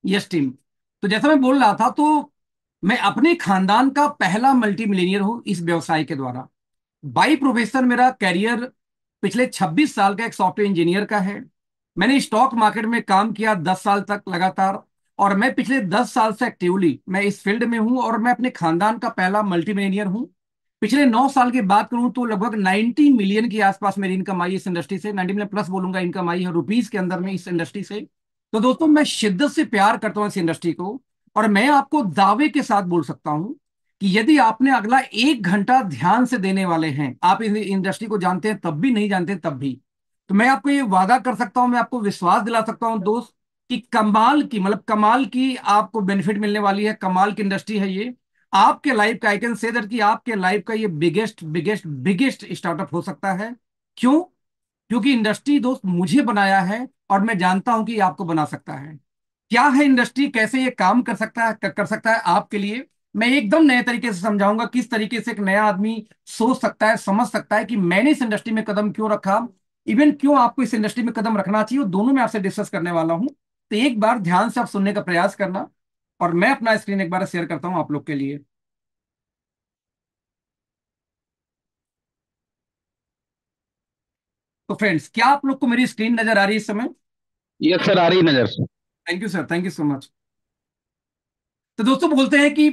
Yes team. तो जैसा मैं बोल रहा था, तो मैं अपने खानदान का पहला मल्टी मिलीनियर हूं इस व्यवसाय के द्वारा। बाई प्रोफेशन मेरा कैरियर पिछले 26 साल का एक सॉफ्टवेयर इंजीनियर का है। मैंने स्टॉक मार्केट में काम किया 10 साल तक लगातार। और मैं पिछले 10 साल से एक्टिवली मैं इस फील्ड में हूं, और मैं अपने खानदान का पहला मल्टी मिलीनियर हूं। पिछले 9 साल की बात करूं तो लगभग 90 मिलियन के आसपास मेरी इनकम आई इस इंडस्ट्री से। 90 मिलियन प्लस बोलूंगा इनकम आई है रुपीज के अंदर में इस इंडस्ट्री से। तो दोस्तों, मैं शिद्दत से प्यार करता हूं इस इंडस्ट्री को। और मैं आपको दावे के साथ बोल सकता हूं कि यदि आपने अगला 1 घंटा ध्यान से देने वाले हैं, आप इस इंडस्ट्री को जानते हैं तब भी, नहीं जानते तब भी, तो मैं आपको ये वादा कर सकता हूं, मैं आपको विश्वास दिला सकता हूं दोस्त, कि कमाल की, मतलब कमाल की आपको बेनिफिट मिलने वाली है। कमाल की इंडस्ट्री है ये। आपके लाइफ का, आई कैन से दैट, कि आपके लाइफ का ये बिगेस्ट बिगेस्ट बिगेस्ट स्टार्टअप हो सकता है। क्यों? क्योंकि इंडस्ट्री दोस्त मुझे बनाया है, और मैं जानता हूं कि ये आपको बना सकता है। क्या है इंडस्ट्री, कैसे ये काम कर सकता है, कर सकता है आपके लिए, मैं एकदम नए तरीके से समझाऊंगा। किस तरीके से एक नया आदमी सोच सकता है, समझ सकता है कि मैंने इस इंडस्ट्री में कदम क्यों रखा, इवन क्यों आपको इस इंडस्ट्री में कदम रखना चाहिए, वो दोनों मैं आपसे डिस्कस करने वाला हूं। तो एक बार ध्यान से आप सुनने का प्रयास करना, और मैं अपना स्क्रीन एक बार शेयर करता हूं आप लोग के लिए। तो फ्रेंड्स, क्या आप लोग को मेरी स्क्रीन नजर आ रही है इस समय? यस सर, आ रही नजर। Thank you sir, thank you so much. तो दोस्तों, बोलते हैं कि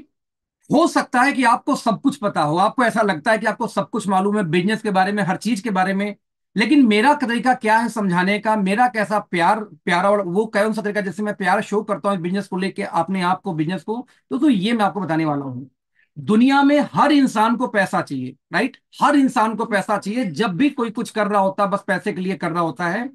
हो सकता है कि आपको सब कुछ पता हो, आपको ऐसा लगता है कि आपको सब कुछ मालूम है बिजनेस के बारे में, हर चीज के बारे में। लेकिन मेरा तरीका क्या है समझाने का, मेरा कैसा प्यार प्यारा, और वो कौन सा तरीका जैसे मैं प्यार शो करता हूँ बिजनेस को लेके, अपने आप को, बिजनेस को। तो ये मैं आपको बताने वाला हूँ। दुनिया में हर इंसान को पैसा चाहिए, राइट? हर इंसान को पैसा चाहिए। जब भी कोई कुछ कर रहा होता है, बस पैसे के लिए कर रहा होता है।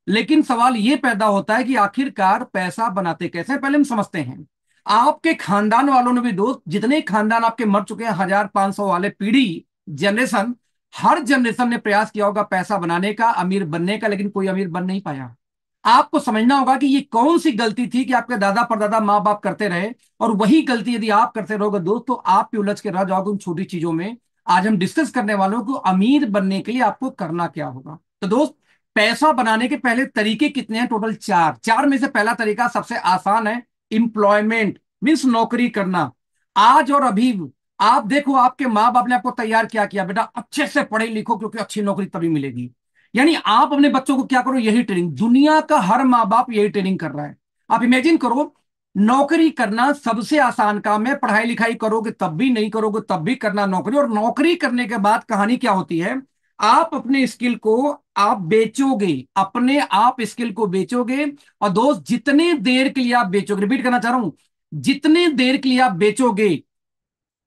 लेकिन सवाल ये पैदा होता है कि आखिरकार पैसा बनाते कैसे हैं? पहले हम समझते हैं। आपके खानदान वालों ने भी दोस्त, जितने खानदान आपके मर चुके हैं, 1500 वाले पीढ़ी, जनरेशन, हर जनरेशन ने प्रयास किया होगा पैसा बनाने का, अमीर बनने का, लेकिन कोई अमीर बन नहीं पाया। आपको समझना होगा कि ये कौन सी गलती थी कि आपके दादा परदादा माँ बाप करते रहे, और वही गलती यदि आप करते रहोगे दोस्त, तो आप भी उलझ के रह जाओगे उन छोटी चीजों में। आज हम डिस्कस करने वालों को अमीर बनने के लिए आपको करना क्या होगा। तो दोस्त, पैसा बनाने के पहले तरीके कितने हैं? टोटल चार। चार में से पहला तरीका सबसे आसान है, एम्प्लॉयमेंट, मीन्स नौकरी करना। आज और अभी आप देखो, आपके माँ बाप ने आपको तैयार क्या किया, बेटा अच्छे से पढ़े लिखो क्योंकि अच्छी नौकरी तभी मिलेगी। यानी आप अपने बच्चों को क्या करो, यही ट्रेनिंग, दुनिया का हर माँ बाप यही ट्रेनिंग कर रहा है। आप इमेजिन करो, नौकरी करना सबसे आसान काम है। पढ़ाई लिखाई करोगे तब भी, नहीं करोगे तब भी करना नौकरी। और नौकरी करने के बाद कहानी क्या होती है, आप अपने स्किल को आप बेचोगे, अपने आप स्किल को बेचोगे। और दोस्त, जितने देर के लिए आप बेचोगे, रिपीट करना चाह रहा हूं, जितने देर के लिए आप बेचोगे,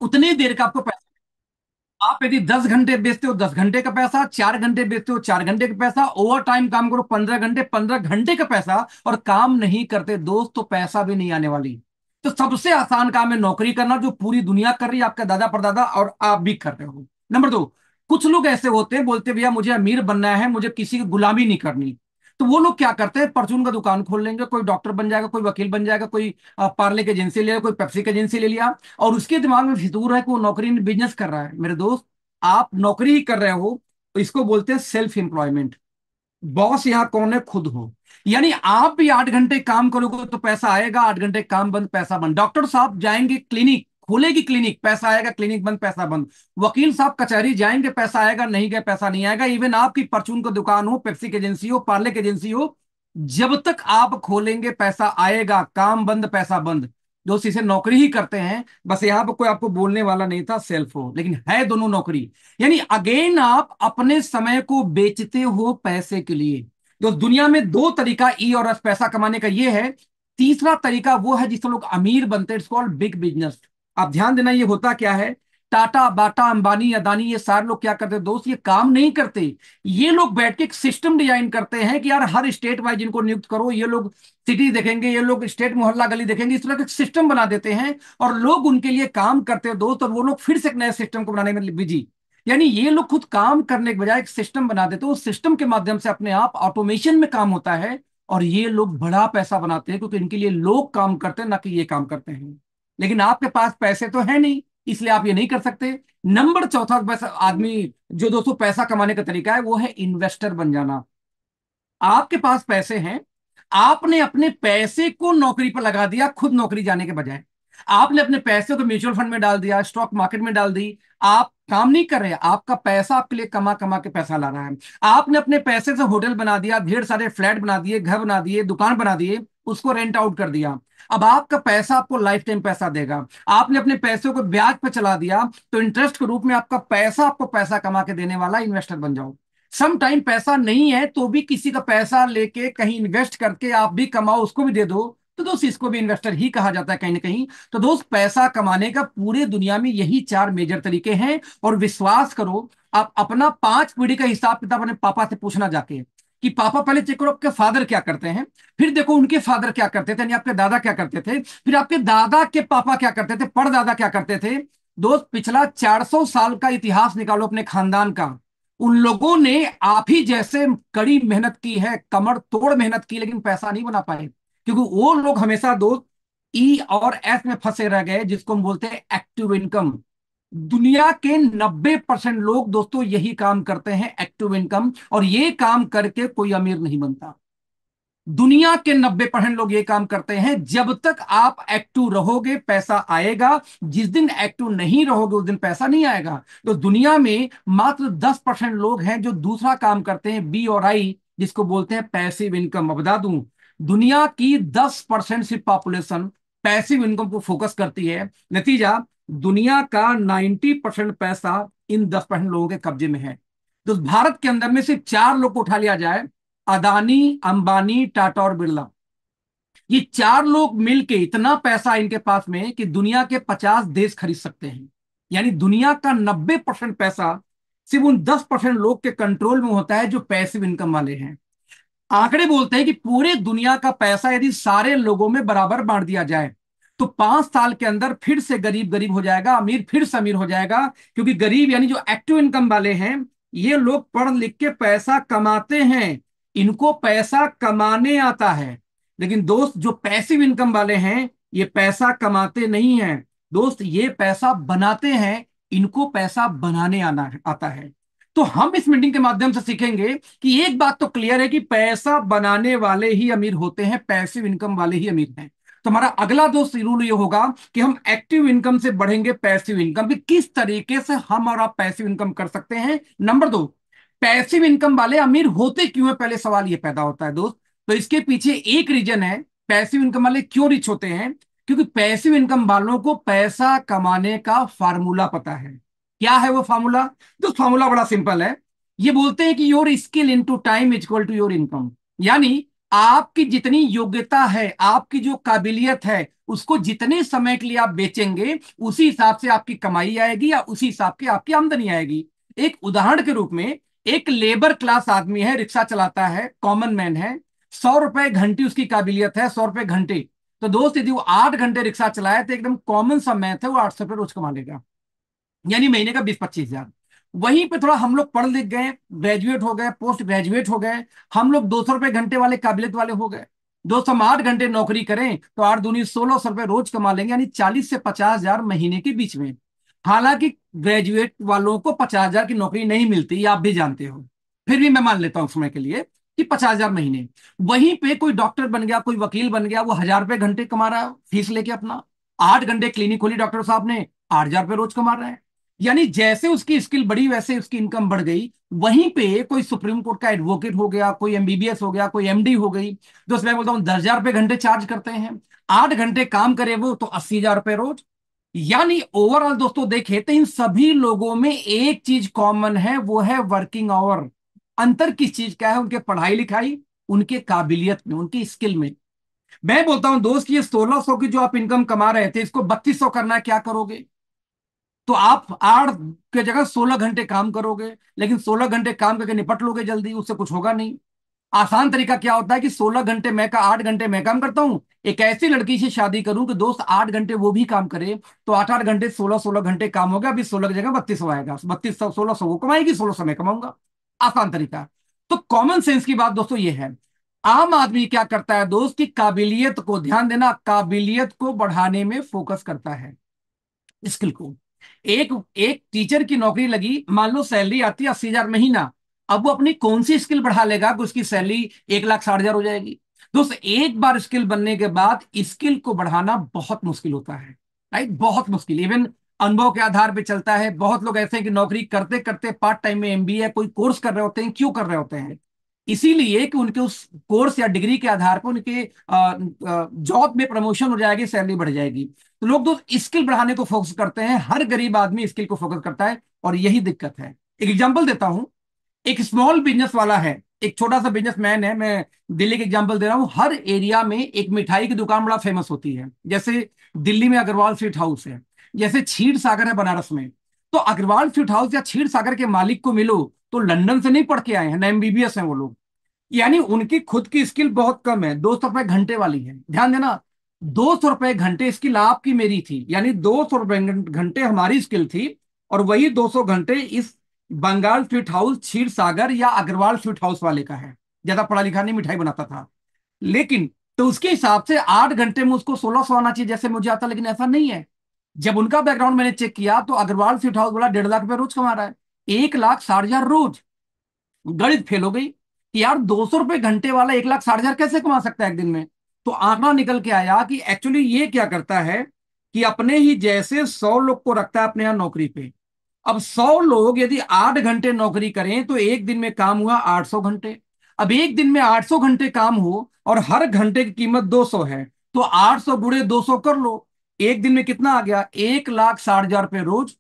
उतने देर का आपको पैसा। आप यदि 10 घंटे बेचते हो, 10 घंटे का पैसा, 4 घंटे बेचते हो, 4 घंटे का पैसा, ओवर टाइम काम करो 15 घंटे, 15 घंटे का पैसा। और काम नहीं करते दोस्त, तो पैसा भी नहीं आने वाली। तो सबसे आसान काम है नौकरी करना, जो पूरी दुनिया कर रही है, आपका दादा परदादा, और आप भी कर रहे हो। नंबर दो, कुछ लोग ऐसे होते हैं, बोलते भैया मुझे अमीर बनना है, मुझे किसी की गुलामी नहीं करनी। तो वो लोग क्या करते हैं, परचून का दुकान खोल लेंगे, कोई डॉक्टर बन जाएगा, कोई वकील बन जाएगा, कोई पार्ले की एजेंसी ले लिया, कोई पेप्सी की एजेंसी ले लिया। और उसके दिमाग में फितूर है कि वो नौकरी बिजनेस कर रहा है। मेरे दोस्त, आप नौकरी ही कर रहे हो, तो इसको बोलते हैं सेल्फ एम्प्लॉयमेंट। बॉस यहां कौन है? खुद हो। यानी आप भी 8 घंटे काम करोगे तो पैसा आएगा, 8 घंटे काम बंद, पैसा बंद। डॉक्टर साहब जाएंगे क्लिनिक, खोलेगी क्लिनिक, पैसा आएगा, क्लिनिक बंद, पैसा बंद। वकील साहब कचहरी जाएंगे, पैसा आएगा, नहीं गए पैसा नहीं आएगा। इवन आपकी परचून की दुकान हो, पेप्सी की एजेंसी हो, पार्ले की एजेंसी हो, जब तक आप खोलेंगे पैसा आएगा, काम बंद, पैसा बंद। दोस्त, इसे नौकरी ही करते हैं। बस यहां पर कोई आपको बोलने वाला नहीं था सेल्फ हो, लेकिन है दोनों नौकरी। यानी अगेन आप अपने समय को बेचते हो पैसे के लिए। तो दुनिया में दो तरीका, ई और एस, पैसा कमाने का ये है। तीसरा तरीका वो है जिससे लोग अमीर बनते हैं, इट्स कॉल्ड बिग बिजनेस। आप ध्यान देना, ये होता क्या है, टाटा बाटा अंबानी अदानी, ये सारे लोग क्या करते हैं दोस्त, ये काम नहीं करते। ये लोग बैठ के एक सिस्टम डिजाइन करते हैं कि यार हर स्टेट वाइज इनको नियुक्त करो, ये लोग सिटी देखेंगे, ये लोग स्टेट मोहल्ला गली देखेंगे, इस तरह का सिस्टम बना देते हैं। और लोग उनके लिए काम करते हैं दोस्त, और वो लोग फिर से एक नए सिस्टम को बनाने में बिजी। यानी ये लोग खुद काम करने के बजाय एक सिस्टम बना देते हैं, उस सिस्टम के माध्यम से अपने आप ऑटोमेशन में काम होता है। और ये लोग बड़ा पैसा बनाते हैं, क्योंकि इनके लिए लोग काम करते हैं, ना कि ये काम करते हैं। लेकिन आपके पास पैसे तो है नहीं, इसलिए आप ये नहीं कर सकते। नंबर चौथा पैसा आदमी, जो दोस्तों पैसा कमाने का तरीका है, वो है इन्वेस्टर बन जाना। आपके पास पैसे हैं, आपने अपने पैसे को नौकरी पर लगा दिया खुद नौकरी जाने के बजाय। आपने अपने पैसे को म्यूचुअल फंड में डाल दिया, स्टॉक मार्केट में डाल दी। आप काम नहीं कर रहे, आपका पैसा आपके लिए कमा कमा के पैसा ला रहा है। आपने अपने पैसे से होटल बना दिया, ढेर सारे फ्लैट बना दिए, घर बना दिए, दुकान बना दिए, उसको रेंट आउट कर दिया। अब आपका पैसा आपको लाइफ टाइम पैसा देगा। आपने अपने पैसों को ब्याज पर चला दिया, तो इंटरेस्ट के रूप में आपका पैसा आपको पैसा कमा के देने वाला इन्वेस्टर बन जाओ। सम टाइम पैसा नहीं है तो भी किसी का पैसा लेके कहीं इन्वेस्ट करके आप भी कमाओ, उसको भी दे दो, तो दोस्त इसको भी इन्वेस्टर ही कहा जाता है कहीं ना कहीं। तो दोस्त पैसा कमाने का पूरे दुनिया में यही चार मेजर तरीके हैं। और विश्वास करो, आप अपना 5 पीढ़ी का हिसाब किताब अपने पापा से पूछना जाके कि पापा, पहले चेक करो आपके फादर क्या करते हैं, फिर देखो उनके फादर क्या करते थे, यानी आपके दादा क्या करते थे, फिर आपके दादा के पापा क्या करते थे, परदादा क्या करते थे। दोस्त पिछला 400 साल का इतिहास निकालो अपने खानदान का। उन लोगों ने आप ही जैसे कड़ी मेहनत की है, कमर तोड़ मेहनत की, लेकिन पैसा नहीं बना पाए, क्योंकि वो लोग हमेशा दोस्त ई और एस में फंसे रह गए, जिसको हम बोलते हैं एक्टिव इनकम। दुनिया के 90% लोग दोस्तों यही काम करते हैं, एक्टिव इनकम, और ये काम करके कोई अमीर नहीं बनता। दुनिया के 90% लोग ये काम करते हैं। जब तक आप एक्टिव रहोगे पैसा आएगा, जिस दिन एक्टिव नहीं रहोगे उस दिन पैसा नहीं आएगा। तो दुनिया में मात्र 10% लोग हैं जो दूसरा काम करते हैं, बी और आई, जिसको बोलते हैं पैसिव इनकम। अब बता दूं, दुनिया की 10% सिर्फ पॉपुलेशन पैसिव इनकम को फोकस करती है। नतीजा, दुनिया का 90% पैसा इन 10% लोगों के कब्जे में है। तो भारत के अंदर में सिर्फ 4 लोग को उठा लिया जाए, अदानी, अंबानी, टाटा और बिरला, ये 4 लोग मिलके इतना पैसा इनके पास में कि दुनिया के 50 देश खरीद सकते हैं। यानी दुनिया का 90% पैसा सिर्फ उन 10% लोग के कंट्रोल में होता है जो पैसिव इनकम वाले हैं। आंकड़े बोलते हैं कि पूरे दुनिया का पैसा यदि सारे लोगों में बराबर बांट दिया जाए तो 5 साल के अंदर फिर से गरीब गरीब हो जाएगा, अमीर फिर से अमीर हो जाएगा। क्योंकि गरीब यानी जो एक्टिव इनकम वाले हैं, ये लोग पढ़ लिख के पैसा कमाते हैं, इनको पैसा कमाने आता है। लेकिन दोस्त जो पैसिव इनकम वाले हैं, ये पैसा कमाते नहीं हैं दोस्त, ये पैसा बनाते हैं, इनको पैसा बनाने आना आता है। तो हम इस मीटिंग के माध्यम से सीखेंगे कि एक बात तो क्लियर है कि पैसा बनाने वाले ही अमीर होते हैं, पैसिव इनकम वाले ही अमीर हैं। तो हमारा अगला दोस्त रूल ये होगा कि हम एक्टिव इनकम से बढ़ेंगे पैसिव इनकम, भी किस तरीके से हम और आप पैसिव इनकम कर सकते हैं। नंबर 2, पैसिव इनकम वाले अमीर होते क्यों है, पहले सवाल ये पैदा होता है दोस्त। तो इसके पीछे एक रीजन है, पैसिव इनकम वाले क्यों रिच होते हैं। क्योंकि पैसिव इनकम वालों को पैसा कमाने का फार्मूला पता है। क्या है वो फार्मूला? तो फार्मूला बड़ा सिंपल है। ये बोलते हैं कि your skill into time is equal to your income. यानी आपकी जितनी योग्यता है, आपकी जो काबिलियत है, उसको जितने समय के लिए आप बेचेंगे, उसी हिसाब से आपकी कमाई आएगी या उसी हिसाब की आपकी आमदनी आएगी। एक उदाहरण के रूप में, एक लेबर क्लास आदमी है, रिक्शा चलाता है, कॉमन मैन है, 100 रुपए घंटे उसकी काबिलियत है, 100 रुपए घंटे। तो दोस्त यदि वो 8 घंटे रिक्शा चलाए तो एकदम कॉमन सा मैथ है, वो 800 रुपये रोज कमा लेगा, यानी महीने का 20-25 हजार। वहीं पे थोड़ा हम लोग पढ़ लिख गए, ग्रेजुएट हो गए, पोस्ट ग्रेजुएट हो गए, हम लोग 200 रुपए घंटे वाले काबिलियत वाले हो गए। दोस्त हम 8 घंटे नौकरी करें तो 8 दूनी 1600 रुपए रोज कमा लेंगे, यानी 40 से 50 हजार महीने के बीच में। हालांकि ग्रेजुएट वालों को 50 हजार की नौकरी नहीं मिलती, ये आप भी जानते हो, फिर भी मैं मान लेता हूं समय के लिए कि 50 हजार महीने। वहीं पे कोई डॉक्टर बन गया, कोई वकील बन गया, वो 1000 रुपए घंटे कमा रहा है फीस लेके अपना, 8 घंटे क्लिनिक खोली डॉक्टर साहब ने, 8 हजार रुपये रोज कमा रहे हैं। यानी जैसे उसकी स्किल बढ़ी वैसे उसकी इनकम बढ़ गई। वहीं पे कोई सुप्रीम कोर्ट का एडवोकेट हो गया, कोई एमबीबीएस हो गया, कोई एमडी हो गई, तो मैं बोलता हूँ 10 हजार रुपये घंटे चार्ज करते हैं। 8 घंटे काम करे वो तो 80 हजार रुपये रोज। यानी ओवरऑल दोस्तों देखे तो इन सभी लोगों में एक चीज कॉमन है, वो है वर्किंग आवर। अंतर किस चीज का है? उनके पढ़ाई लिखाई, उनके काबिलियत में, उनकी स्किल में। मैं बोलता हूं दोस्त, ये 1600 की जो आप इनकम कमा रहे थे, इसको 3200 करना है, क्या करोगे? तो आप 8 के जगह 16 घंटे काम करोगे, लेकिन 16 घंटे काम करके निपट लोगे जल्दी, उससे कुछ होगा नहीं। आसान तरीका क्या होता है कि 16 घंटे मैं का 8 घंटे मैं काम करता हूं, एक ऐसी लड़की से शादी करूं कि दोस्त 8 घंटे वो भी काम करे, तो 8-8 घंटे 16-16 घंटे काम हो गया, अभी 16 की जगह 3200 आएगा, 3200 1600 वो कमाएगी, 1600 मैं कमाऊंगा। आसान तरीका। तो कॉमन सेंस की बात दोस्तों ये है। आम आदमी क्या करता है दोस्त की काबिलियत को, ध्यान देना, काबिलियत को बढ़ाने में फोकस करता है, स्किल को। एक एक टीचर की नौकरी लगी, मान लो सैलरी आती है 80 हजार महीना, अब वो अपनी कौन सी स्किल बढ़ा लेगा कि उसकी सैलरी 1,60,000 हो जाएगी। दोस्त, एक बार स्किल बनने के बाद स्किल को बढ़ाना बहुत मुश्किल होता है। राइट, बहुत मुश्किल। इवन अनुभव के आधार पे चलता है। बहुत लोग ऐसे हैं कि नौकरी करते करते पार्ट टाइम में एमबीए कोई कोर्स कर रहे होते हैं। क्यों कर रहे होते हैं? इसीलिए कि उनके उस कोर्स या डिग्री के आधार पर उनके जॉब में प्रमोशन हो जाएगी, सैलरी बढ़ जाएगी। तो लोग दोस्त स्किल बढ़ाने को फोकस करते हैं। हर गरीब आदमी स्किल को फोकस करता है, और यही दिक्कत है। एक एग्जांपल देता हूं। एक स्मॉल बिजनेस वाला है, एक छोटा सा बिजनेसमैन है। मैं दिल्ली के एग्जांपल दे रहा हूं। हर एरिया में एक मिठाई की दुकान बड़ा फेमस होती है। जैसे दिल्ली में अग्रवाल स्वीट हाउस है, जैसे क्षीर सागर है बनारस में। तो अग्रवाल स्वीट हाउस या क्षीर सागर के मालिक को मिलो तो लंदन से नहीं पढ़ के आए हैं, ना एमबीबीएस हैं वो लोग। यानी उनकी खुद की स्किल बहुत कम है, 200 रुपए घंटे वाली है। ध्यान देना, 200 रुपए घंटे स्किल आपकी मेरी थी, यानी 200 रुपए घंटे हमारी स्किल थी। और वही 200 घंटे इस बंगाल स्वीट हाउस, क्षीर सागर या अग्रवाल स्वीट हाउस वाले का है। ज्यादा पढ़ा लिखा नहीं, मिठाई बनाता था। लेकिन तो उसके हिसाब से 8 घंटे में उसको 1,600 आना चाहिए जैसे मुझे आता, लेकिन ऐसा नहीं है। जब उनका बैकग्राउंड मैंने चेक किया तो अग्रवाल स्वीट हाउस वाला 1,50,000 रुपये रोज कमा रहा है। 1,60,000 रोज। गणित फेल हो गई कि यार 200 रुपए घंटे वाला 1,60,000 कैसे कमा सकता है एक दिन में। तो आंकड़ा निकल के आया कि एक्चुअली ये क्या करता है कि अपने ही जैसे 100 लोग को रखता है अपने यहां नौकरी पे। अब 100 लोग यदि 8 घंटे नौकरी करें तो एक दिन में काम हुआ 800 घंटे। अब एक दिन में 800 घंटे काम हो और हर घंटे की कीमत 200 है, तो 800 गुणे 200 कर लो। एक दिन में कितना आ गया? 1,60,000 रुपये रोज।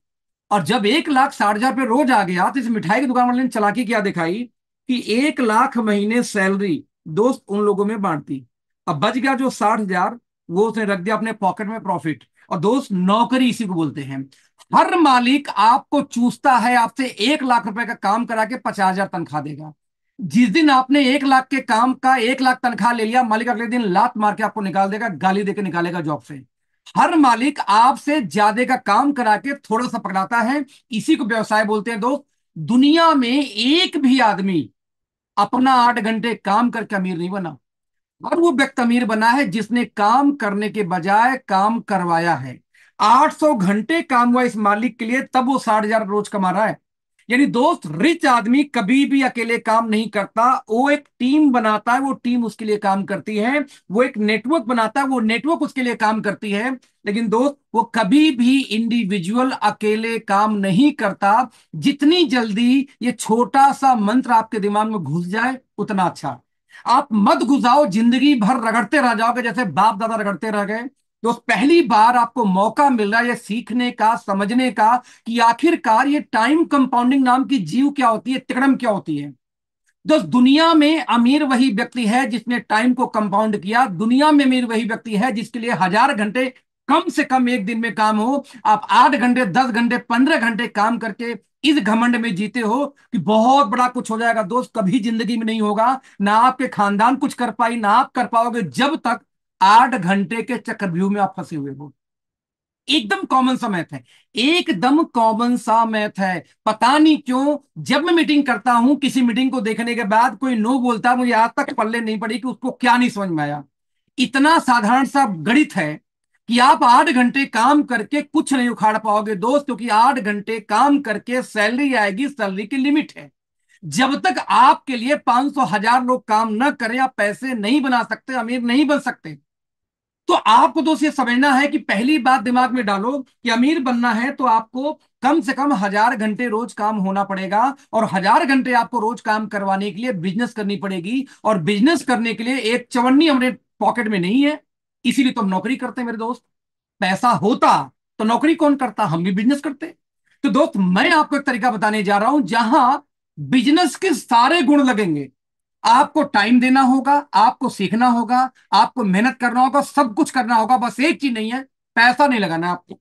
और जब 1,60,000 रुपये रोज आ गया तो इस मिठाई की दुकान वाले ने चालाकी क्या दिखाई कि 1 लाख महीने सैलरी दोस्त उन लोगों में बांट दी। अब बच गया जो 60,000, वो उसने रख दिया अपने पॉकेट में प्रॉफिट। और दोस्त, नौकरी इसी को बोलते हैं। हर मालिक आपको चूसता है, आपसे 1 लाख रुपए का काम करा के 50,000 तनख्वाह देगा। जिस दिन आपने 1 लाख के काम का 1 लाख तनख्वाह ले लिया, मालिक अगले दिन लात मार के आपको निकाल देगा, गाली देके निकालेगा जॉब से। हर मालिक आपसे ज्यादा का काम करा के थोड़ा सा पकड़ाता है। इसी को व्यवसाय बोलते हैं दोस्त। दुनिया में एक भी आदमी अपना 8 घंटे काम करके अमीर नहीं बना। और वो व्यक्ति अमीर बना है जिसने काम करने के बजाय काम करवाया है। 800 घंटे काम हुआ इस मालिक के लिए, तब वो 60,000 रोज कमा रहा है। यानी दोस्त, रिच आदमी कभी भी अकेले काम नहीं करता, वो एक टीम बनाता है, वो टीम उसके लिए काम करती है। वो एक नेटवर्क बनाता है, वो नेटवर्क उसके लिए काम करती है। लेकिन दोस्त, वो कभी भी इंडिविजुअल अकेले काम नहीं करता। जितनी जल्दी ये छोटा सा मंत्र आपके दिमाग में घुस जाए उतना अच्छा। आप मत घुसाओ, जिंदगी भर रगड़ते रह जाओगे जैसे बाप दादा रगड़ते रह गए। तो पहली बार आपको मौका मिल रहा है ये सीखने का, समझने का कि आखिरकार ये टाइम कंपाउंडिंग नाम की जीव क्या होती है, तिकड़म क्या होती है। दोस्त, दुनिया में अमीर वही व्यक्ति है जिसने टाइम को कंपाउंड किया। दुनिया में अमीर वही व्यक्ति है जिसके लिए 1,000 घंटे कम से कम एक दिन में काम हो। आप 8 घंटे, 10 घंटे, 15 घंटे काम करके इस घमंड में जीते हो कि बहुत बड़ा कुछ हो जाएगा। दोस्त, कभी जिंदगी में नहीं होगा। ना आपके खानदान कुछ कर पाई, ना आप कर पाओगे, जब तक 8 घंटे के चक्रव्यूह में आप फंसे हुए हो। एकदम कॉमन सा मैथ है। एकदम कॉमन सा मैथ है। पता नहीं क्यों जब मैं मीटिंग करता हूं, किसी मीटिंग को देखने के बाद कोई नो बोलता, मुझे आज तक पल्ले नहीं पड़ी कि उसको क्या नहीं समझ में आया। इतना साधारण सा गणित है कि आप 8 घंटे काम करके कुछ नहीं उखाड़ पाओगे दोस्त, क्योंकि 8 घंटे काम करके सैलरी आएगी, सैलरी की लिमिट है। जब तक आपके लिए 500 1000 लोग काम न करें, आप पैसे नहीं बना सकते, अमीर नहीं बन सकते। तो आपको दोस्त ये समझना है कि पहली बात दिमाग में डालो कि अमीर बनना है तो आपको कम से कम 1,000 घंटे रोज काम होना पड़ेगा। और 1,000 घंटे आपको रोज काम करवाने के लिए बिजनेस करनी पड़ेगी। और बिजनेस करने के लिए एक चवन्नी हमारे पॉकेट में नहीं है। इसीलिए तो हम नौकरी करते हैं मेरे दोस्त। पैसा होता तो नौकरी कौन करता, हम भी बिजनेस करते। तो दोस्त, मैं आपको एक तरीका बताने जा रहा हूं जहां बिजनेस के सारे गुण लगेंगे। आपको टाइम देना होगा, आपको सीखना होगा, आपको मेहनत करना होगा, सब कुछ करना होगा। बस एक चीज नहीं है, पैसा नहीं लगाना है आपको।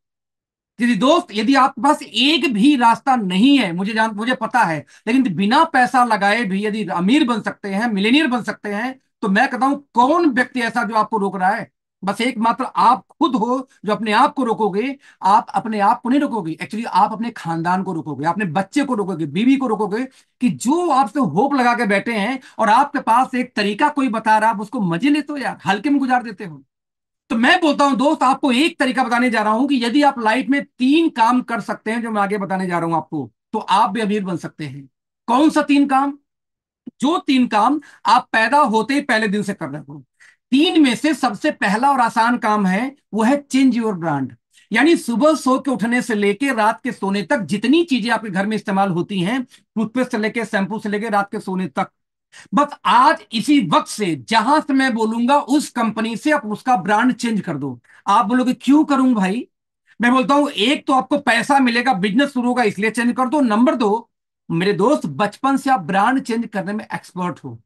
यदि दोस्त, यदि आपके पास एक भी रास्ता नहीं है, मुझे पता है, लेकिन बिना पैसा लगाए भी यदि अमीर बन सकते हैं, मिलेनियर बन सकते हैं, तो मैं कहता हूं कौन व्यक्ति ऐसा जो आपको रोक रहा है? बस एकमात्र आप खुद हो जो अपने आप को रोकोगे। आप अपने आप को नहीं रोकोगे, एक्चुअली आप अपने खानदान को रोकोगे, अपने बच्चे को रोकोगे, बीवी को रोकोगे, कि जो आपसे होप लगा के बैठे हैं और आपके पास एक तरीका कोई बता रहा है, आप उसको मजे लेते हो यार, हल्के में गुजार देते हो। तो मैं बोलता हूं दोस्त, आपको एक तरीका बताने जा रहा हूं कि यदि आप लाइफ में 3 काम कर सकते हैं जो मैं आगे बताने जा रहा हूं आपको, तो आप भी अमीर बन सकते हैं। कौन सा 3 काम? जो 3 काम आप पैदा होते ही पहले दिन से कर रहे हो। 3 में से सबसे पहला और आसान काम है, वो है चेंज योर ब्रांड। यानी सुबह सो के उठने से लेके रात के सोने तक जितनी चीजें आपके घर में इस्तेमाल होती हैं, टूथपेस्ट से लेके शैंपू से लेके रात के सोने तक, बस आज इसी वक्त से जहां से मैं बोलूंगा उस कंपनी से आप उसका ब्रांड चेंज कर दो। आप बोलोगे क्यों करूं भाई? मैं बोलता हूं, एक तो आपको पैसा मिलेगा, बिजनेस शुरू होगा, इसलिए चेंज कर दो। नंबर 2, मेरे दोस्त, बचपन से आप ब्रांड चेंज करने में एक्सपर्ट हो।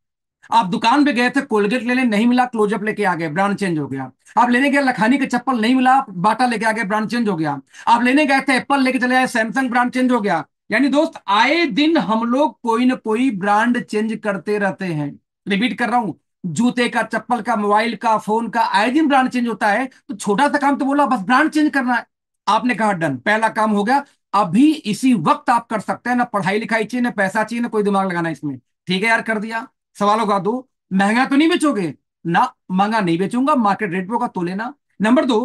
आप दुकान पे गए थे कोलगेट लेने, नहीं मिला, क्लोजअप लेके आ गए, ब्रांड चेंज हो गया। आप लेने गए लखानी के चप्पल, नहीं मिला, आप बाटा लेके आ गए, ब्रांड चेंज हो गया। आप लेने गए थे एप्पल, लेके चले आए सैमसंग, ब्रांड चेंज हो गया। यानी दोस्त, आए दिन हम लोग कोई ना कोई ब्रांड चेंज करते रहते हैं। रिपीट कर रहा हूं, जूते का, चप्पल का, मोबाइल का, फोन का, आए दिन ब्रांड चेंज होता है। तो छोटा सा काम तो बोला, बस ब्रांड चेंज करना है। आपने कहा डन, पहला काम हो गया। अभी इसी वक्त आप कर सकते हैं, ना पढ़ाई लिखाई चाहिए, ना पैसा चाहिए, ना कोई दिमाग लगाना इसमें। ठीक है यार, कर दिया। सवालों का दो, महंगा तो नहीं बेचोगे ना? महंगा नहीं बेचूंगा, मार्केट रेट पे होगा तो लेना। नंबर 2,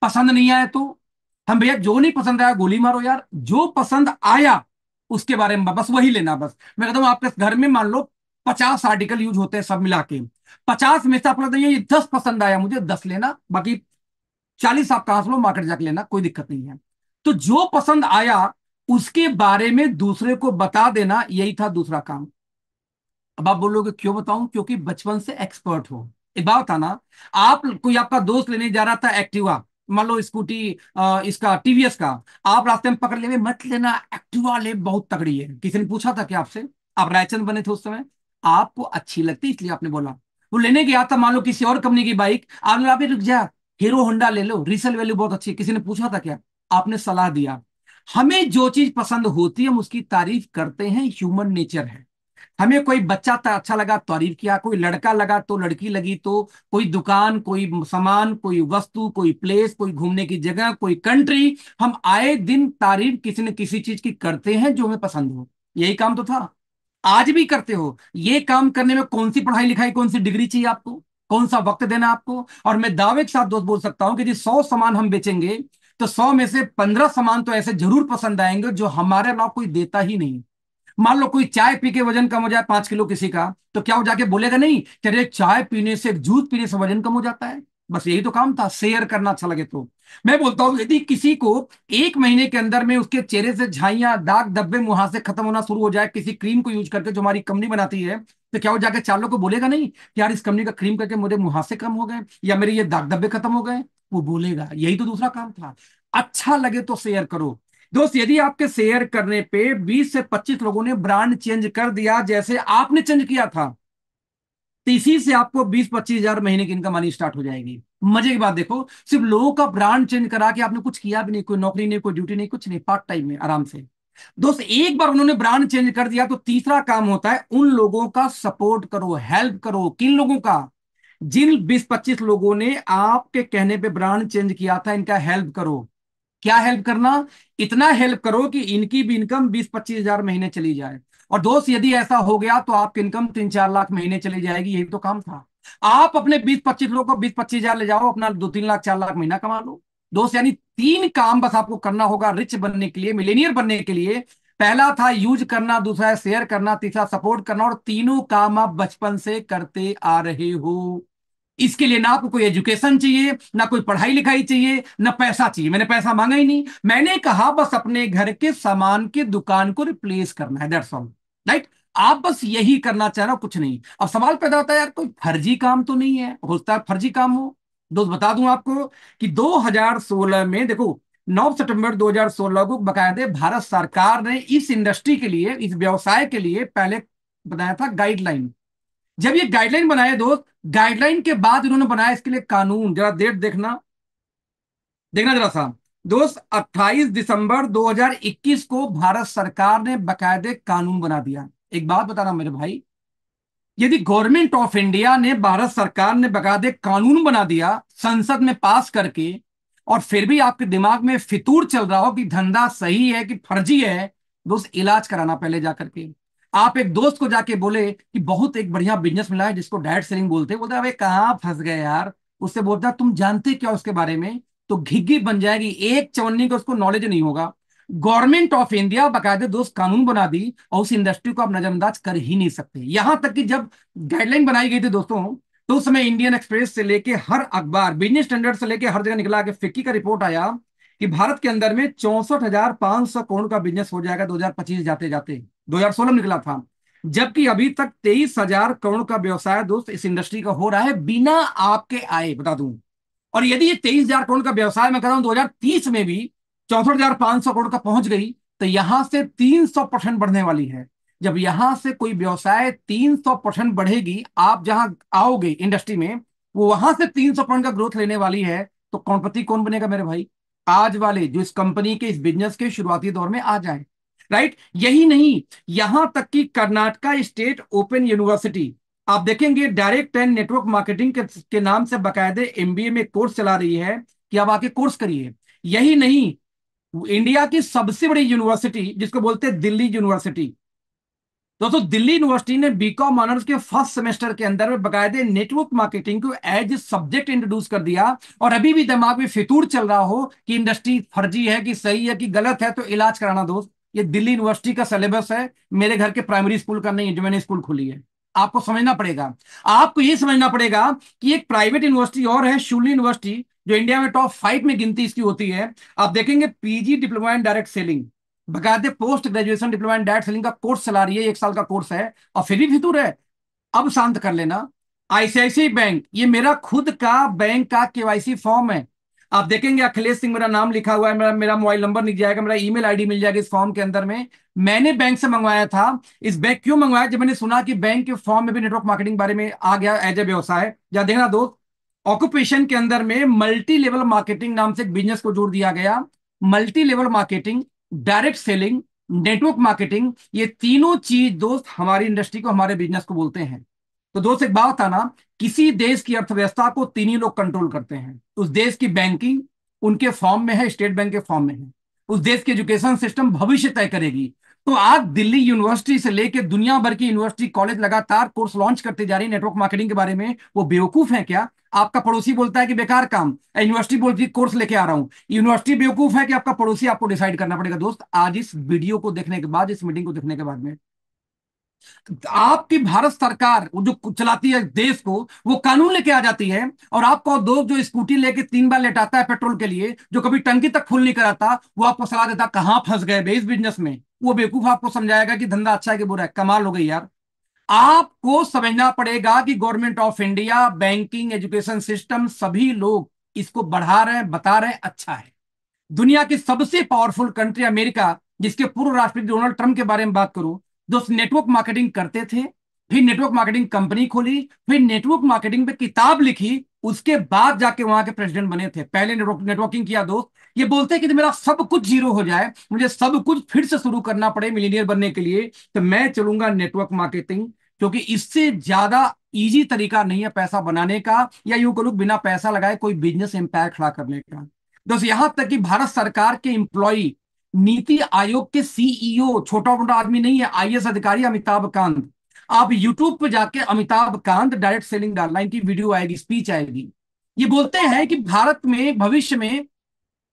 पसंद नहीं आया तो, हम भैया जो नहीं पसंद आया गोली मारो यार, जो पसंद आया उसके बारे में बस वही लेना। बस मैं कहता हूं, आपके घर में मान लो 50 आर्टिकल यूज होते हैं सब मिला के, 50 में से आप लगता है ये 10 पसंद आया मुझे, 10 लेना, बाकी 40 आप कहां से लो, मार्केट जाके लेना, कोई दिक्कत नहीं है। तो जो पसंद आया उसके बारे में दूसरे को बता देना, यही था दूसरा काम। अब आप बोलोगे क्यों बताऊं? क्योंकि बचपन से एक्सपर्ट हो। एक बात था ना, आप कोई आपका दोस्त लेने जा रहा था एक्टिवा, मान लो स्कूटी, इसका टीवीएस का, आप रास्ते में पकड़ ले, मत लेना एक्टिवा, ले बहुत तगड़ी है। किसी ने पूछा था कि आपसे? आप रायचंद बने थे उस समय, आपको अच्छी लगती इसलिए आपने बोला। वो लेने गया था मान लो किसी और कंपनी की बाइक, आपने बोला, "अभी रुक जा, हीरो होंडा ले लो, रीसेल वैल्यू बहुत अच्छी है।" किसी ने पूछा था क्या? आपने सलाह दिया। हमें जो चीज पसंद होती है हम उसकी तारीफ करते हैं, ह्यूमन नेचर है। हमें कोई बच्चा था अच्छा लगा, तारीफ किया, कोई लड़का लगा तो, लड़की लगी तो, कोई दुकान, कोई सामान, कोई वस्तु, कोई प्लेस, कोई घूमने की जगह, कोई कंट्री, हम आए दिन तारीफ किसी न किसी चीज की करते हैं जो हमें पसंद हो। यही काम तो था, आज भी करते हो। ये काम करने में कौन सी पढ़ाई लिखाई, कौन सी डिग्री चाहिए आपको? कौन सा वक्त देना आपको? और मैं दावे के साथ दोस्त बोल सकता हूं कि जी 100 सामान हम बेचेंगे तो 100 में से 15 सामान तो ऐसे जरूर पसंद आएंगे जो हमारे अलावा कोई देता ही नहीं। मान लो कोई चाय पी के वजन कम हो जाए 5 किलो किसी का, तो क्या वो जाके बोलेगा नहीं कि अरे चाय पीने से, जूस पीने से वजन कम हो जाता है? बस यही तो काम था, शेयर करना अच्छा लगे तो। मैं बोलता हूं, यदि किसी को 1 महीने के अंदर में उसके चेहरे से झाइयां, दाग धब्बे, मुहासे खत्म होना शुरू हो जाए किसी क्रीम को यूज करके जो हमारी कंपनी बनाती है, तो क्या वो जाके 4 लोग को बोलेगा नहीं कि यार इस कंपनी का क्रीम करके मुझे मुहासे कम हो गए, या मेरे ये दाग धब्बे खत्म हो गए? वो बोलेगा। यही तो दूसरा काम था। अच्छा लगे तो शेयर करो। दोस्त, यदि आपके शेयर करने पे 20 से 25 लोगों ने ब्रांड चेंज कर दिया जैसे आपने चेंज किया था, तो इसी से आपको 20-25 हजार महीने की इनकम आनी स्टार्ट हो जाएगी। मजे की बात देखो, सिर्फ लोगों का ब्रांड चेंज करा के आपने कुछ किया भी नहीं, कोई नौकरी नहीं, कोई ड्यूटी नहीं, कुछ नहीं, पार्ट टाइम में आराम से। दोस्त, एक बार उन्होंने ब्रांड चेंज कर दिया तो तीसरा काम होता है उन लोगों का सपोर्ट करो, हेल्प करो। किन लोगों का? जिन 20-25 लोगों ने आपके कहने पे ब्रांड चेंज किया था, इनका हेल्प करो। क्या हेल्प करना? इतना हेल्प करो कि इनकी भी इनकम 20-25 हजार महीने चली जाए। और दोस्त, यदि ऐसा हो गया तो आपकी इनकम 3-4 लाख महीने चली जाएगी। यही तो काम था। आप अपने 20-25 लोगों को 20-25 हजार ले जाओ, अपना 2-3 लाख 4 लाख महीना कमा लो। दोस्त, यानी 3 काम बस आपको करना होगा रिच बनने के लिए, मिलेनियर बनने के लिए। पहला था यूज करना, दूसरा है शेयर करना, तीसरा सपोर्ट करना, और तीनों काम आप बचपन से करते आ रहे हो। इसके लिए ना आपको कोई एजुकेशन चाहिए, ना कोई पढ़ाई लिखाई चाहिए, ना पैसा चाहिए। मैंने पैसा मांगा ही नहीं, मैंने कहा बस अपने घर के सामान की दुकान को रिप्लेस करना है, दैट्स ऑल। राइट? आप बस यही करना चाह रहे हो, कुछ नहीं। अब सवाल पैदा होता है, यार कोई फर्जी काम तो नहीं है? होता है फर्जी काम हो। दोस्त, बता दूं आपको कि 2016 में देखो, 9 सितंबर 2016 को बकायदे भारत सरकार ने इस इंडस्ट्री के लिए, इस व्यवसाय के लिए पहले बनाया था गाइडलाइन। जब ये गाइडलाइन बनाए दोस्त, गाइडलाइन के बाद इन्होंने बनाया इसके लिए कानून। जरा डेट देखना, देखना जरा सा। दोस्त, 28 दिसंबर 2021 को भारत सरकार ने बकायदे कानून बना दिया। एक बात बताना मेरे भाई, यदि गवर्नमेंट ऑफ इंडिया ने, भारत सरकार ने बकायदे कानून बना दिया संसद में पास करके, और फिर भी आपके दिमाग में फितूर चल रहा हो कि धंधा सही है कि फर्जी है, दोस्त इलाज कराना पहले जाकर के। आप एक दोस्त को जाके बोले कि बहुत एक बढ़िया बिजनेस मिला है जिसको डायरेक्ट सेलिंग बोलते हैं, बोलते हैं अबे कहाँ फंस गए यार। उससे बोलता तुम जानते क्या उसके बारे में? तो घिग्गी बन जाएगी, एक चवन्नी का उसको नॉलेज नहीं होगा। गवर्नमेंट ऑफ इंडिया बाकायदे दोस्त कानून बना दी और उस इंडस्ट्री को आप नजरअंदाज कर ही नहीं सकते। यहां तक कि जब गाइडलाइन बनाई गई थी दोस्तों, तो उस समय इंडियन एक्सप्रेस से लेके हर अखबार, बिजनेस स्टैंडर्ड से लेके हर जगह निकला कि फिक्की का रिपोर्ट आया कि भारत के अंदर में 64,500 करोड़ का बिजनेस हो जाएगा 2025 जाते जाते। 2016 में निकला था। जबकि अभी तक 23,000 करोड़ का व्यवसाय दोस्त इस इंडस्ट्री का हो रहा है बिना आपके आए, बता दूं। और यदि ये 23,000 करोड़ का व्यवसाय मैं कर रहा हूं 2030 में भी 64,500 करोड़ का पहुंच गई, तो यहां से 300% बढ़ने वाली है। जब यहां से कोई व्यवसाय 300% बढ़ेगी, आप जहां आओगे इंडस्ट्री में, वो वहां से 300% का ग्रोथ लेने वाली है, तो करोड़पति कौन बनेगा मेरे भाई? आज वाले जो इस कंपनी के, इस बिजनेस के शुरुआती दौर में आ जाए। राइट, यही नहीं, यहां तक कि कर्नाटका स्टेट ओपन यूनिवर्सिटी, आप देखेंगे डायरेक्ट एंड नेटवर्क मार्केटिंग के नाम से बाकायदे एमबीए में कोर्स चला रही है कि आप आके कोर्स करिए। यही नहीं, इंडिया की सबसे बड़ी यूनिवर्सिटी जिसको बोलते हैं दिल्ली यूनिवर्सिटी, दोस्तों दिल्ली यूनिवर्सिटी ने बीकॉम ऑनर्स के फर्स्ट सेमेस्टर के अंदर में बाकायदे नेटवर्क मार्केटिंग को एज ए सब्जेक्ट इंट्रोड्यूस कर दिया। और अभी भी दिमाग में फितूर चल रहा हो कि इंडस्ट्री फर्जी है कि सही है कि गलत है, तो इलाज कराना दोस्त, ये दिल्ली यूनिवर्सिटी का सिलेबस है, मेरे घर के प्राइमरी स्कूल का नहीं है जो मैंने स्कूल खोली है। आपको समझना पड़ेगा, आपको ये समझना पड़ेगा कि एक प्राइवेट यूनिवर्सिटी और है शुलिनी यूनिवर्सिटी, जो इंडिया में टॉप 5 में गिनती इसकी होती है। आप देखेंगे PG diploma in direct selling, बकायदे post graduation diploma in direct selling का कोर्स चला रही है, 1 साल का कोर्स है, और फिर भी फितूर है। अब शांत कर लेना। आईसीआईसीआई बैंक, ये मेरा खुद का बैंक का केवाईसी फॉर्म है। आप देखेंगे अखिलेश सिंह मेरा नाम लिखा हुआ है, मेरा मेरा मोबाइल नंबर लिख जाएगा, मेरा ईमेल आईडी मिल जाएगा इस फॉर्म के अंदर में। मैंने बैंक से मंगवाया था। इस बैंक क्यों मंगवाया? जब मैंने सुना कि बैंक के फॉर्म में भी नेटवर्क मार्केटिंग बारे में आ गया एज ए व्यवसाय। या देखना दोस्त, ऑक्यूपेशन के अंदर में मल्टी लेवल मार्केटिंग नाम से एक बिजनेस को जोड़ दिया गया। Multi level marketing, direct selling, network marketing, ये तीनों चीज दोस्त हमारी इंडस्ट्री को, हमारे बिजनेस को बोलते हैं। तो दोस्त एक बात था ना, किसी देश की अर्थव्यवस्था को तीन ही लोग कंट्रोल करते हैं। उस देश की बैंकिंग उनके फॉर्म में है, स्टेट बैंक के फॉर्म में है। उस देश की एजुकेशन सिस्टम भविष्य तय करेगी। तो आज दिल्ली यूनिवर्सिटी से लेकर दुनिया भर की यूनिवर्सिटी कॉलेज लगातार कोर्स लॉन्च करते जा रही है नेटवर्क मार्केटिंग के बारे में। वो बेवकूफ है क्या? आपका पड़ोसी बोलता है कि बेकार काम, यूनिवर्सिटी बोलती है कोर्स लेके आ रहा हूं। यूनिवर्सिटी बेवकूफ है कि आपका पड़ोसी? आपको डिसाइड करना पड़ेगा दोस्त, आज इस वीडियो को देखने के बाद, इस मीटिंग को देखने के बाद में। आपकी भारत सरकार वो जो चलाती है देश को, वो कानून लेके आ जाती है, और आपको दोस्त जो स्कूटी लेके 3 बार लेटाता है पेट्रोल के लिए, जो कभी टंकी तक फुल नहीं कराता, वो आपको सलाह देता कहां फंस गए बे इस बिजनेस में। वो बेवकूफ आपको समझाएगा कि धंधा अच्छा है कि बुरा है। कमाल हो गई यार। आपको समझना पड़ेगा कि government of India, banking, education system, सभी लोग इसको बढ़ा रहे हैं, बता रहे हैं अच्छा है। दुनिया की सबसे पावरफुल कंट्री अमेरिका, जिसके पूर्व राष्ट्रपति डोनाल्ड ट्रंप के बारे में बात करूं, दोस्त नेटवर्क मार्केटिंग करते थे, फिर नेटवर्क मार्केटिंग कंपनी खोली, फिर नेटवर्क मार्केटिंग पे किताब लिखी, उसके बाद जाके वहां के प्रेसिडेंट बने थे। पहले नेटवर्किंग किया दोस्त। ये बोलते हैं कि मेरा सब कुछ जीरो हो जाए, मुझे सब कुछ फिर से शुरू करना पड़े मिलीनियर बनने के लिए, तो मैं चलूंगा नेटवर्क मार्केटिंग, क्योंकि इससे ज्यादा इजी तरीका नहीं है पैसा बनाने का, या यूं करूं बिना पैसा लगाए कोई बिजनेस एम्पायर खड़ा करने का। दोस्त यहां तक कि भारत सरकार के एम्प्लॉय, नीति आयोग के सीईओ, छोटा मोटा आदमी नहीं है, आईएएस अधिकारी अमिताभ कांत, आप यूट्यूब पे जाके अमिताभ कांत डायरेक्ट सेलिंग डालना, इनकी वीडियो आएगी, स्पीच आएगी। ये बोलते हैं कि भारत में भविष्य में,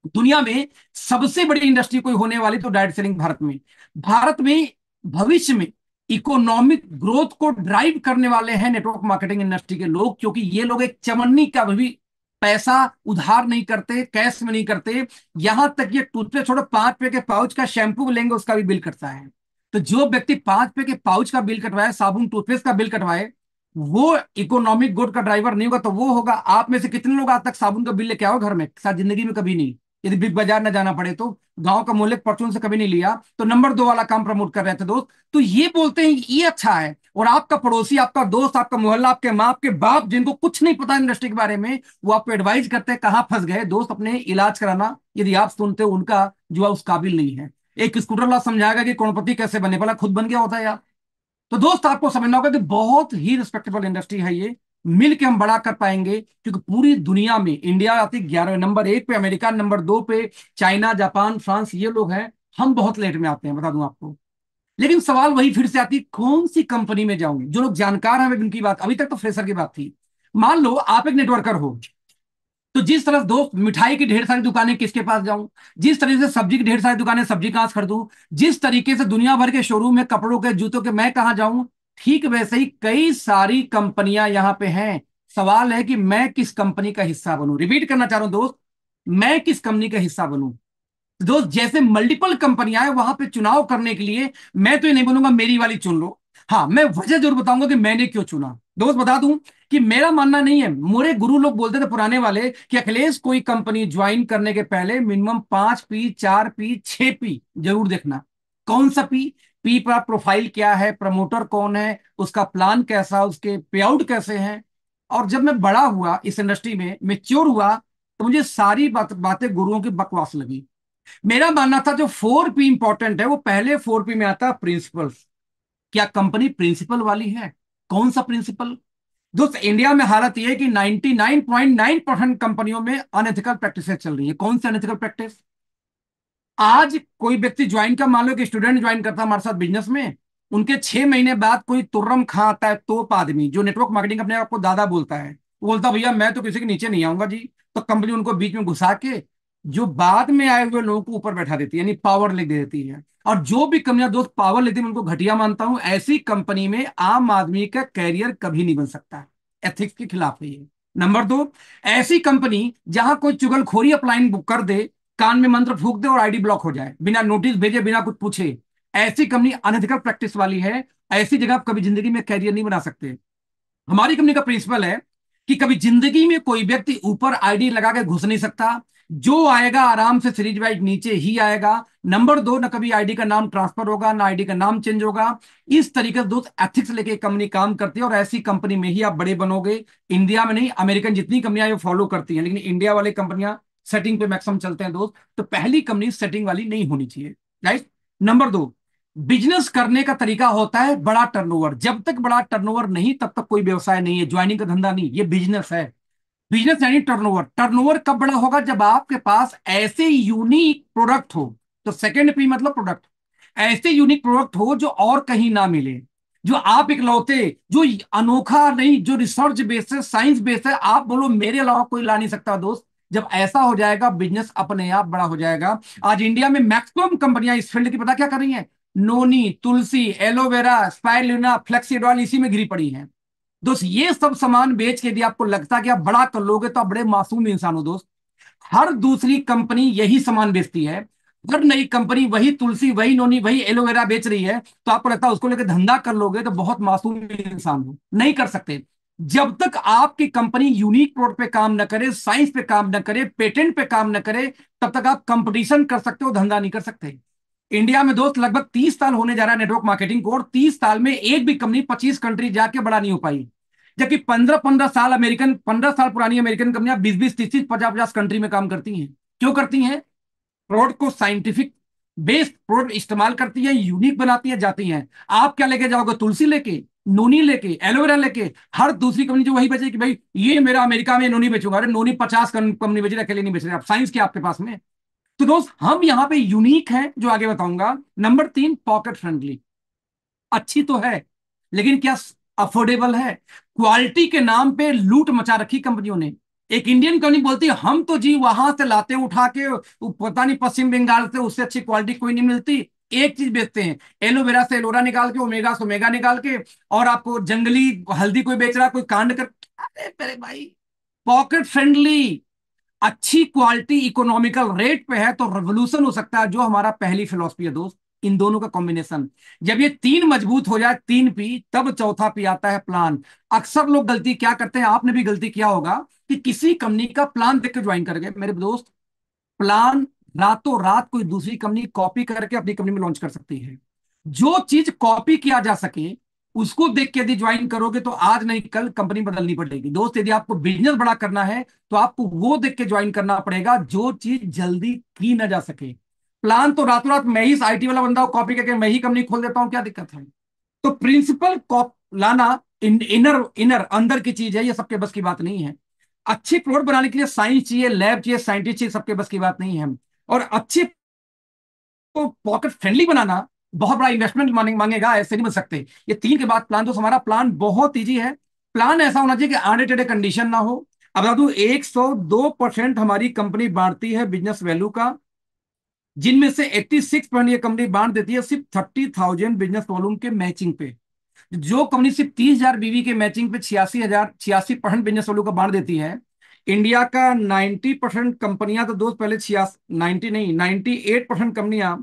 दुनिया में सबसे बड़ी इंडस्ट्री कोई होने वाली तो डायरेक्ट सेलिंग भारत में। भारत में भविष्य में इकोनॉमिक ग्रोथ को ड्राइव करने वाले हैं नेटवर्क मार्केटिंग इंडस्ट्री के लोग, क्योंकि ये लोग एक चवन्नी का भी पैसा उधार नहीं करते, कैश में नहीं करते। यहां तक ये टूथपेस्ट छोड़ो, 5 रुपए के पाउच का शैंपू लेंगे उसका भी बिल कटता है। तो जो व्यक्ति 5 रुपए के पाउच का बिल कटवाए, साबुन टूथपेस्ट का बिल कटवाए, वो इकोनॉमिक ग्रोथ का ड्राइवर नहीं होगा। तो वो होगा, आप में से कितने लोग आज तक साबुन का बिल लेके आओ घर में? शायद जिंदगी में कभी नहीं, यदि बिग बाजार ना जाना पड़े तो। गांव का मोहल्ले परचून से कभी नहीं लिया, तो नंबर 2 वाला काम प्रमोट कर रहे थे दोस्त। तो ये बोलते हैं ये अच्छा है, और आपका पड़ोसी, आपका दोस्त, आपका मोहल्ला, आपके माँ, आपके बाप, जिनको कुछ नहीं पता इंडस्ट्री के बारे में, वो आपको एडवाइस करते हैं कहाँ फंस गए दोस्त, अपने इलाज कराना। यदि आप सुनते हो उनका जो है उस काबिल नहीं है। एक स्कूटर वाला समझाएगा कि करोड़पति कैसे बने, भला खुद बन गया होता है यार। तो दोस्त आपको समझना होगा कि बहुत ही रिस्पेक्टेबल इंडस्ट्री है ये। मिल के हम बड़ा कर पाएंगे, क्योंकि पूरी दुनिया में इंडिया आती 11वें नंबर 1 पे, अमेरिका नंबर 2 पे, चाइना, जापान, फ्रांस, ये लोग हैं। हम बहुत लेट में आते हैं, बता दूं आपको। लेकिन सवाल वही फिर से आती, कौन सी कंपनी में जाऊं? जो लोग जानकार हैं उनकी बात, अभी तक तो फ्रेशर की बात थी। मान लो आप एक नेटवर्कर हो, तो जिस तरह दोस्त मिठाई की ढेर सारी दुकानें किसके पास जाऊं, जिस तरह से सब्जी की ढेर सारी दुकानें सब्जी कहां से खरीदूं, जिस तरीके से दुनिया भर के शोरूम है कपड़ों के जूतों के मैं कहां जाऊं, ठीक वैसे ही कई सारी कंपनियां यहां पे हैं। सवाल है कि मैं किस कंपनी का हिस्सा बनूं। रिपीट करना चाह रहा हूं दोस्त, मैं किस कंपनी का हिस्सा बनूं। दोस्त जैसे मल्टीपल कंपनियां हैं वहां पे चुनाव करने के लिए मैं तो ये नहीं बोलूंगा मेरी वाली चुन लो। हाँ, मैं वजह जरूर बताऊंगा कि मैंने क्यों चुना। दोस्त बता दूं कि मेरा मानना नहीं है, मेरे गुरु लोग बोलते थे पुराने वाले कि अखिलेश कोई कंपनी ज्वाइन करने के पहले मिनिमम 5 पी, 4 पी, 6 पी जरूर देखना। कौन सा पी? पी पर प्रोफाइल क्या है, प्रमोटर कौन है, उसका प्लान कैसा, उसके पे आउट कैसे हैं। और जब मैं बड़ा हुआ इस इंडस्ट्री में मेच्योर हुआ तो मुझे सारी बातें गुरुओं की बकवास लगी। मेरा मानना था जो 4 पी इंपॉर्टेंट है वो पहले 4 पी में आता है प्रिंसिपल्स। क्या कंपनी प्रिंसिपल वाली है? कौन सा प्रिंसिपल? दोस्त इंडिया में हालत यह है कि 99.9% कंपनियों में अनएथिकल प्रैक्टिसेस चल रही है। कौन सी अनएथिकल प्रैक्टिस? आज कोई व्यक्ति ज्वाइन का, मान लो कि स्टूडेंट ज्वाइन करता है हमारे साथ बिजनेस में, उनके 6 महीने बाद कोई तुर्रम खां आता है, तोप आदमी जो नेटवर्क मार्केटिंग अपने आप को दादा बोलता है, वो बोलता भैया मैं तो किसी के नीचे नहीं आऊंगा जी। तो कंपनी उनको बीच में घुसा के जो बाद में आए हुए लोगों को ऊपर बैठा देती है, यानी पावर लिख दे देती है। और जो भी कंपनियां दोस्त पावर लेती है मैं उनको घटिया मानता हूं। ऐसी कंपनी में आम आदमी का कैरियर कभी नहीं बन सकता है। एथिक्स के खिलाफ है ये। नंबर 2, ऐसी कंपनी जहां कोई चुगलखोरी अपलाइन बुक कर दे, कान में मंत्र फूक दे और आईडी ब्लॉक हो जाए, बिना नोटिस भेजे, बिना कुछ पूछे, ऐसी कंपनी अनएथिकल प्रैक्टिस वाली है। ऐसी जगह आप कभी जिंदगी में कैरियर नहीं बना सकते। हमारी कंपनी का प्रिंसिपल है कि कभी जिंदगी में कोई व्यक्ति ऊपर आईडी लगा के घुस नहीं सकता। जो आएगा आराम से सीरीज वाइज नीचे ही आएगा। नंबर 2, ना कभी आईडी का नाम ट्रांसफर होगा, ना आईडी का नाम चेंज होगा। इस तरीके से दोस्त एथिक्स लेके कंपनी काम करती है और ऐसी कंपनी में ही आप बड़े बनोगे। इंडिया में नहीं, अमेरिकन जितनी कंपनियां ये फॉलो करती हैं, लेकिन इंडिया वाली कंपनियां सेटिंग पे मैक्सिमम चलते हैं दोस्त। तो पहली कंपनी सेटिंग वाली नहीं होनी चाहिए। राइट। नंबर 2, बिजनेस करने का तरीका होता है बड़ा टर्नओवर। जब तक बड़ा टर्नओवर नहीं तब तक कोई व्यवसाय नहीं है। ज्वाइनिंग का धंधा नहीं, ये बिजनेस है। बिजनेस यानी टर्नओवर। टर्नओवर कब बड़ा होगा? जब आपके पास ऐसे यूनिक प्रोडक्ट हो। तो सेकंड पी मतलब प्रोडक्ट। ऐसे यूनिक प्रोडक्ट हो जो और कहीं ना मिले, जो आप इकलौते, जो अनोखा नहीं, जो रिसर्च बेस्ड है, साइंस बेस्ड है, आप बोलो मेरे अलावा कोई ला नहीं सकता दोस्त। जब ऐसा हो जाएगा बिजनेस अपने आप बड़ा हो जाएगा। आज इंडिया में मैक्सिमम कंपनियां इस फील्ड की पता क्या कर रही हैं? नोनी, तुलसी, एलोवेरा, स्पाइरुलिना, फ्लेक्सीडॉल इसी में घिरी पड़ी हैं। दोस्त ये सब सामान बेच के यदि आपको लगता है कि आप बड़ा कर लोगे तो आप बड़े मासूम इंसान हो दोस्त। हर दूसरी कंपनी यही सामान बेचती है। हर नई कंपनी वही तुलसी, वही नोनी, वही एलोवेरा बेच रही है। तो आपको लगता है उसको लेकर धंधा कर लोगे तो बहुत मासूम इंसान हो। नहीं कर सकते। जब तक आपकी कंपनी यूनिक प्रोडक्ट पे काम न करे, साइंस पे काम न करे, पेटेंट पे काम न करे, तब तक आप कंपटीशन कर सकते हो, धंधा नहीं कर सकते। इंडिया में दोस्त लगभग 30 साल होने जा रहा है नेटवर्क मार्केटिंग को, और 30 साल में एक भी कंपनी 25 कंट्री जाके बड़ा नहीं हो पाई। जबकि 15-15 साल अमेरिकन, 15 साल पुरानी अमेरिकन कंपनियां 20-20, 30-30, 50-50 कंट्री में काम करती हैं। क्यों करती हैं? प्रोडक्ट को साइंटिफिक बेस्ड प्रोडक्ट इस्तेमाल करती हैं, यूनिक बनाती हैं, जाती हैं। आप क्या लेके जाओगे? तुलसी लेके, नोनी लेके, एलोवेरा लेके। हर दूसरी कंपनी जो वही बेचे कि भाई ये मेरा अमेरिका में नोनी बेचूंगा। अरे नोनी 50 कंपनी बेच रही है, अकेले नहीं बेच रहे। आप साइंस क्या आपके पास में? तो दोस्त हम यहां पे यूनिक हैं, जो आगे बताऊंगा। Number 3, pocket friendly. अच्छी तो है लेकिन क्या अफोर्डेबल है? क्वालिटी के नाम पे लूट मचा रखी कंपनियों ने। एक इंडियन कंपनी बोलती है हम तो जी वहां से लाते हैं उठा के, वो पता नहीं पश्चिम बंगाल से, उससे अच्छी क्वालिटी कोई नहीं मिलती। एक चीज बेचते हैं, एलोवेरा से एलोरा निकाल के, ओमेगा से ओमेगा निकाल के, और आपको जंगली हल्दी कोई बेच रहा है, कोई कांड कर। अरे मेरे भाई, पॉकेट फ्रेंडली, अच्छी क्वालिटी, इकोनॉमिकल रेट पे है तो रेवोल्यूशन हो सकता है, जो हमारा पहली फिलॉसफी है दोस्त। इन दोनों का कॉम्बिनेशन, जब ये तीन मजबूत हो जाए, 3 पी, तब चौथा पी आता है प्लान। अक्सर लोग गलती क्या करते हैं, आपने भी गलती किया होगा, कि किसी कंपनी का प्लान देख के ज्वाइन कर गए। मेरे दोस्त, प्लान रातों रात कोई दूसरी कंपनी कॉपी करके अपनी कंपनी में लॉन्च कर सकती है। जो चीज कॉपी किया जा सके उसको देख के यदि ज्वाइन करोगे तो आज नहीं कल कंपनी बदलनी पड़ेगी दोस्त। यदि आपको बिजनेस बड़ा करना है तो आपको वो देख के ज्वाइन करना पड़ेगा जो चीज जल्दी की ना जा सके। प्लान तो रातों रात मैं ही आईटी वाला बंदा कॉपी करके मैं ही कंपनी खोल देता हूं, क्या दिक्कत है? तो प्रिंसिपल कॉप लाना इनर इनर अंदर की चीज है, ये सबके बस की बात नहीं है। अच्छी प्रोडक्ट बनाने के लिए साइंस चाहिए, लैब चाहिए, साइंटिस्ट चाहिए, सबके बस की बात नहीं है। और अच्छे को पॉकेट फ्रेंडली बनाना बहुत बड़ा इन्वेस्टमेंट मांगेगा, ऐसे नहीं बन सकते। ये तीन के बाद प्लान, तो हमारा प्लान बहुत ईजी है। प्लान ऐसा होना चाहिए कि आड़े टेढ़े कंडीशन ना हो, अब बता दूं, 102% हमारी कंपनी बांटती है बिजनेस वैल्यू का, जिनमें से 86% ये कंपनी बांट देती है सिर्फ 30,000 बिजनेस वॉल्यूम के मैचिंग पे। जो कंपनी सिर्फ 30,000 बीवी के मैचिंग पे 86% बिजनेस वैल्यू का बांट देती है, इंडिया का 90% कंपनियां तो दोस्त पहले 86, 90 नहीं, 98% कंपनियां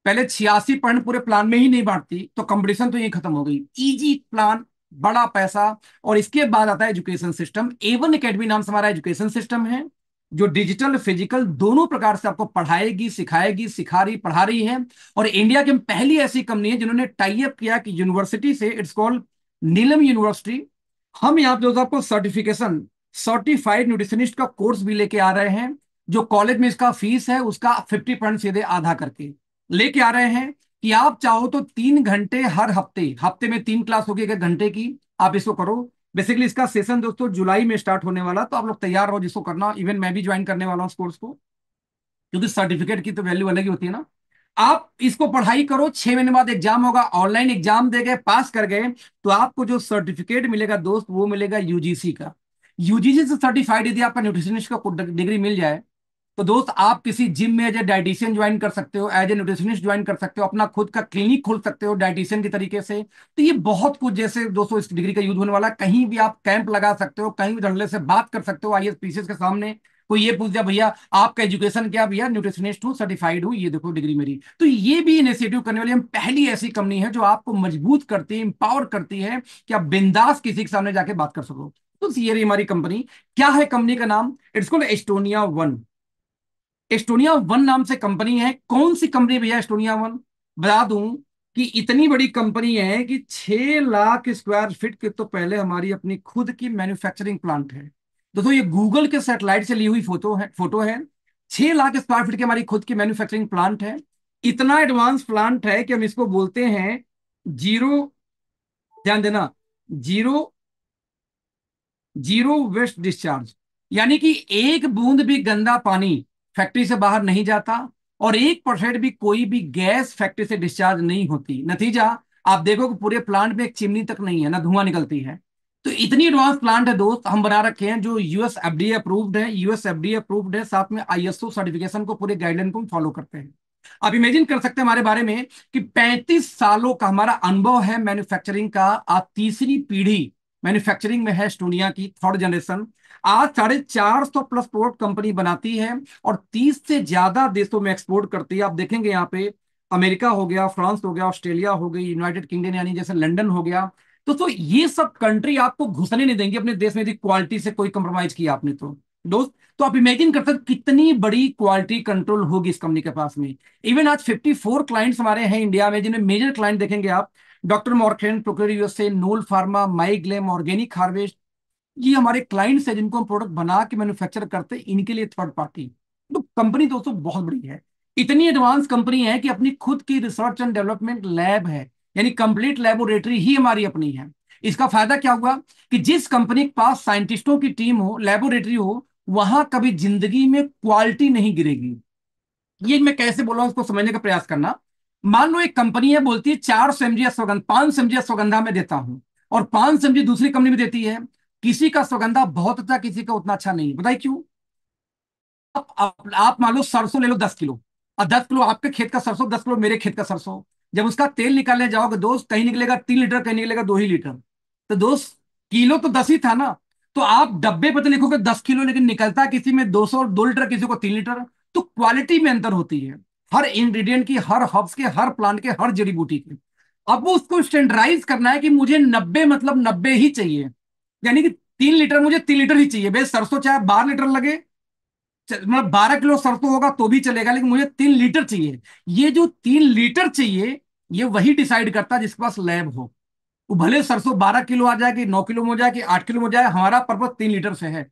पहले 86% पूरे प्लान में ही नहीं बांटती, तो कंपटीशन तो यही खत्म हो गई। इजी प्लान, बड़ा पैसा। और इसके बाद आता है एजुकेशन सिस्टम। एवन एकेडमी नाम से हमारा एजुकेशन सिस्टम है, जो डिजिटल फिजिकल दोनों प्रकार से आपको पढ़ाएगी, सिखाएगी, सिखा रही, पढ़ा रही है। और इंडिया की पहली ऐसी कंपनी है जिन्होंने टाई अप किया कि यूनिवर्सिटी से, इट्स कॉल्ड नीलम यूनिवर्सिटी। हम यहाँ पे दोस्तों आपको सर्टिफिकेशन, सर्टिफाइड न्यूट्रिशनिस्ट का कोर्स भी लेके आ रहे हैं, जो कॉलेज में इसका फीस है उसका 50% सीधे आधा करके लेके आ रहे हैं। कि आप चाहो तो 3 घंटे हर हफ्ते, हफ्ते में 3 क्लास होगी 1 घंटे की, आप इसको करो। बेसिकली इसका सेशन दोस्तों जुलाई में स्टार्ट होने वाला, तो आप लोग तैयार रहो जिसको करना। इवन मैं भी ज्वाइन करने वाला हूँ इस कोर्स को, क्योंकि सर्टिफिकेट की तो वैल्यू अलग ही होती है ना। आप इसको पढ़ाई करो, 6 महीने बाद एग्जाम होगा, ऑनलाइन एग्जाम दे गए, पास कर गए, तो आपको जो सर्टिफिकेट मिलेगा दोस्त, वो मिलेगा यूजीसी का। यूजीसी से सर्टिफाइड यदि आपका न्यूट्रिशनिस्ट का डिग्री मिल जाए, तो दोस्त आप किसी जिम में एज ए डाइटिशियन ज्वाइन कर सकते हो, एज ए न्यूट्रिशनिस्ट ज्वाइन कर सकते हो, अपना खुद का क्लिनिक खोल सकते हो डाइटिशियन की तरीके से। तो ये बहुत कुछ, जैसे दोस्तों इस डिग्री का यूज होने वाला है, कहीं भी आप कैंप लगा सकते हो, कहीं भी धड़ल्ले से बात कर सकते हो आईएएस पीसीएस के सामने। कोई ये पूछ दिया भैया आपका एजुकेशन क्या, भैया न्यूट्रिशनिस्ट हूँ, सर्टिफाइड हूँ, ये देखो डिग्री मेरी। तो ये भी इनिशिएटिव करने वाली हम पहली ऐसी कंपनी है जो आपको मजबूत करती है, इंपावर करती है कि आप बिंदास किसी के सामने जाके बात कर सको। तो ये रही हमारी कंपनी। क्या है कंपनी का नाम? It's called Estonia one. Estonia one नाम से कंपनी है। कौन सी कंपनी भैया एस्टोनिया वन? बता दूं कि इतनी बड़ी कंपनी है कि 6 लाख स्क्वायर फीट के तो पहले हमारी अपनी खुद की मैन्युफैक्चरिंग प्लांट है। दोस्तों ये गूगल के सैटेलाइट से ली हुई फोटो है। 6 लाख स्क्वायर फीट की हमारी खुद की मैन्युफैक्चरिंग प्लांट है। इतना एडवांस प्लांट है कि हम इसको बोलते हैं जीरो, ध्यान देना, जीरो जीरो वेस्ट डिस्चार्ज। यानी कि एक बूंद भी गंदा पानी फैक्ट्री से बाहर नहीं जाता, और 1% भी कोई भी गैस फैक्ट्री से डिस्चार्ज नहीं होती। नतीजा आप देखो कि पूरे प्लांट में एक चिमनी तक नहीं है, ना धुआं निकलती है। तो इतनी एडवांस प्लांट है दोस्त, हम बना रखे हैं, जो यूएस एफडीए अप्रूव्ड है, साथ में आईएसओ सर्टिफिकेशन को, पूरे गाइडलाइन को हम फॉलो करते हैं। आप इमेजिन कर सकते हैं हमारे बारे में कि 35 सालों का हमारा अनुभव है मैन्युफैक्चरिंग का। आज तीसरी पीढ़ी मैन्युफैक्चरिंग में है एस्टोनिया की, थर्ड जनरेशन। आज 450 प्लस प्रोडक्ट कंपनी बनाती है, और 30 से ज्यादा देशों में एक्सपोर्ट करती है। आप देखेंगे यहाँ पे अमेरिका हो गया, फ्रांस हो गया, ऑस्ट्रेलिया हो गई, यूनाइटेड किंगडम यानी जैसे लंदन हो गया। तो ये सब कंट्री आपको घुसने नहीं देंगे अपने देश में, यदि क्वालिटी से कोई कंप्रोमाइज किया आपने तो दोस्त। तो आप इमेजिन कर सकते कितनी बड़ी क्वालिटी कंट्रोल होगी इस कंपनी के पास में। इवन आज 54 क्लाइंट्स हमारे हैं इंडिया में, जिनमें मेजर क्लाइंट देखेंगे आप, डॉक्टर मॉर्केन, प्रोक्योर यूएसए, नोल फार्मा, माइग्लेम, ऑर्गेनिक हार्वेस्ट। ये हमारे क्लाइंट्स हैं जिनको हम प्रोडक्ट बना के मैन्युफैक्चर करते हैं, इनके लिए थर्ड पार्टी। तो कंपनी दोस्तों बहुत बड़ी है। इतनी एडवांस कंपनी है कि अपनी खुद की रिसर्च एंड डेवलपमेंट लैब है, यानी कंप्लीट लेबोरेटरी ही हमारी अपनी है। इसका फायदा क्या हुआ कि जिस कंपनी के पास साइंटिस्टों की टीम हो, लेबोरेटरी हो, वहां कभी जिंदगी में क्वालिटी नहीं गिरेगी। ये मैं कैसे बोल रहा हूं उसको समझने का प्रयास करना। मान लो एक कंपनी है, बोलती है 400 mg अश्वगंधा, 500 mg अश्वगंधा में देता हूं, और 500 mg दूसरी कंपनी में देती है। किसी का अश्वगंधा बहुत अच्छा, किसी का उतना अच्छा नहीं, बताइए क्यों? आप मान लो सरसों ले लो 10 किलो, और 10 किलो आपके खेत का सरसों, 10 किलो मेरे खेत का सरसों। जब उसका तेल निकालने जाओगे दोस्त, कहीं निकलेगा 3 लीटर, कहीं निकलेगा 2 ही लीटर। तो दोस्त किलो तो 10 ही था ना। तो आप डब्बे पर तो लिखोगे 10 किलो, लेकिन निकलता किसी में 202 लीटर, किसी को 3 लीटर। तो क्वालिटी में अंतर होती है, हर इंग्रेडिएंट की, हर हर्ब्स के, हर प्लांट के, हर जड़ी बूटी के। अब वो उसको स्टैंडर्डाइज करना है कि मुझे 90 मतलब 90 ही चाहिए, यानी कि 3 लीटर मुझे 3 लीटर ही चाहिए। भाई सरसों चाहे 12 लीटर लगे, मतलब 12 किलो सरसों होगा तो भी चलेगा, लेकिन मुझे 3 लीटर चाहिए। ये जो 3 लीटर चाहिए, ये वही डिसाइड करता है जिसके पास लैब हो। वो भले सरसों 12 किलो आ जाए, कि 9 किलो में हो जाए, कि 8 किलो में हो जाए, हमारा पर्पज 3 लीटर से है।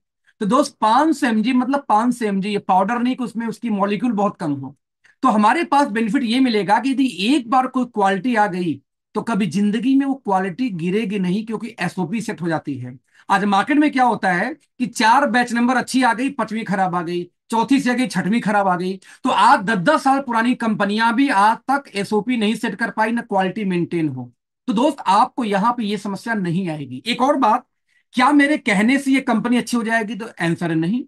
तो दोस्त 500 mg मतलब 500 mg, ये पाउडर नहीं कि उसमें उसकी मॉलिक्यूल बहुत कम हो। तो हमारे पास बेनिफिट ये मिलेगा कि यदि एक बार कोई क्वालिटी आ गई, तो कभी जिंदगी में वो क्वालिटी गिरेगी नहीं, क्योंकि एसओपी सेट हो जाती है। आज मार्केट में क्या होता है कि 4 बैच नंबर अच्छी आ गई, 5वीं खराब आ गई, चौथी से आ गई, 6वीं खराब आ गई। तो आज 10-10 साल पुरानी कंपनियां भी आज तक एसओपी नहीं सेट कर पाई, ना क्वालिटी मेंटेन हो। तो दोस्त आपको यहां पे ये समस्या नहीं आएगी। एक और बात, क्या मेरे कहने से ये कंपनी अच्छी हो जाएगी? तो आंसर है नहीं।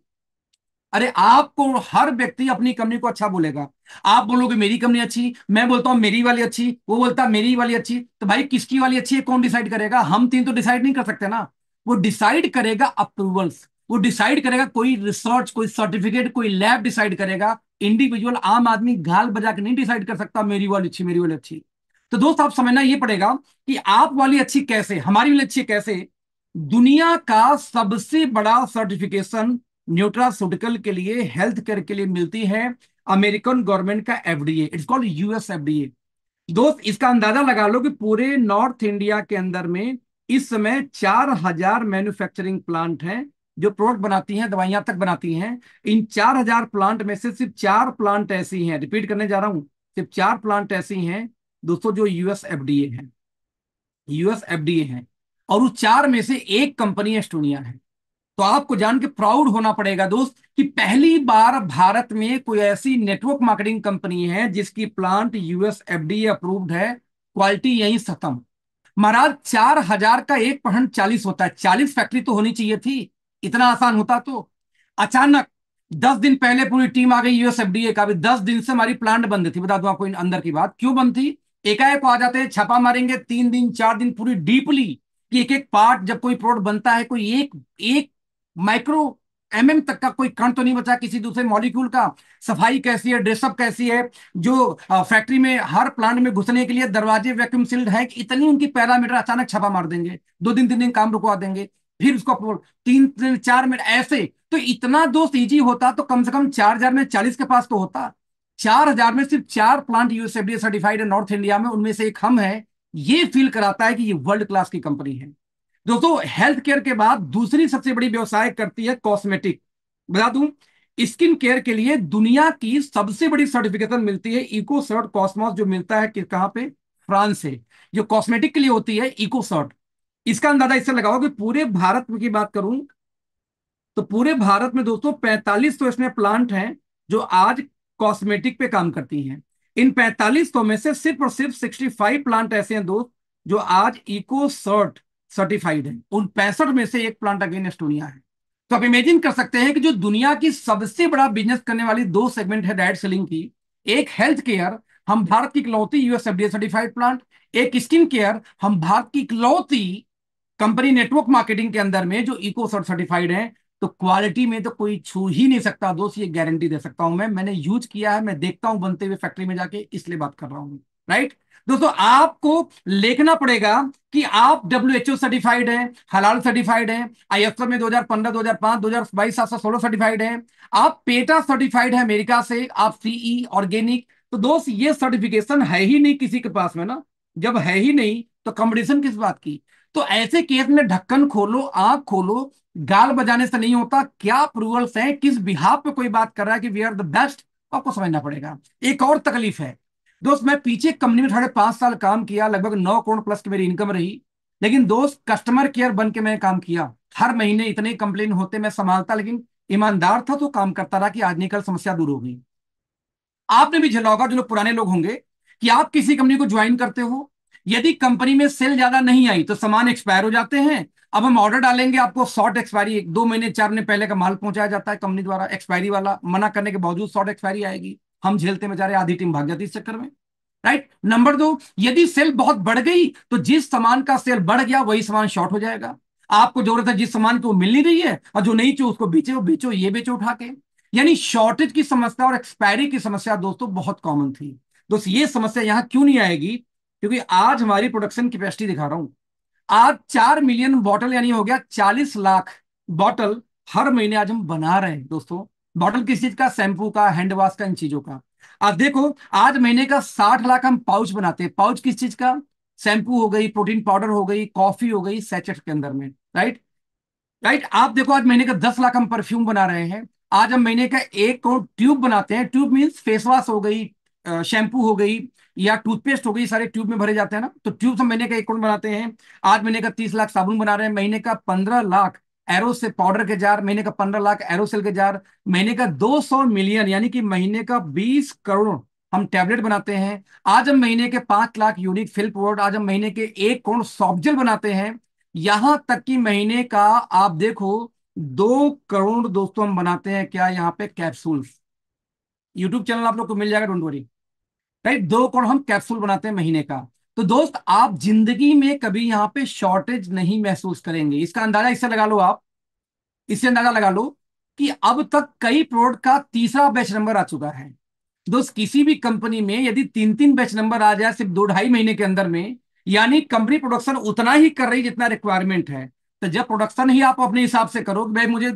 अरे आपको हर व्यक्ति अपनी कंपनी को अच्छा बोलेगा। आप बोलोगे मेरी कंपनी अच्छी, मैं बोलता हूं मेरी वाली अच्छी, वो बोलता है मेरी वाली अच्छी, तो भाई किसकी वाली अच्छी है कौन डिसाइड करेगा? हम तीन तो डिसाइड नहीं कर सकते ना। वो डिसाइड करेगा अप्रूवल्स, वो डिसाइड करेगा कोई रिसर्च, कोई सर्टिफिकेट, कोई लैब डिसाइड करेगा। इंडिविजुअल आम आदमी गाल बजा के नहीं डिसाइड कर सकता मेरी वाली अच्छी, मेरी वाली अच्छी। तो दोस्त आप समझना ये पड़ेगा कि आप वाली अच्छी कैसे, हमारी वाली अच्छी कैसे। दुनिया का सबसे बड़ा सर्टिफिकेशन न्यूट्रास्यूटिकल के लिए, हेल्थ केयर के लिए मिलती है अमेरिकन गवर्नमेंट का FDA, it's called US FDA. दोस्त इसका अंदाजा लगा लो कि पूरे नॉर्थ इंडिया के अंदर में इस समय 4,000 मैन्युफैक्चरिंग प्लांट हैं जो प्रोडक्ट बनाती हैं, दवाइयां तक बनाती हैं। इन 4,000 प्लांट में से सिर्फ 4 प्लांट ऐसी हैं, रिपीट करने जा रहा हूं, सिर्फ 4 प्लांट ऐसी हैं दोस्तों जो यूएस एफडीए है, यूएस एफडीए है। और उस 4 में से एक कंपनी एस्टोनिया है। तो आपको जान के प्राउड होना पड़ेगा दोस्त कि पहली बार भारत में कोई ऐसी नेटवर्क मार्केटिंग कंपनी है जिसकी प्लांट यूएस एफडीए अप्रूव्ड है, क्वालिटी यहीं खत्म। महाराज 4,000 का 1% 40 होता है, 40 फैक्ट्री तो होनी चाहिए थी, इतना आसान होता तो। अचानक 10 दिन पहले पूरी टीम आ गई यूएस एफडीए का भी, 10 दिन से हमारी प्लांट बंद थी। बता दो आपको अंदर की बात क्यों बंद थी। एकाएक आ जाते हैं, छापा मारेंगे, 3 दिन 4 दिन पूरी डीपली कि एक एक पार्ट, जब कोई प्रोडक्ट बनता है कोई एक एक माइक्रो तक का कोई कण तो नहीं बचा किसी दूसरे मॉलिक्यूल का। सफाई कैसी है, ड्रेसअप कैसी है, जो फैक्ट्री में हर प्लांट में घुसने के लिए दरवाजे वैक्यूम सील्ड है, कि इतनी उनकी पैरामीटर, अचानक छापा मार देंगे, 2 दिन 3 दिन काम रुकवा देंगे, फिर उसको 3 4 मिनट ऐसे। तो इतना दोस्त इजी होता तो कम से कम 4,000 में 40 के पास तो होता। 4,000 में सिर्फ 4 प्लांट यूएसएफडीए सर्टिफाइड है नॉर्थ इंडिया में, उनमें से एक हम है। ये फील कराता है कि ये वर्ल्ड क्लास की कंपनी है। दोस्तों हेल्थ केयर के बाद दूसरी सबसे बड़ी व्यवसाय करती है कॉस्मेटिक। बता दूं, स्किन केयर के लिए दुनिया की सबसे बड़ी सर्टिफिकेशन मिलती है इको सर्ट कॉस्मॉस, जो मिलता है कि कहां पे, फ्रांस से। जो कॉस्मेटिक के लिए होती है इको सर्ट, इसका अंदाजा इससे लगाओ कि पूरे भारत की बात करूं तो पूरे भारत में दोस्तों 45 तो इसमें प्लांट हैं जो आज कॉस्मेटिक पे काम करती हैं। इन 45 तो में से सिर्फ और सिर्फ 65 प्लांट ऐसे हैं दोस्त जो आज इको सर्ट सर्टिफाइड हैं। उन 65 में से एक प्लांट अगेन एस्टोनिया है। तो आप इमेजिन कर सकते हैं कि जो दुनिया की सबसे बड़ा बिजनेस करने वाली दो सेगमेंट है डायरेक्ट सेलिंग की, एक हेल्थ केयर, हम भारत की इकलौती यूएस एफडीए सर्टिफाइड प्लांट, एक स्किन केयर, हम भारत की इकलौती कंपनी नेटवर्क मार्केटिंग के अंदर में जो इको सर्टिफाइड है। तो क्वालिटी में तो कोई छू ही नहीं सकता दोस्त, ये गारंटी दे सकता हूं मैं, मैंने यूज किया है, मैं देखता हूं बनते हुए फैक्ट्री में जाके, इसलिए बात कर रहा हूं। राइट दोस्तों, आपको लिखना पड़ेगा कि आप डब्ल्यूएचओ सर्टिफाइड है, हलाल सर्टिफाइड है, आईएसओ में 2015 2005 2022 716 सर्टिफाइड है, आप पेटा सर्टिफाइड है अमेरिका से, आप सीई ऑर्गेनिक। तो दोस्त ये सर्टिफिकेशन है ही नहीं किसी के पास में ना, जब है ही नहीं तो कंपटीशन किस बात की। तो ऐसे केस में ढक्कन खोलो, आंख खोलो, गाल बजाने से नहीं होता, क्या अप्रूवल्स हैं, किस बिहाफ पे कोई बात कर रहा है कि वी आर द बेस्ट, आपको समझना पड़ेगा। एक और तकलीफ है दोस्त, मैं पीछे कंपनी में 5.5 साल काम किया, लगभग 9 करोड़ प्लस की मेरी इनकम रही, लेकिन दोस्त कस्टमर केयर बन के मैंने काम किया। हर महीने इतने कंप्लेन होते मैं संभालता, लेकिन ईमानदार था तो काम करता रहा कि आज नहीं कल समस्या दूर हो गई। आपने भी झेला होगा जो लोग पुराने लोग होंगे कि आप किसी कंपनी को ज्वाइन करते हो, यदि कंपनी में सेल ज्यादा नहीं आई तो सामान एक्सपायर हो जाते हैं। अब हम ऑर्डर डालेंगे, आपको शॉर्ट एक्सपायरी 1 2 महीने 4 महीने पहले का माल पहुंचाया जाता है कंपनी द्वारा, एक्सपायरी वाला मना करने के बावजूद शॉर्ट एक्सपायरी आएगी, हम झेलते बेचारे, आधी टीम भाग जाती इस चक्कर में। राइट नंबर 2, यदि सेल बहुत बढ़ गई तो जिस सामान का सेल बढ़ गया वही सामान शॉर्ट हो जाएगा। आपको जरूरत है जिस सामान की वो मिल नहीं रही है, और जो नहीं चाहिए उसको बेचे, वो बेचो, ये बेचो उठा के। यानी शॉर्टेज की समस्या और एक्सपायरी की समस्या दोस्तों बहुत कॉमन थी। दोस्त ये समस्या यहां क्यों नहीं आएगी, क्योंकि आज हमारी प्रोडक्शन कैपेसिटी दिखा रहा हूं, आज 4 मिलियन बॉटल यानी हो गया 40 लाख बॉटल हर महीने आज हम बना रहे हैं दोस्तों। बॉटल किस चीज का, शैम्पू का, हैंड वॉश का, इन चीजों का। आज देखो, आज महीने का 60 लाख हम पाउच बनाते हैं। पाउच किस चीज का, शैम्पू हो गई, प्रोटीन पाउडर हो गई, कॉफी हो गई, सैचेट के अंदर में। राइट राइट आप देखो, आज महीने का 10 लाख हम परफ्यूम बना रहे हैं। आज हम महीने का 1 करोड़ ट्यूब बनाते हैं। ट्यूब मीन्स फेस वॉश हो गई, शैम्पू हो गई, या टूथपेस्ट हो गई, सारे ट्यूब में भरे जाते हैं ना, तो ट्यूब हम महीने का 1 करोड़ बनाते हैं। आज महीने का 30 लाख साबुन बना रहे हैं, महीने का 15 लाख एरो से पाउडर के जार, महीने का 15 लाख एरोसेल के जार, महीने का 200 मिलियन यानी कि महीने का 20 करोड़ हम टैबलेट बनाते हैं। आज हम महीने के 5 लाख यूनिक फिल प्रोडक्ट, आज हम महीने के 1 करोड़ सॉफ्ट जेल बनाते हैं। यहां तक कि महीने का आप देखो, 2 करोड़ दोस्तों हम बनाते हैं क्या यहाँ पे कैप्सूल्स। यूट्यूब चैनल आप लोग को मिल जाएगा, डोंट वरी। राइट, 2 करोड़ हम कैप्सूल बनाते हैं महीने का। तो दोस्त आप जिंदगी में कभी यहाँ पे शॉर्टेज नहीं महसूस करेंगे। इसका अंदाजा इससे लगा लो आप, इससे अंदाजा लगा लो कि अब तक कई प्रोडक्ट का तीसरा बैच नंबर आ चुका है। दोस्त किसी भी कंपनी में यदि 3 3 बैच नंबर आ जाए सिर्फ 2 ढाई महीने के अंदर में, यानी कंपनी प्रोडक्शन उतना ही कर रही जितना रिक्वायरमेंट है। तो जब प्रोडक्शन ही आप अपने हिसाब से करो कि भाई मुझे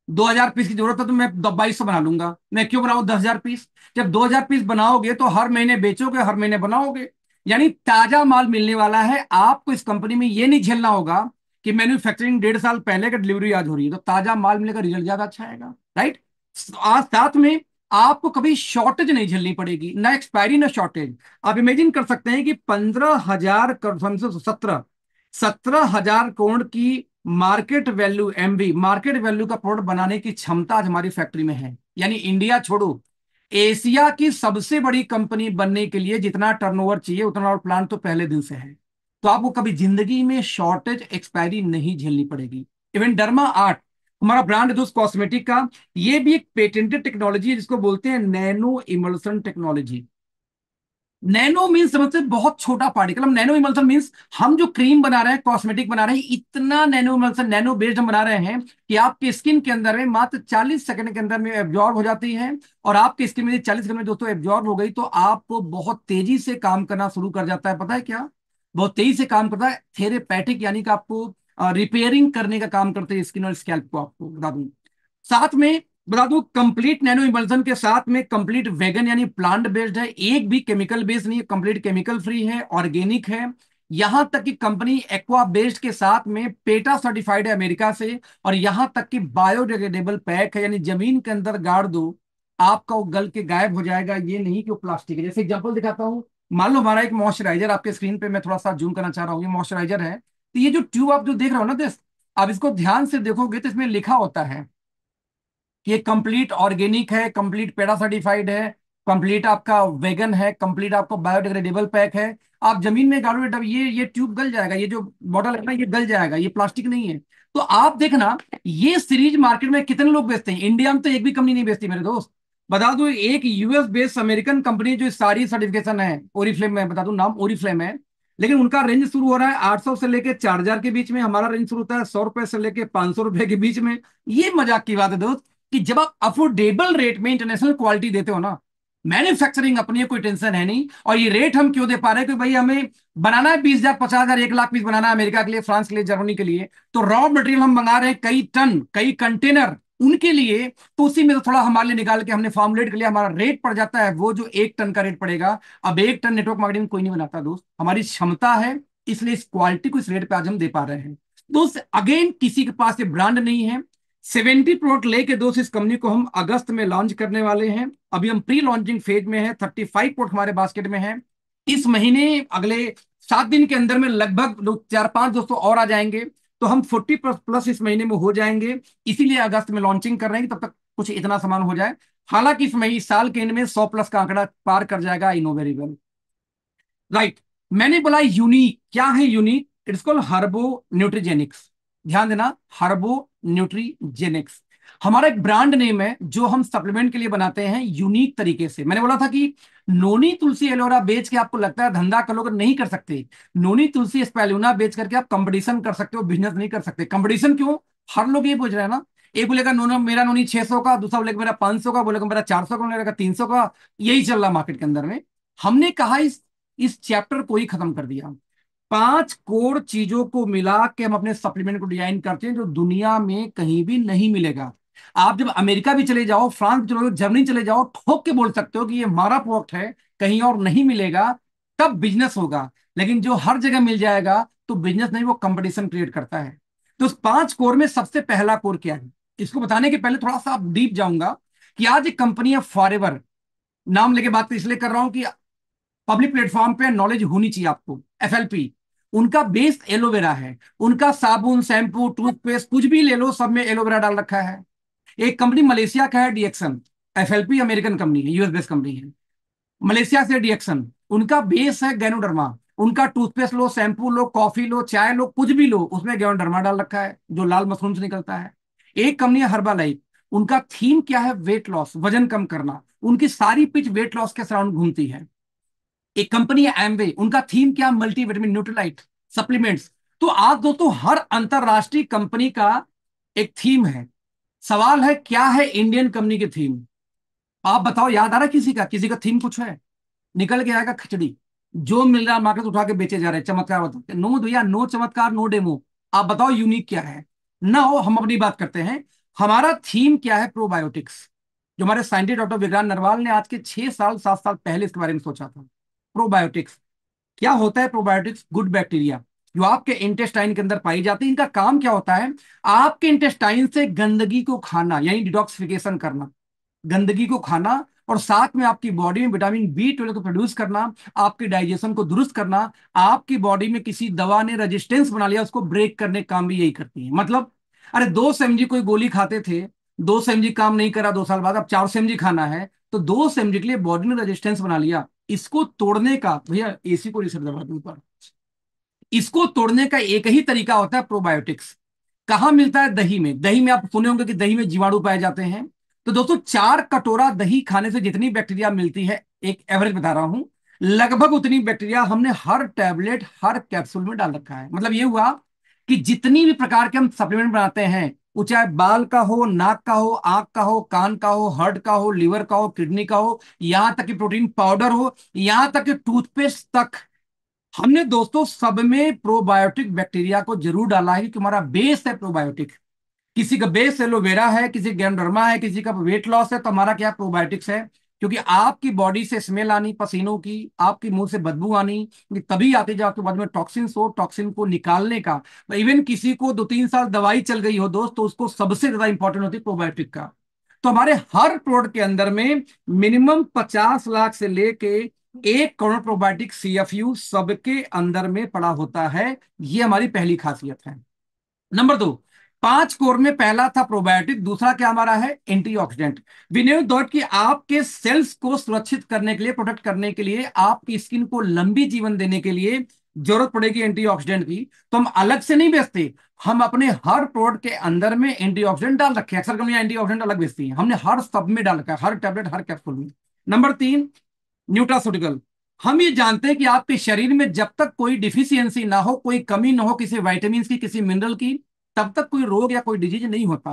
2,000 पीस की जरूरत है तो मैं 2200 बना लूंगा, मैं क्यों बनाऊं 10,000 पीस। जब 2,000 पीस बनाओगे तो हर महीने बेचोगे, हर महीने बनाओगे, यानी ताजा माल मिलने वाला है आपको। इस कंपनी में ये नहीं झेलना होगा कि मैन्युफैक्चरिंग 1.5 साल पहले का डिलीवरी आज हो रही है, तो ताजा माल मिलेगा, रिजल्ट ज्यादा अच्छा आएगा। राइट, आज साथ में आपको कभी शॉर्टेज नहीं झेलनी पड़ेगी, ना एक्सपायरी ना शॉर्टेज। आप इमेजिन कर सकते हैं कि 17,000 की market value, MV market value का प्रोडक्ट बनाने की क्षमता आज हमारी फैक्ट्री में है। यानी इंडिया छोड़ो, एशिया की सबसे बड़ी कंपनी बनने के लिए जितना टर्नओवर चाहिए उतना और प्लान तो पहले दिन से है। तो आपको कभी जिंदगी में शॉर्टेज एक्सपायरी नहीं झेलनी पड़ेगी। इवन डर्मा आर्ट हमारा ब्रांड है दोस्त कॉस्मेटिक का, ये भी एक पेटेंटेड टेक्नोलॉजी है जिसको बोलते हैं nano emulsion technology. Nano means समझते हैं बहुत छोटा पार्टिकल, हम नैनो इमल्सन मीन्स हम जो क्रीम बना रहे हैं, कॉस्मेटिक बना रहे हैं, इतना नैनो इमल्सन, नैनो बेस्ड हम बना रहे हैं कि आपकी स्किन के अंदर में मात्र 40 सेकंड के अंदर में एब्जॉर्ब हो जाती है। और आपकी स्किन में 40 सेकंड में दोस्तों एब्जॉर्ब हो गई तो आपको बहुत तेजी से काम करना शुरू कर जाता है। पता है क्या, बहुत तेजी से काम करता है, थेरेपैटिक, यानी कि आपको रिपेयरिंग करने का काम करते हैं स्किन और स्कैल्प को। आपको बता दूं, साथ में बता दूं, कंप्लीट नैनो इमल्सन के साथ में कंप्लीट वेगन यानी प्लांट बेस्ड है, एक भी केमिकल बेस्ड नहीं है, कंप्लीट केमिकल फ्री है, ऑर्गेनिक है। यहां तक कि कंपनी एक्वा बेस्ड के साथ में पेटा सर्टिफाइड है अमेरिका से। और यहां तक कि बायोडिग्रेडेबल पैक है, यानी जमीन के अंदर गाड़ दो आपका वो गल के गायब हो जाएगा, ये नहीं कि वो प्लास्टिक है। जैसे एग्जांपल दिखाता हूं, मान लो हमारा एक मॉइस्चराइजर आपके स्क्रीन पे मैं थोड़ा सा जूम करना चाह रहा हूं, ये मॉइस्चराइजर है। तो ये जो ट्यूब आप जो देख रहे हो ना दोस्त, आप इसको ध्यान से देखोगे तो इसमें लिखा होता है ये कंप्लीट ऑर्गेनिक है, कंप्लीट पेड़ा सर्टिफाइड है, कंप्लीट आपका वेगन है, कंप्लीट आपको बायोडिग्रेडेबल पैक है। आप जमीन में गाड़ोगे तब ये ट्यूब गल जाएगा, ये जो बॉटल है ना ये गल जाएगा, ये प्लास्टिक नहीं है। तो आप देखना ये सीरीज मार्केट में कितने लोग बेचते हैं, इंडिया में तो एक भी कंपनी नहीं बेचती मेरे दोस्त। बता दूं, एक यूएस बेस्ड अमेरिकन कंपनी जो सारी सर्टिफिकेशन है, ओरिफ्लेम में, बता दूं नाम ओरिफ्लेम है, लेकिन उनका रेंज शुरू हो रहा है 800 से लेके 4,000 के बीच में, हमारा रेंज शुरू होता है 100 रुपए से लेके 500 रुपए के बीच में। ये मजाक की बात है दोस्त कि जब आप अफोर्डेबल रेट में इंटरनेशनल क्वालिटी देते हो ना, मैन्युफैक्चरिंग अपनी है, कोई टेंशन है नहीं। और ये रेट हम क्यों दे पा रहे हैं कि भाई हमें बनाना है 20,000 50,000 1 लाख पीस बनाना है अमेरिका के लिए, फ्रांस के लिए, जर्मनी के लिए। तो रॉ मटेरियल हम मंगा रहे हैं कई टन, कई कंटेनर उनके लिए। तो उसी में से थोड़ा हमारे लिए निकाल के हमने फॉर्मुलेट कर लिया, हमारा रेट पड़ जाता है वो जो 1 टन का रेट पड़ेगा। अब 1 टन नेटवर्क मार्केटिंग कोई नहीं बनाता दोस्त, हमारी क्षमता है, इसलिए इस क्वालिटी को इस रेट पे आज हम दे पा रहे हैं दोस्त। अगेन किसी के पास ये ब्रांड नहीं है। 70 प्रोडक्ट लेके दोस्त इस कंपनी को हम अगस्त में लॉन्च करने वाले हैं। अभी हम प्री लॉन्चिंग फेज में है, 35 प्रोडक्ट हमारे बास्केट में है। इस महीने अगले 7 दिन के अंदर में लगभग 4 5 दोस्तों और आ जाएंगे। तो हम 40 प्लस इस महीने में हो जाएंगे, इसीलिए अगस्त में लॉन्चिंग कर रहे हैं कि तब तक कुछ इतना सामान हो जाए। हालांकि इस महीने साल के एंड में 100 प्लस का आंकड़ा पार कर जाएगा, I know very well. Right, मैंने बोला यूनिक, क्या है यूनिक, इट्स कॉल्ड हर्बो न्यूट्रीजेनिक्स। ध्यान देना, हर्बो न्यूट्रीजेनिक्स हमारा एक ब्रांड नेम है जो हम सप्लीमेंट के लिए बनाते हैं यूनिक तरीके से। मैंने बोला था कि नोनी तुलसी एलोवेरा बेच के आपको लगता है धंधा कर लोगे, नहीं कर सकते। नोनी तुलसी स्पैलुना बेच करके आप कंपटीशन कर सकते हो, बिजनेस नहीं कर सकते। कंपटीशन क्यों, हर लोग ये पूछ रहे हैं ना, एक बोलेगा नोनो मेरा नोनी 600 का, दूसरा बोलेगा मेरा 500 का, बोलेगा मेरा 400 का, बोलेगा 300 का। यही चल रहा मार्केट के अंदर में। हमने कहा इस चैप्टर को ही खत्म कर दिया। 5 कोर चीजों को मिला के हम अपने सप्लीमेंट को डिजाइन करते हैं जो दुनिया में कहीं भी नहीं मिलेगा। आप जब अमेरिका भी चले जाओ, फ्रांस भी चले जाओ, जर्मनी चले जाओ, ठोक के बोल सकते हो कि ये हमारा प्रोडक्ट है, कहीं और नहीं मिलेगा, तब बिजनेस होगा। लेकिन जो हर जगह मिल जाएगा तो बिजनेस नहीं, वो कंपटीशन क्रिएट करता है। तो उस 5 कोर में सबसे पहला कोर क्या है, इसको बताने के पहले थोड़ा सा डीप जाऊंगा कि आज एक कंपनी है फॉरएवर, नाम लेके बात इसलिए कर रहा हूं कि पब्लिक प्लेटफॉर्म पे नॉलेज होनी चाहिए आपको। एफएलपी उनका बेस एलोवेरा है, उनका साबुन शैम्पू टूथपेस्ट कुछ भी ले लो सब में एलोवेरा डाल रखा है। एक कंपनी मलेशिया का है डीएक्सन, एफएलपी अमेरिकन कंपनी है, यूएस बेस्ड कंपनी है। मलेशिया से डीएक्सन, उनका बेस है गैनोडर्मा, उनका टूथपेस्ट लो, शैम्पू लो, कॉफी लो, चाय लो, कुछ भी लो, उसमें गेवंडरमा डाल रखा है जो लाल मशरूम से निकलता है। एक कंपनी है हर्बा लाइफ, उनका थीम क्या है? वेट लॉस, वजन कम करना। उनकी सारी पिच वेट लॉस के सराउंड घूमती है। एक कंपनी है एमवे, उनका थीम क्या? Multivitamin Nutrilite supplements. तो आज दोस्तों हर अंतरराष्ट्रीय कंपनी का एक थीम है। सवाल है क्या है इंडियन कंपनी की थीम? आप बताओ, याद आ रहा है किसी का थीम कुछ है? निकल के आएगा खिचड़ी। जो मिल रहा है मार्केट उठा के बेचे जा रहे हैं, चमत्कार बताते हैं। नो भैया, नो चमत्कार, नो डेमो। आप बताओ यूनिक क्या है? ना हो, हम अपनी बात करते हैं। हमारा थीम क्या है? प्रोबायोटिक्स। जो हमारे साइंटिस्ट डॉक्टर विक्रांत नरवाल ने आज के 6 साल 7 साल पहले इसके बारे में सोचा था। प्रोबायोटिक्स क्या होता है? प्रोबायोटिक्स गुड बैक्टीरिया जो आपके इंटेस्टाइन के अंदर पाई जाती है। इनका काम क्या होता है? आपके इंटेस्टाइन से गंदगी को खाना, यानी डिटॉक्सिफिकेशन करना, गंदगी को खाना, और साथ में आपकी बॉडी में विटामिन B12 को प्रोड्यूस करना, आपके डाइजेशन को दुरुस्त करना। आपकी बॉडी में किसी दवा ने रेजिस्टेंस बना लिया, उसको ब्रेक करने का काम भी यही करती है। मतलब अरे 200 mg कोई गोली खाते थे, 200 mg काम नहीं करा, 2 साल बाद अब 400 mg खाना है, तो 200 mg के लिए बॉडी ने रेजिस्टेंस बना लिया। इसको तोड़ने का, भैया एसी को रिसर्च दबा दूं ऊपर, इसको तोड़ने का एक ही तरीका होता है प्रोबायोटिक्स। कहां मिलता है? दही में। दही में आप सुने होंगे कि दही में जीवाणु पाए जाते हैं। तो दोस्तों 4 कटोरा दही खाने से जितनी बैक्टीरिया मिलती है, एक एवरेज बता रहा हूं, लगभग उतनी बैक्टीरिया हमने हर टैबलेट हर कैप्सूल में डाल रखा है। मतलब ये हुआ कि जितनी भी प्रकार के हम सप्लीमेंट बनाते हैं, वो चाहे बाल का हो, नाक का हो, आंख का हो, कान का हो, हार्ट का हो, लिवर का हो, किडनी का हो, यहां तक कि प्रोटीन पाउडर हो, यहां तक कि टूथपेस्ट तक, हमने दोस्तों सब में प्रोबायोटिक बैक्टीरिया को जरूर डाला है कि हमारा बेस है प्रोबायोटिक। किसी का बेस एलोवेरा है, किसी गैंडरमा है, किसी का वेट लॉस है, तो हमारा क्या? प्रोबायोटिक्स है। क्योंकि आपकी बॉडी से स्मेल आनी पसीनों की, आपकी मुंह से बदबू आनी, ये तभी आती जब आपके बॉडी में टॉक्सिन हो, टॉक्सिन को निकालने का। इवन किसी को 2-3 साल दवाई चल गई हो दोस्त, तो उसको सबसे ज्यादा इंपॉर्टेंट होती है प्रोबायोटिक का। तो हमारे हर प्रोडक्ट के अंदर में मिनिमम 50 लाख से लेके 1 करोड़ प्रोबायोटिक CFU सबके अंदर में पड़ा होता है। ये हमारी पहली खासियत है। नंबर 2, 5 कोर में पहला था प्रोबायोटिक, दूसरा क्या हमारा है? एंटीऑक्सीडेंट। विनय दौड़ की आपके सेल्स को सुरक्षित करने के लिए, प्रोटेक्ट करने के लिए, आपकी स्किन को लंबी जीवन देने के लिए जरूरत पड़ेगी एंटीऑक्सीडेंट की। तो हम अलग से नहीं बेचते, हम अपने हर प्रोडक्ट के अंदर में एंटीऑक्सीडेंट डाल रखे हैं। अक्सर कंपनियां एंटीऑक्सीडेंट अलग बेचती हैं, हमने हर सब में डाल रखा है, हर टैबलेट हर कैप्सूल में। Number 3, nutraceutical. हम ये जानते हैं कि आपके शरीर में जब तक कोई डिफिशियंसी ना हो, कोई कमी ना हो किसी वाइटामिन की, किसी मिनरल की, तब तक कोई रोग या कोई डिजीज नहीं होता।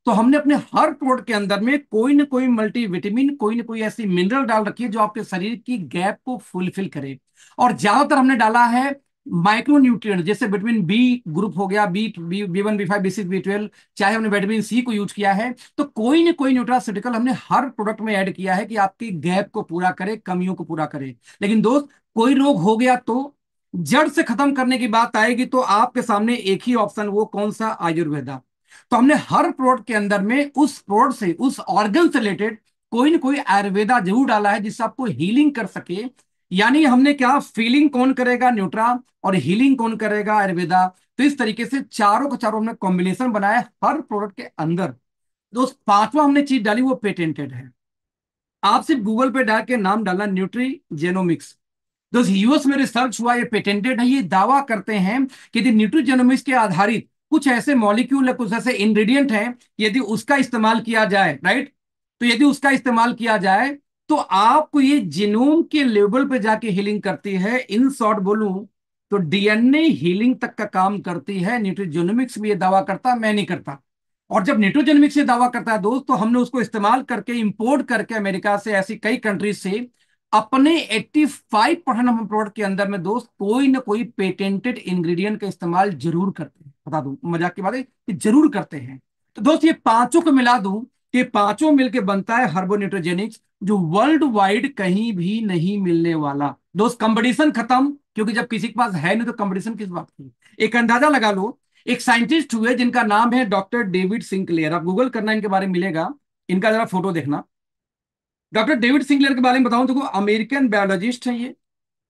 तो हमने अपने हर प्रोडक्ट के अंदर में कोई ना कोई मल्टीविटामिन, कोई ना कोई ऐसी मिनरल डाल रखी है जो आपके शरीर की गैप को फुलफिल करे। और ज्यादातर हमने डाला है माइक्रो न्यूट्रिएंट, जैसे विटामिन बी ग्रुप हो गया, B1 B5 B6 B12, चाहे हमने विटामिन सी को यूज किया है। तो कोई ना कोई न्यूट्रास्यूटिकल हमने हर प्रोडक्ट में ऐड किया है कि आपकी गैप को पूरा करे, कमियों को पूरा करे। लेकिन दोस्त कोई रोग हो गया तो जड़ से खत्म करने की बात आएगी तो आपके सामने एक ही ऑप्शन, वो कौन सा? आयुर्वेदा। तो हमने हर प्रोडक्ट के अंदर में उस प्रोडक्ट से, उस ऑर्गन से रिलेटेड कोई ना कोई आयुर्वेदा जरूर डाला है जिससे आपको हीलिंग कर सके। यानी हमने क्या, फीलिंग कौन करेगा? न्यूट्रा, और हीलिंग कौन करेगा? आयुर्वेदा। तो इस तरीके से चारों का चारों हमने कॉम्बिनेशन बनाया हर प्रोडक्ट के अंदर। दोस्त पांचवा हमने चीज डाली, वो पेटेंटेड है। आप सिर्फ गूगल पे डाल के नाम डालना, न्यूट्री जेनोमिक्स। दोस्त यूएस में रिसर्च हुआ, ये पेटेंटेड है। ये दावा करते हैं कि यदि न्यूट्रीजेनोमिक्स के आधारित कुछ ऐसे मॉलिक्यूल है, कुछ ऐसे इंग्रेडिएंट हैं, यदि उसका इस्तेमाल किया जाए, राइट, तो यदि उसका इस्तेमाल किया जाए तो आपको ये जीनोम के लेवल पे जाके हीलिंग करती है। इन शॉर्ट बोलूं तो डीएनए हीलिंग तक का काम करती है। न्यूट्रीजेनोमिक्स भी ये दावा करता, मैं नहीं करता। और जब न्यूट्रोजेनिक्स से दावा करता है दोस्त, तो हमने उसको इस्तेमाल करके, इंपोर्ट करके अमेरिका से, ऐसी कई कंट्रीज से, अपने 85% हम प्रोडक्ट के अंदर में दोस्त कोई ना कोई पेटेंटेड इंग्रेडिएंट का इस्तेमाल जरूर करते हैं। बता दूं, मजाक की बात है कि जरूर करते हैं। तो दोस्त ये पांचों को मिला दूं कि पांचों मिलके बनता है हर्बो न्यूट्रोजेनिक्स, जो वर्ल्ड वाइड कहीं भी नहीं मिलने वाला। दोस्त कंपटीशन खत्म, क्योंकि जब किसी के पास है नहीं तो कंपटीशन किस बात की? एक अंदाजा लगा लो। एक साइंटिस्ट हुए जिनका नाम है डॉक्टर डेविड सिंक्लेयर, आप गूगल करना, इनके बारे में मिलेगा। इनका जरा फोटो देखना। डॉक्टर डेविड सिंक्लेयर के बारे में बताऊं तो अमेरिकन बायोलॉजिस्ट है ये।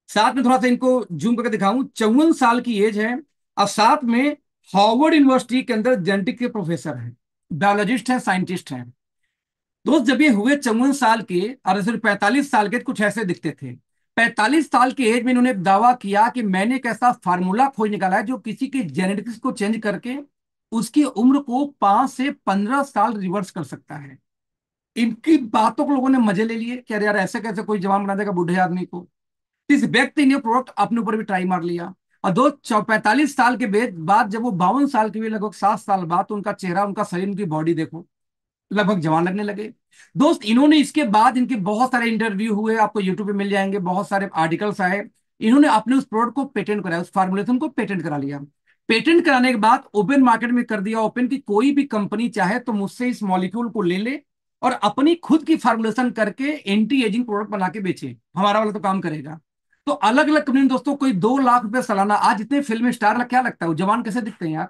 साथ में थोड़ा सा इनको जूम करके दिखाऊं, 54 साल की एज है। और साथ में हार्वर्ड यूनिवर्सिटी के अंदर जेनेटिक के प्रोफेसर हैं, बायोलॉजिस्ट हैं, साइंटिस्ट हैं। दोस्त जब ये हुए 54 साल के, और सिर्फ 45 साल के, कुछ ऐसे दिखते थे। 45 साल की एज में इन्होंने दावा किया कि मैंने एक ऐसा फार्मूला खोज निकाला है जो किसी के जेनेटिक्स को चेंज करके उसकी उम्र को 5 से 15 साल रिवर्स कर सकता है। इनकी बातों को लोगों ने मजे ले लिए कि अरे यार ऐसे कैसे कोई जवान बना देगा बूढ़े आदमी को। इस व्यक्ति ने प्रोडक्ट अपने ऊपर भी ट्राई मार लिया। और 45 साल के बाद जब वो 52 साल के हुए, लगभग 7 साल बाद, तो उनका चेहरा, उनका शरीर, उनकी बॉडी देखो, लगभग जवान लगने लगे। दोस्त, इन्होंने इसके बाद इनके बहुत सारे इंटरव्यू हुए, आपको यूट्यूब पे मिल जाएंगे, बहुत सारे आर्टिकल्स आए। इन्होंने अपने उस प्रोडक्ट को पेटेंट कराया, उस फार्मूलेशन को पेटेंट करा लिया। पेटेंट कराने के बाद ओपन मार्केट में कर दिया ओपन, की कोई भी कंपनी चाहे तो मुझसे इस मॉलिक्यूल को ले ले और अपनी खुद की फार्मूलेशन करके एंटी एजिंग प्रोडक्ट बना के बेचे, हमारा वाला तो काम करेगा। तो अलग अलग कंपनी, दोस्तों, कोई 2 लाख रुपए सालाना, आज इतने फिल्म स्टार, क्या लगता है वो जवान कैसे दिखते हैं यार।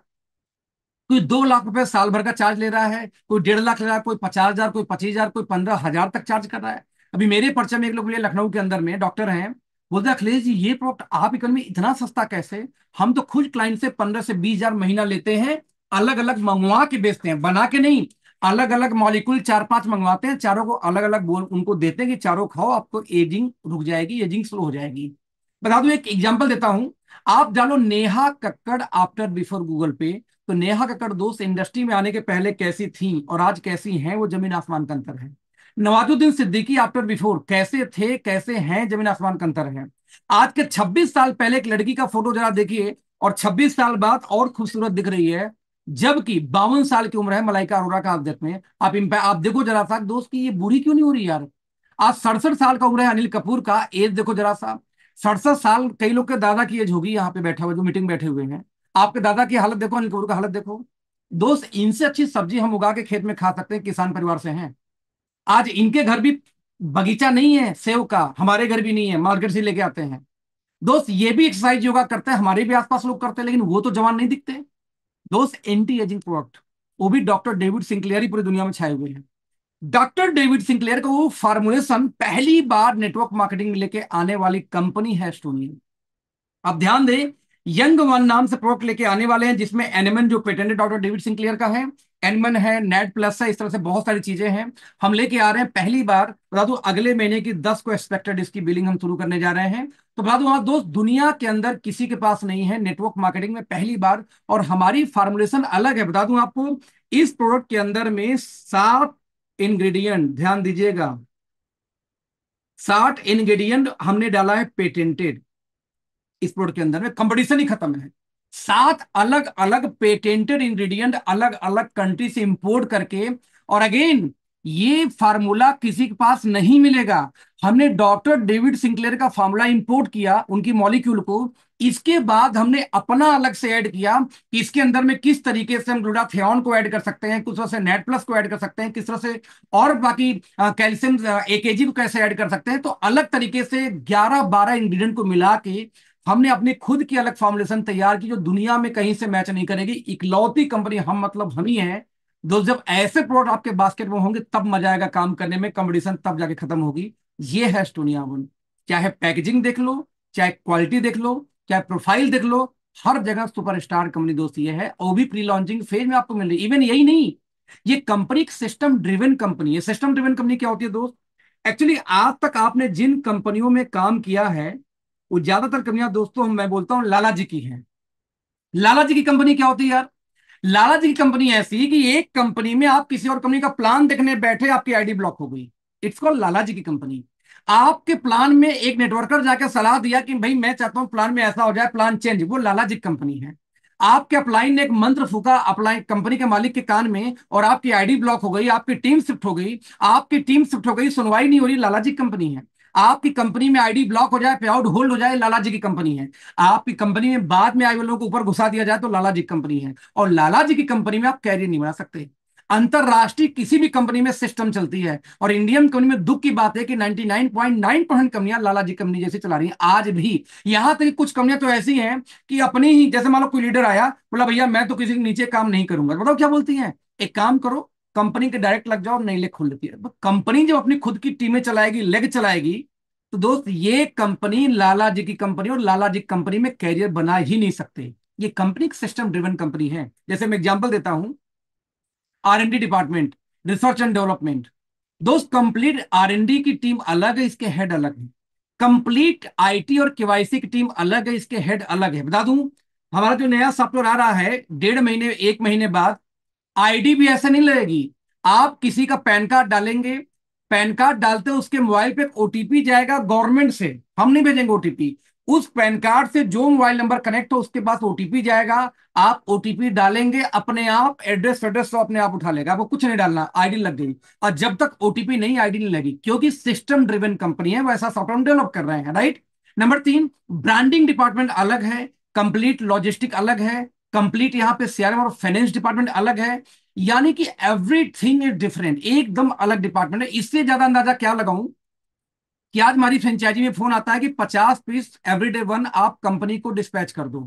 कोई 2 लाख रुपए साल भर का चार्ज ले रहा है, कोई 1.5 लाख ले रहा है, कोई 50,000, कोई 25,000, कोई 15,000 तक चार्ज कर रहा है। अभी मेरे परिचय में एक लोग मिले, लखनऊ के अंदर में डॉक्टर हैं। बोलते हैं, अखिलेश जी ये प्रोडक्ट आप इकोनॉमी इतना सस्ता कैसे। हम तो खुद क्लाइंट से 15 से 20 हजार महीना लेते हैं, अलग अलग मंगवा के बेचते हैं, बना के नहीं। अलग अलग मॉलिक्यूल 4-5 मंगवाते हैं, चारों को अलग अलग बोल उनको देते हैं कि चारों खाओ, आपको एजिंग रुक जाएगी, एजिंग स्लो हो जाएगी। बता दूं, एक एग्जांपल देता हूं। आप डालो Neha Kakkar after before Google पे, तो नेहा कक्कड़ दोस्त इंडस्ट्री में आने के पहले कैसी थी और आज कैसी हैं, वो जमीन आसमान का अंतर है। नवाजुद्दीन सिद्दीकी आफ्टर बिफोर कैसे थे, कैसे हैं, जमीन आसमान का अंतर है। आज के 26 साल पहले एक लड़की का फोटो जरा देखिए, और 26 साल बाद और खूबसूरत दिख रही है। जबकि 52 साल की उम्र है मलाइका अरोड़ा का, आप देखते हैं, आप देखो जरा सा दोस्त की ये बूढ़ी क्यों नहीं हो रही यार। आज 67 साल का उम्र है अनिल कपूर का, एज देखो जरा सा। 67 साल कई लोग के दादा की एज होगी, यहाँ पे बैठा हुआ जो मीटिंग बैठे हुए हैं। आपके दादा की हालत देखो, अनिल कपूर का हालत देखो। दोस्त, इनसे अच्छी सब्जी हम उगा के खेत में खा सकते हैं, किसान परिवार से हैं। आज इनके घर भी बगीचा नहीं है सेव का, हमारे घर भी नहीं है, मार्केट से लेके आते हैं। दोस्त, ये भी एक्सरसाइज योगा करते हैं, हमारे भी आसपास लोग करते हैं, लेकिन वो तो जवान नहीं दिखते। दोस्त, एंटी एजिंग प्रोडक्ट, वो भी डॉक्टर डेविड सिंक्लेयर ही पूरी दुनिया में छाए हुए हैं। डॉक्टर डेविड सिंक्लेयर का वो फार्मूलेशन पहली बार नेटवर्क मार्केटिंग में लेके आने वाली कंपनी है स्टोनिया। अब ध्यान दें, यंग वन नाम से प्रोडक्ट लेके आने वाले हैं, जिसमें एनिमन जो पेटेंटेड डॉक्टर डेविड सिंक्लियर का है, एनिमन है, नेट प्लस है, इस तरह से बहुत सारी चीजें हैं। हम लेके आ रहे हैं पहली बार, बता दूं अगले महीने की 10 को एक्सपेक्टेड इसकी बिलिंग हम शुरू करने जा रहे हैं। तो बता दूं, हाँ दोस्त, दुनिया के अंदर किसी के पास नहीं है, नेटवर्क मार्केटिंग में पहली बार। और हमारी फार्मुलेशन अलग है, बता दूं आपको। इस प्रोडक्ट के अंदर में 60 इंग्रेडिएंट, ध्यान दीजिएगा, 60 इंग्रेडिएंट हमने डाला है पेटेंटेड। इस प्रोडक्ट के अंदर में कंपटीशन ही खत्म है। 7 अलग अलग पेटेंटेड इंग्रेडिएंट अलग अलग कंट्री से इंपोर्ट करके, और अगेन ये फार्मूला किसी के पास नहीं मिलेगा। हमने डॉक्टर डेविड सिंक्लेयर का फार्मूला इंपोर्ट किया, उनकी मॉलिक्यूल को। इसके बाद हमने अपना अलग से ऐड किया कि इसके अंदर में किस तरीके से हम ग्लूटाथियोन को ऐड कर सकते हैं, किस तरह से नेट प्लस को ऐड कर सकते हैं, किस तरह से और बाकी कैल्शियम एकेजी को कैसे ऐड कर सकते हैं। तो अलग तरीके से 11-12 इंग्रेडिएंट को मिला के हमने अपनी खुद की अलग फॉर्मुलेशन तैयार की, जो दुनिया में कहीं से मैच नहीं करेगी। इकलौती कंपनी हम, मतलब हम ही हैं। दोस्त, जब ऐसे प्रोडक्ट आपके बास्केट में होंगे तब मजा आएगा काम करने में, कंपटीशन तब जाके खत्म होगी। ये है स्टोनिया वन। चाहे पैकेजिंग देख लो, चाहे क्वालिटी देख लो, चाहे प्रोफाइल देख लो, हर जगह सुपरस्टार कंपनी दोस्त ये है, और भी प्री लॉन्चिंग फेज में आपको मिल रही है। इवन यही नहीं, ये कंपनी एक सिस्टम ड्रिवन कंपनी है। सिस्टम ड्रिवन कंपनी क्या होती है दोस्त? एक्चुअली आज तक आपने जिन कंपनियों में काम किया है, वो ज्यादातर कंपनियां दोस्तों, मैं बोलता हूं लाला जी की हैं। लाला जी की कंपनी क्या होती है यार? लाला जी की कंपनी ऐसी है कि एक कंपनी में आप किसी और कंपनी का प्लान देखने बैठे, आपकी आईडी ब्लॉक हो गई। इट्स कॉल्ड लाला जी की कंपनी। आपके प्लान में एक नेटवर्कर जाकर सलाह दिया कि भाई मैं चाहता हूं प्लान में ऐसा हो जाए, प्लान चेंज, वो लाला जी की कंपनी है। आपके अपलाइन ने एक मंत्र फूका अपलाइन कंपनी के मालिक के कान में, और आपकी आईडी ब्लॉक हो गई, आपकी टीम शिफ्ट हो गई। आपकी टीम शिफ्ट हो गई, सुनवाई नहीं हो रही, लाला जी की कंपनी है। आपकी कंपनी में आईडी ब्लॉक हो जाए, पे आउट होल्ड हो जाए, लाला जी की कंपनी है। आपकी कंपनी में बाद में आए हुए लोगों को ऊपर घुसा दिया जाए, तो लाला जी की कंपनी है। और लाला जी की कंपनी में आप कैरियर नहीं बना सकते। अंतरराष्ट्रीय किसी भी कंपनी में सिस्टम चलती है, और इंडियन कंपनी में दुख की बात है कि 99.9% कंपनियां लाला जी कंपनी जैसी चला रही हैं आज भी। यहां तक कि कुछ कंपनियां तो ऐसी हैं कि अपनी ही, जैसे मान लो कोई लीडर आया, बोला भैया मैं तो किसी के नीचे काम नहीं करूंगा, बताओ क्या बोलती हैं? एक काम करो, कंपनी के डायरेक्ट लग जाओ, नई लेग खोल लेती है। कंपनी जब अपनी खुद की टीमें चलाएगी, लेग चलाएगी, तो दोस्त ये कंपनी लाला जी की कंपनी, और लाला जी कंपनी में कैरियर बना ही नहीं सकते। ये कंपनी एक सिस्टम ड्रिवन कंपनी है। जैसे मैं एग्जांपल देता हूं, R&D department, research and development. दोस्त, कंप्लीट R&D की टीम अलग है, इसके हेड अलग है। कंप्लीट आईटी और केवाईसी की टीम अलग है, इसके हेड अलग है। बता दूं, हमारा जो नया सॉफ्टवेयर आ रहा है 1.5 महीने 1 महीने बाद आईडी भी ऐसे नहीं लगेगी। आप किसी का पैन कार्ड डालेंगे, पैन कार्ड डालते हो उसके मोबाइल पे ओटीपी जाएगा गवर्नमेंट से, हम नहीं भेजेंगे ओटीपी। उस पैन कार्ड से जो मोबाइल नंबर कनेक्ट हो उसके पास ओटीपी जाएगा। आप ओटीपी डालेंगे, अपने आप एड्रेस एड्रेस तो अपने आप उठा लेगा, आपको कुछ नहीं डालना, आईडी लग गई। और जब तक ओटीपी नहीं, आईडी नहीं लगी, क्योंकि सिस्टम ड्रिवन कंपनी है, वैसा सॉफ्टवेयर डेवलप कर रहे हैं, राइट। नंबर 3, ब्रांडिंग डिपार्टमेंट अलग है, कंप्लीट लॉजिस्टिक अलग है, कंप्लीट यहाँ पे सीआरएम और फाइनेंस डिपार्टमेंट अलग है। यानी कि एवरीथिंग इज डिफरेंट, एकदम अलग डिपार्टमेंट है। इससे ज्यादा अंदाजा क्या लगाऊं कि आज हमारी फ्रेंचाइजी में फोन आता है कि 50 पीस एवरीडे वन आप कंपनी को डिस्पैच कर दो।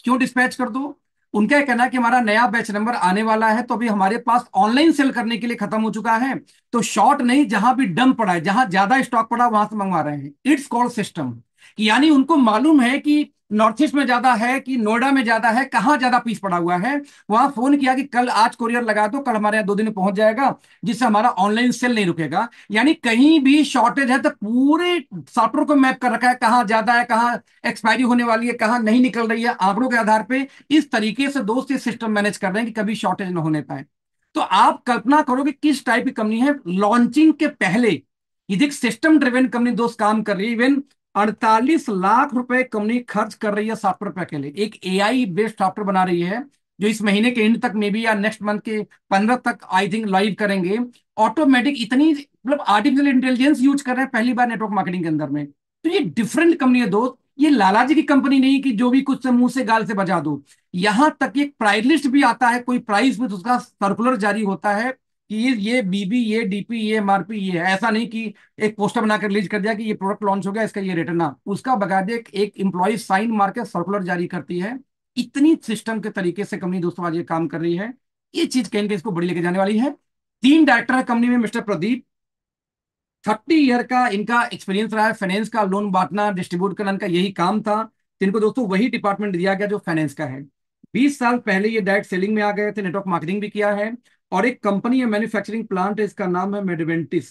क्यों डिस्पैच कर दो? उनका यह कहना है कि हमारा नया बैच नंबर आने वाला है, तो अभी हमारे पास ऑनलाइन सेल करने के लिए खत्म हो चुका है, तो शॉर्ट नहीं, जहां भी डम पड़ा है, जहां ज्यादा स्टॉक पड़ा वहां से मंगवा रहे हैं। It's called system. यानी उनको मालूम है कि नॉर्थ ईस्ट में ज्यादा है कि नोएडा में ज्यादा है, कहां ज्यादा पीस पड़ा हुआ है। वहां फोन किया कि कल आज कोरियर लगा दो, कल हमारे यहाँ 2 दिन में पहुंच जाएगा, जिससे हमारा ऑनलाइन सेल नहीं रुकेगा। यानी कहीं भी शॉर्टेज है तो पूरे सॉफ्टवेयर को मैप कर रखा है, कहाँ ज्यादा है, कहाँ एक्सपायरी होने वाली है, कहाँ नहीं निकल रही है, आंकड़ों के आधार पे इस तरीके से दोस्त ये सिस्टम मैनेज कर रहे हैं कि कभी शॉर्टेज ना होने पाए। तो आप कल्पना करो कि किस टाइप की कंपनी है। लॉन्चिंग के पहले ये देख, सिस्टम ड्रिवन कंपनी दोस्त काम कर रही है। इवन 48 लाख रुपए कंपनी खर्च कर रही है सॉफ्टवेयर पे अकेले, एक एआई बेस्ड सॉफ्टवेयर बना रही है, जो इस महीने के एंड तक मे बी या नेक्स्ट मंथ के 15 तक आई थिंक लाइव करेंगे। ऑटोमेटिक इतनी, मतलब आर्टिफिशियल इंटेलिजेंस यूज कर रहे हैं पहली बार नेटवर्क मार्केटिंग के अंदर में। तो ये डिफरेंट कंपनी है दोस्त, ये लाला जी की कंपनी नहीं कि जो भी कुछ से मुंह से गाल से बजा दो। यहां तक एक प्राइस लिस्ट भी आता है, कोई प्राइस में तो उसका सर्कुलर जारी होता है कि ये बीबी, ये डीपी, ये एमआरपी, ये है। ऐसा नहीं कि एक पोस्टर बनाकर रिलीज कर दिया कि ये प्रोडक्ट लॉन्च हो गया, इसका ये रिटर्न, ना, उसका बकायदे एक एम्प्लॉय साइन मार के सर्कुलर जारी करती है। इतनी सिस्टम के तरीके से कंपनी दोस्तों आज ये काम कर रही है। ये चीज कहीं इसको बड़ी लेके जाने वाली है। 3 डायरेक्टर है कंपनी में, मिस्टर प्रदीप, 30 ईयर का इनका एक्सपीरियंस रहा है। फाइनेंस का लोन बांटना, डिस्ट्रीब्यूट करना इनका यही काम था। तो इनको दोस्तों वही डिपार्टमेंट दिया गया जो फाइनेंस का है। 20 साल पहले ये डायरेक्ट सेलिंग में आ गए थे, नेटवर्क मार्केटिंग भी किया है। और एक कंपनी है, मैन्युफैक्चरिंग प्लांट है, इसका नाम है मेडवेंटिस।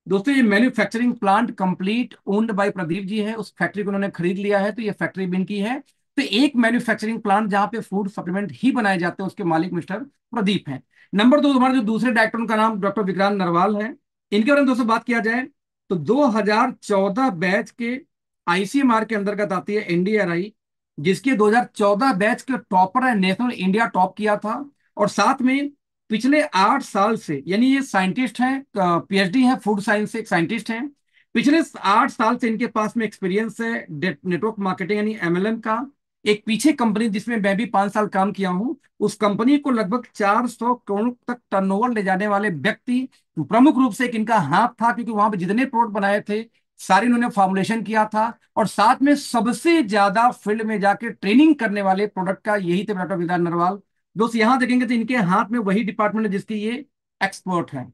दोस्तों ये manufacturing plant complete owned by Pradeep ji है, उस फैक्ट्री को उन्होंने खरीद लिया है, तो ये फैक्ट्री भी इनकी है। तो एक मैन्युफैक्चरिंग प्लांट जहां पे फूड सप्लीमेंट ही बनाए जाते हैं, उसके मालिक मिस्टर प्रदीप हैं। नंबर 2, हमारे जो दूसरे डायरेक्टर, उनका नाम डॉक्टर विक्रांत नरवाल है। इनके बारे में दोस्तों बात किया जाए तो 2014 बैच के आईसीएमआर के अंतर्गत आती है एनडीआरआई, जिसके 2014 बैच के टॉपर है, नेशनल इंडिया टॉप किया था। और साथ में पिछले 8 साल से, यानी ये साइंटिस्ट हैं, पीएचडी हैं, फूड साइंस से एक साइंटिस्ट हैं। पिछले 8 साल से इनके पास में एक्सपीरियंस है नेटवर्क मार्केटिंग यानी एमएलएम का। एक पीछे कंपनी जिसमें मैं भी 5 साल काम किया हूं, उस कंपनी को लगभग 400 करोड़ तक टर्नओवर ले जाने वाले व्यक्ति, प्रमुख रूप से एक इनका हाथ था, क्योंकि वहां पे जितने प्रोडक्ट बनाए थे सारे इन्होंने फॉर्मुलेशन किया था। और साथ में सबसे ज्यादा फील्ड में जाके ट्रेनिंग करने वाले प्रोडक्ट का यही थे डॉक्टर विधान नरवाल। दोस्त यहां देखेंगे तो इनके हाथ में वही डिपार्टमेंट है जिसकी ये एक्सपर्ट है,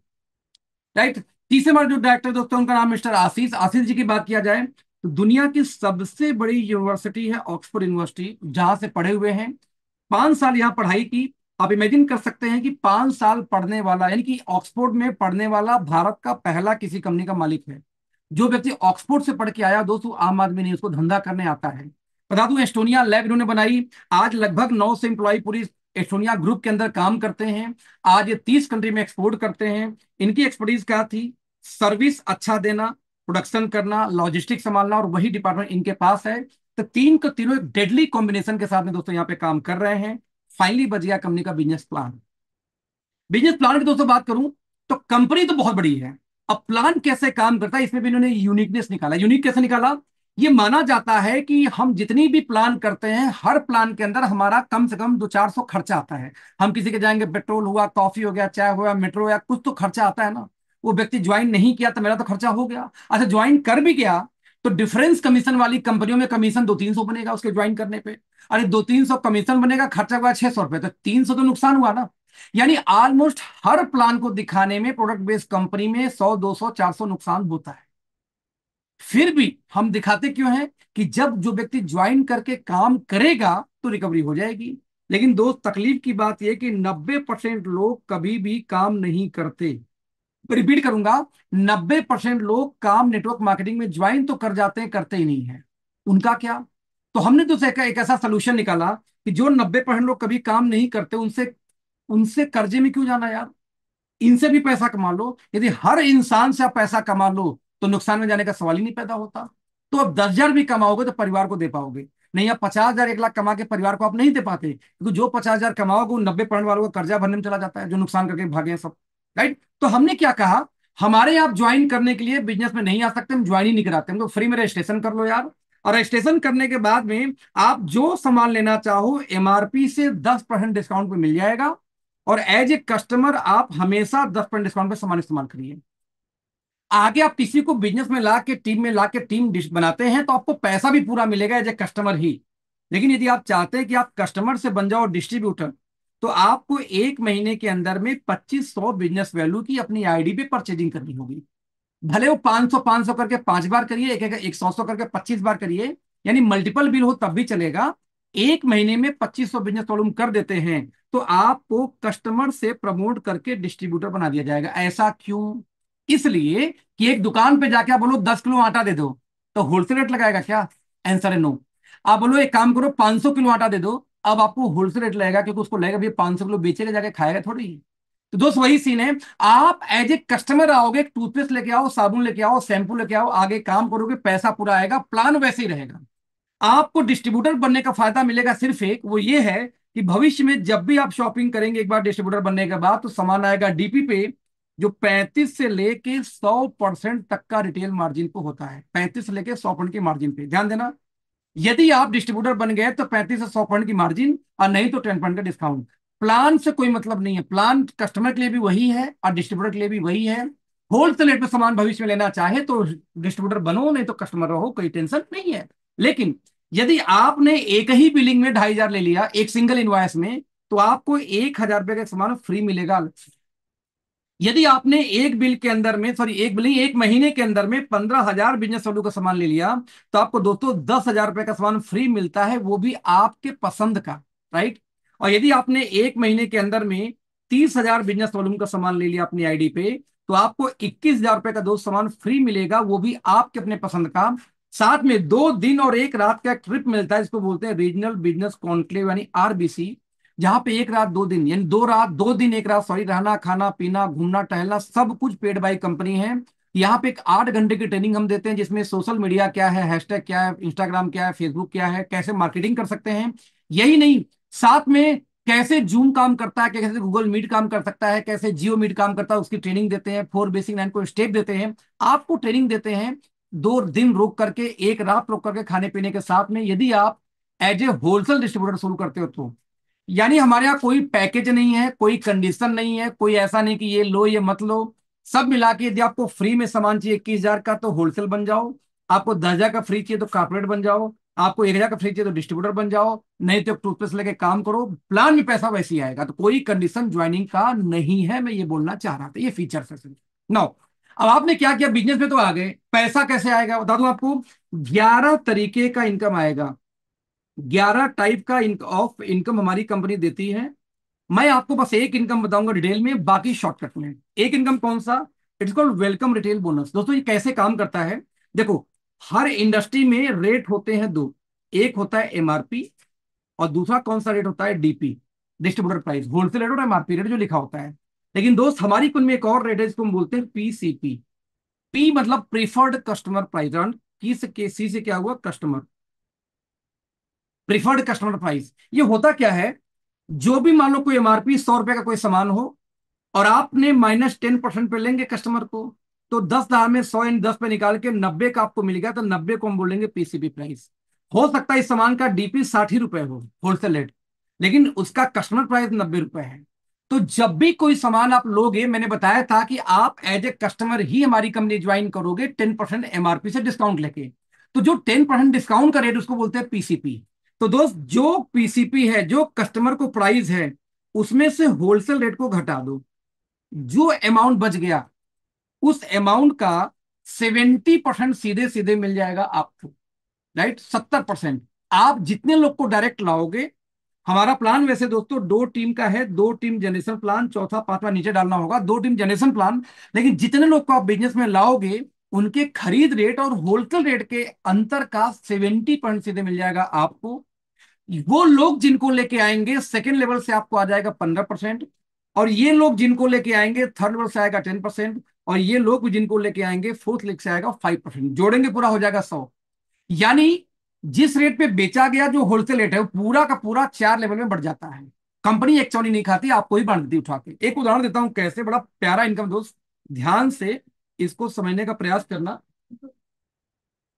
राइट। तीसरे बार जो डायरेक्टर दोस्तों, उनका नाम मिस्टर आशीष। आशीष जी की बात किया जाए तो दुनिया की सबसे बड़ी यूनिवर्सिटी है ऑक्सफोर्ड यूनिवर्सिटी, जहां से पढ़े हुए हैं। 5 साल यहाँ पढ़ाई की। आप इमेजिन कर सकते हैं कि 5 साल पढ़ने वाला, यानी कि ऑक्सफोर्ड में पढ़ने वाला भारत का पहला किसी कंपनी का मालिक है। जो व्यक्ति ऑक्सफोर्ड से पढ़ के आया दोस्तों, आम आदमी नहीं, उसको धंधा करने आता है। बता दूं, एस्टोनिया लैब इन्होंने बनाई। आज लगभग 900 एम्प्लॉय पूरी एस्टोनिया ग्रुप के अंदर काम करते हैं। आज ये 30 कंट्री में एक्सपोर्ट करते हैं। इनकी एक्सपर्टीज क्या थी? सर्विस अच्छा देना, प्रोडक्शन करना, लॉजिस्टिक संभालना, और वही डिपार्टमेंट इनके पास है। तो तीन को तीनों एक डेडली कॉम्बिनेशन के साथ में दोस्तों यहाँ पे काम कर रहे हैं। फाइनली बच गया कंपनी का बिजनेस प्लान। बिजनेस प्लान की दोस्तों बात करूं तो कंपनी तो बहुत बड़ी है, अब प्लान कैसे काम करता है इसमें भी इन्होंने यूनिकनेस निकाला। यूनिक कैसे निकाला? ये माना जाता है कि हम जितनी भी प्लान करते हैं, हर प्लान के अंदर हमारा कम से कम 200-400 खर्चा आता है। हम किसी के जाएंगे, पेट्रोल हुआ, कॉफी हो गया, चाय हुआ, मेट्रो या कुछ तो खर्चा आता है ना। वो व्यक्ति ज्वाइन नहीं किया तो मेरा तो खर्चा हो गया। अच्छा, ज्वाइन कर भी गया तो डिफरेंस कमीशन वाली कंपनियों में कमीशन 200-300 बनेगा उसके ज्वाइन करने पे। अरे 200-300 कमीशन बनेगा, खर्चा हुआ 600 रुपए, तो 300 तो नुकसान हुआ ना। यानी ऑलमोस्ट हर प्लान को दिखाने में प्रोडक्ट बेस्ड कंपनी में 100, 200, 400 नुकसान होता है। फिर भी हम दिखाते क्यों हैं कि जब जो व्यक्ति ज्वाइन करके काम करेगा तो रिकवरी हो जाएगी। लेकिन दोस्त, तकलीफ की बात यह कि 90% लोग कभी भी काम नहीं करते। रिपीट करूंगा, 90% लोग काम नेटवर्क मार्केटिंग में ज्वाइन तो कर जाते हैं, करते ही नहीं है। उनका क्या? तो हमने तो एक ऐसा सोल्यूशन निकाला कि जो 90% लोग कभी काम नहीं करते, उनसे उनसे कर्जे में क्यों जाना यार, इनसे भी पैसा कमा लो। यदि हर इंसान से आप पैसा कमा लो तो नुकसान में जाने का सवाल ही नहीं पैदा होता। तो अब 10,000 भी कमाओगे तो परिवार को दे पाओगे, नहीं आप 50,000 1 लाख कमा के परिवार को आप नहीं दे पाते, क्योंकि जो 50,000 कमाओगे वो 90% वालों का कर्जा भरने में चला जाता है, जो नुकसान करके भागे हैं सब। राइट? तो हमने क्या कहा, हमारे यहाँ ज्वाइन करने के लिए बिजनेस में नहीं आ सकते, हम ज्वाइन ही नहीं कराते, हमको फ्री में रजिस्ट्रेशन कर लो यार। और रजिस्ट्रेशन करने के बाद में आप जो सामान लेना चाहो एमआरपी से 10% डिस्काउंट पे मिल जाएगा। और एज ए कस्टमर आप हमेशा 10% डिस्काउंट पे सामान इस्तेमाल करिए। आगे आप किसी को बिजनेस में ला के टीम में ला के टीम डिश बनाते हैं तो आपको पैसा भी पूरा मिलेगा एज ए कस्टमर ही। लेकिन यदि आप चाहते हैं कि आप कस्टमर से बन जाओ डिस्ट्रीब्यूटर, तो आपको 1 महीने के अंदर में 2500 बिजनेस वैल्यू की अपनी आईडी पे परचेजिंग करनी होगी। भले वो 500 500 करके 5 बार करिए, एक 100 करके 25 बार करिए, यानी मल्टीपल बिल हो तब भी चलेगा। 1 महीने में 2500 बिजनेस वॉल्यूम कर देते हैं तो आपको कस्टमर से प्रमोट करके डिस्ट्रीब्यूटर बना दिया जाएगा। ऐसा क्यों? इसलिए कि एक दुकान पे जाके आप बोलो 10 किलो आटा दे दो, तो होलसेल रेट लगाएगा क्या? आंसर है नो। आप बोलो एक काम करो 500 किलो आटा दे दो, अब आपको होलसेल रेट लगेगा, क्योंकि उसको लगेगा भैया 500 किलो बेचेगा, जाके खाएगा थोड़ी। तो दोस्त वही सीन है, आप एज ए कस्टमर आओगे, टूथपेस्ट लेके आओ, साबुन लेके आओ, शैम्पू लेके आओ, आगे काम करोगे, पैसा पूरा आएगा, प्लान वैसे ही रहेगा। आपको डिस्ट्रीब्यूटर बनने का फायदा मिलेगा सिर्फ एक, वो ये है कि भविष्य में जब भी आप शॉपिंग करेंगे एक बार डिस्ट्रीब्यूटर बनने के बाद, तो सामान आएगा डीपी पे, जो 35 से लेके 100% तक का रिटेल मार्जिन पे होता है। 35 से लेके 100% की मार्जिन पे ध्यान देना। यदि आप डिस्ट्रीब्यूटर बन गए तो 35 से 100% की मार्जिन, और नहीं तो 10% का डिस्काउंट। प्लान से कोई मतलब नहीं है, प्लान कस्टमर के लिए भी वही है और डिस्ट्रीब्यूटर के लिए भी वही है। होलसेल रेट पे सामान भविष्य में लेना चाहे तो डिस्ट्रीब्यूटर बनो, नहीं तो कस्टमर रहो, कोई टेंशन नहीं है। लेकिन यदि आपने एक ही बिलिंग में 2,500 ले लिया एक सिंगल इनवॉइस में, तो आपको 1,000 रुपए का सामान फ्री मिलेगा। यदि आपने एक बिल के अंदर में, सॉरी एक बिलिंग, 1 महीने के अंदर में 15,000 बिजनेस वैल्यू का सामान ले लिया, तो आपको दोस्तों 10,000 रुपए का सामान फ्री मिलता है, वो भी आपके पसंद का। राइट? और यदि आपने 1 महीने के अंदर में 30,000 बिजनेस वॉल्यूम का सामान ले लिया अपनी आईडी पे, तो आपको 21,000 रुपए का दोस्त सामान फ्री मिलेगा, वो भी आपके अपने पसंद का। साथ में 2 दिन और 1 रात का ट्रिप मिलता है, जिसको बोलते हैं रीजनल बिजनेस कॉन्क्लेव यानी आरबीसी, जहां पे 1 रात 2 दिन यानी 2 रात 2 दिन 1 रात सॉरी, रहना खाना पीना घूमना टहलना सब कुछ पेड बाय कंपनी है। यहाँ पे एक 8 घंटे की ट्रेनिंग हम देते हैं, जिसमें सोशल मीडिया क्या है, हैशटैग क्या है, इंस्टाग्राम क्या है, फेसबुक क्या है, कैसे मार्केटिंग कर सकते हैं। यही नहीं, साथ में कैसे जूम काम करता है, कैसे गूगल मीट काम कर सकता है, कैसे जियो मीट काम करता है, उसकी ट्रेनिंग देते हैं। 4 बेसिक 9 को स्टेप देते हैं, आपको ट्रेनिंग देते हैं। 2 दिन रोक करके 1 रात रोक करके खाने पीने के साथ में, यदि आप एज ए होलसेल डिस्ट्रीब्यूटर शुरू करते हो तो। यानी हमारे यहाँ कोई पैकेज नहीं है, कोई कंडीशन नहीं है, कोई ऐसा नहीं कि ये लो ये मत लो। सब मिला के यदि आपको फ्री में सामान चाहिए 21,000 का तो होलसेल बन जाओ, आपको 10,000 का फ्री चाहिए तो कॉर्पोरेट बन जाओ, आपको 1,000 का फ्री चाहिए तो डिस्ट्रीब्यूटर बन जाओ, नहीं तो टूथपेस्ट लेके काम करो, प्लान में पैसा वैसे ही आएगा। तो कोई कंडीशन ज्वाइनिंग का नहीं है, मैं ये बोलना चाह रहा था, ये फीचर है सिर्फ। नो, अब आपने क्या किया, बिजनेस में तो आ गए, पैसा कैसे आएगा बता दूं आपको। 11 तरीके का इनकम आएगा, 11 टाइप का ऑफ इनकम हमारी कंपनी देती है। मैं आपको बस एक इनकम बताऊंगा डिटेल में, बाकी शॉर्टकट में। एक इनकम कौन सा? It's called welcome retail bonus. दोस्तों ये कैसे काम करता है, देखो, हर इंडस्ट्री में रेट होते हैं दो, एक होता है एमआरपी और दूसरा कौन सा रेट होता है? DP, distributor price, wholesale rate और एमआरपी रेट जो लिखा होता है। लेकिन दोस्त हमारी कुल में एक और रेट है जिसको हम बोलते हैं पीसीपी। पी मतलब प्रीफर्ड कस्टमर प्राइस, की से सी से क्या हुआ? Customer, preferred customer price. ये होता क्या है, जो भी मान लो कोई एमआरपी 100 रुपए का कोई सामान हो और आपने -10% पे लेंगे कस्टमर को, तो 10,000 में 100 इन 10 पे निकाल के 90 का आपको मिल गया, तो 90 को हम बोलेंगे पीसीबी प्राइस। हो सकता है इस सामान का डीपी 60 रुपए हो होलसेल रेट, लेकिन उसका कस्टमर प्राइस 90 रुपए है। तो जब भी कोई सामान आप लोगे, मैंने बताया था कि आप एज ए कस्टमर ही हमारी कंपनी ज्वाइन करोगे 10% एमआरपी से डिस्काउंट लेके। तो जो 10% डिस्काउंट का रेट उसको बोलते हैं पीसीपी। तो दोस्त जो पीसीपी है, जो कस्टमर को प्राइस है, उसमें से होलसेल रेट को घटा दो, जो अमाउंट बच गया उस अमाउंट का 70% सीधे सीधे मिल जाएगा आपको। राइट? 70% आप जितने लोग को डायरेक्ट लाओगे, हमारा प्लान वैसे दोस्तों दो टीम का है, दो टीम जनरेशन प्लान, चौथा पांचवा नीचे डालना होगा, दो टीम जनरेशन प्लान। लेकिन जितने लोग को आप बिजनेस में लाओगे उनके खरीद रेट और होलसेल रेट के अंतर का 70% सीधे मिल जाएगा आपको। वो लोग जिनको लेके आएंगे सेकंड लेवल से आपको आ जाएगा 15%, और ये लोग जिनको लेके आएंगे थर्ड लेवल से आएगा 10%, और ये लोग जिनको लेके आएंगे फोर्थ लेवल से आएगा 5%, जोड़ेंगे पूरा हो जाएगा 100। यानी जिस रेट पे बेचा गया जो होलसेल रेट है वो पूरा का पूरा 4 लेवल में बढ़ जाता है। कंपनी एक चौनी नहीं खाती, आपको ही बांट देती उठा के। एक उदाहरण देता हूं कैसे, बड़ा प्यारा इनकम दोस्त, ध्यान से इसको समझने का प्रयास करना।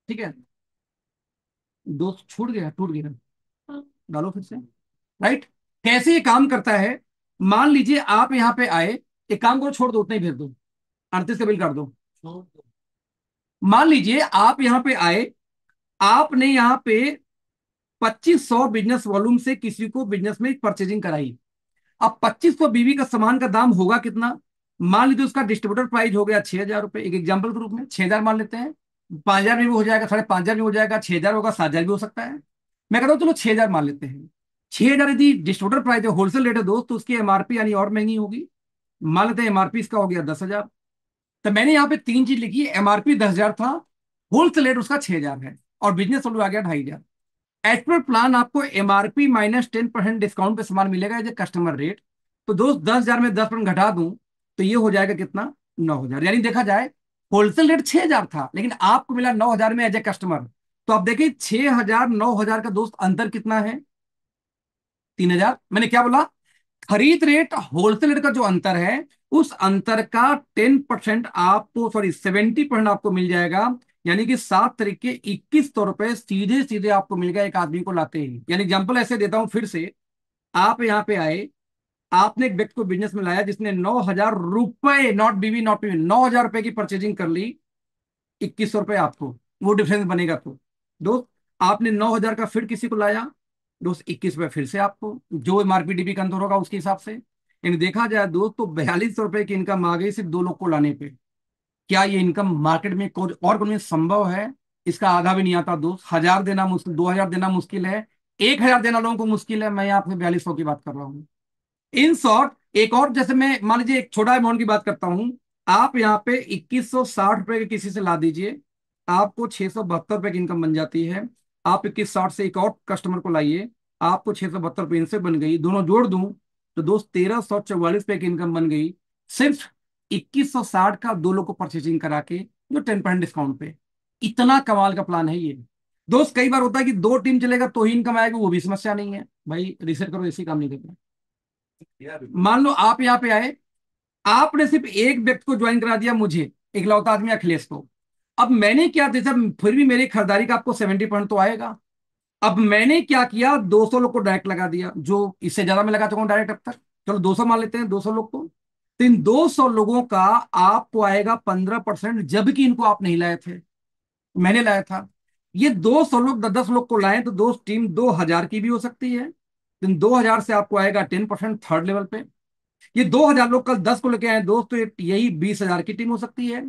ठीक है दोस्त, छूट गया, टूट गया, डालो फिर से। राइट। कैसे ये काम करता है, मान लीजिए आप यहां पे आए, एक काम करो छोड़ दो, उतना ही भेज दो, 38 का बिल कर दो। मान लीजिए आप यहां पे आए, आपने यहां पे 2500 बिजनेस वॉल्यूम से किसी को बिजनेस में परचेजिंग कराई। अब 2500 बीवी का सामान का दाम होगा कितना, मान लीजिए उसका डिस्ट्रीब्यूटर प्राइस हो गया 6000 रुपए, एक एग्जाम्पल के रूप में 6000 मान लेते हैं। 5000 में भी हो जाएगा, 5500 में हो जाएगा, 6000 होगा, 7000 भी हो सकता है। मैं कहता हूँ चलो 6000 मान लेते हैं। 6000 यदि डिस्ट्रीब्यूटर प्राइस है, होलसेल रेट है दोस्त, तो उसकी एमआरपी यानी और महंगी होगी। मान लेते हैं एमआरपी इसका हो गया 10,000। तो मैंने यहाँ पे तीन चीज लिखी, एमआरपी 10,000 था, होलसेल रेट उसका 6000 है, और बिजनेस वैल्यू आ गया 2,500। एज पर प्लान आपको एमआरपी -10% डिस्काउंट पे सामान मिलेगा एज ए कस्टमर रेट। तो दोस्त 10,000 में 10% घटा दूं तो ये हो जाएगा कितना, 9,000। यानी देखा जाए होलसेल रेट 6,000 था, लेकिन आपको मिला 9,000 में एज ए कस्टमर। तो आप देखिए 6,000 9,000 का दोस्त अंतर कितना है, 3,000। मैंने क्या बोला, खरीद रेट होलसेल रेट का जो अंतर है, उस अंतर का 10% आपको, सॉरी 70% आपको मिल जाएगा। यानी कि 7 तरीके 2,100 रुपए सीधे सीधे आपको मिल गया एक आदमी को लाते ही। यानी एग्जांपल ऐसे देता हूं फिर से, आप यहां पे आए, आपने एक व्यक्ति को बिजनेस में लाया जिसने 9,000 रुपए, नॉट बीवी नॉट बीवी, 9,000 रुपए की परचेजिंग कर ली, 2,100 रुपए आपको वो डिफरेंस बनेगा। तो दोस्त आपने 9,000 का फिर किसी को लाया, दोस्त 21 रुपए फिर से आपको, जो एमआरपी डीबी का अंदर होगा उसके हिसाब से। यानी देखा जाए दोस्त तो 4200 रुपए की इनकम आ गई सिर्फ दो लोग को लाने पे। क्या ये इनकम मार्केट में कोई और कोई संभव है? इसका आधा भी नहीं आता दोस्त। 1,000 देना मुश्किल, 2,000 देना मुश्किल है, 1,000 देना लोगों को मुश्किल है, मैं आपसे 4200 की बात कर रहा हूँ। इन शॉर्ट एक और, जैसे मैं मान लीजिए एक छोटा अमाउंट की बात करता हूं, आप यहाँ पे 2,160 रुपए के किसी से ला दीजिए, आपको 672 रुपए की इनकम बन जाती है। आप 2160 से एक और कस्टमर को लाइए, आपको 672 रुपए इनसे बन गई, दोनों जोड़ दूं तो दोस्त 1,344 रुपए की इनकम बन गई, सिर्फ 2,160 का दो लोग को परचेजिंग करा के, जो 10% डिस्काउंट पे। इतना कमाल का प्लान है ये दोस्त। कई बार होता है कि दो टीम चलेगा तो ही इनकम आएगा, वो भी समस्या नहीं है भाई, रिसेट करो, ऐसी काम नहीं करता। मान लो आप यहाँ पे आए, आपने सिर्फ एक व्यक्ति को ज्वाइन करा दिया, मुझे इकलौता आदमी अखिलेश को। अब मैंने क्या दिया, सर फिर भी मेरी खरीदारी का आपको 70% तो आएगा। अब मैंने क्या किया, 200 लोग को डायरेक्ट लगा दिया, जो इससे ज्यादा मैं लगा चुका हूं डायरेक्ट अब तक। चलो 200 मान लेते हैं, 200 लोग को, तो इन 200 लोगों का आपको आएगा 15%, जबकि इनको आप नहीं लाए थे, मैंने लाया था। ये 200 लोग 10 10 लोग को लाए तो दोस्त टीम 2,000 की भी हो सकती है। तो इन 2,000 से आपको आएगा 10% थर्ड लेवल पे। ये 2,000 लोग कल 10 को लेके आए दोस्त, तो यही 20,000 की टीम हो सकती है।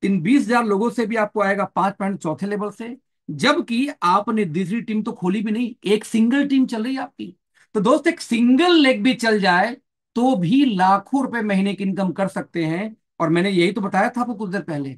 इन 20,000 लोगों से भी आपको आएगा 5 पॉइंट चौथे लेवल से, जबकि आपने दूसरी टीम तो खोली भी नहीं, एक सिंगल टीम चल रही है आपकी। तो दोस्त एक सिंगल लेग भी चल जाए तो भी लाखों रुपए महीने की इनकम कर सकते हैं। और मैंने यही तो बताया था आपको कुछ देर पहले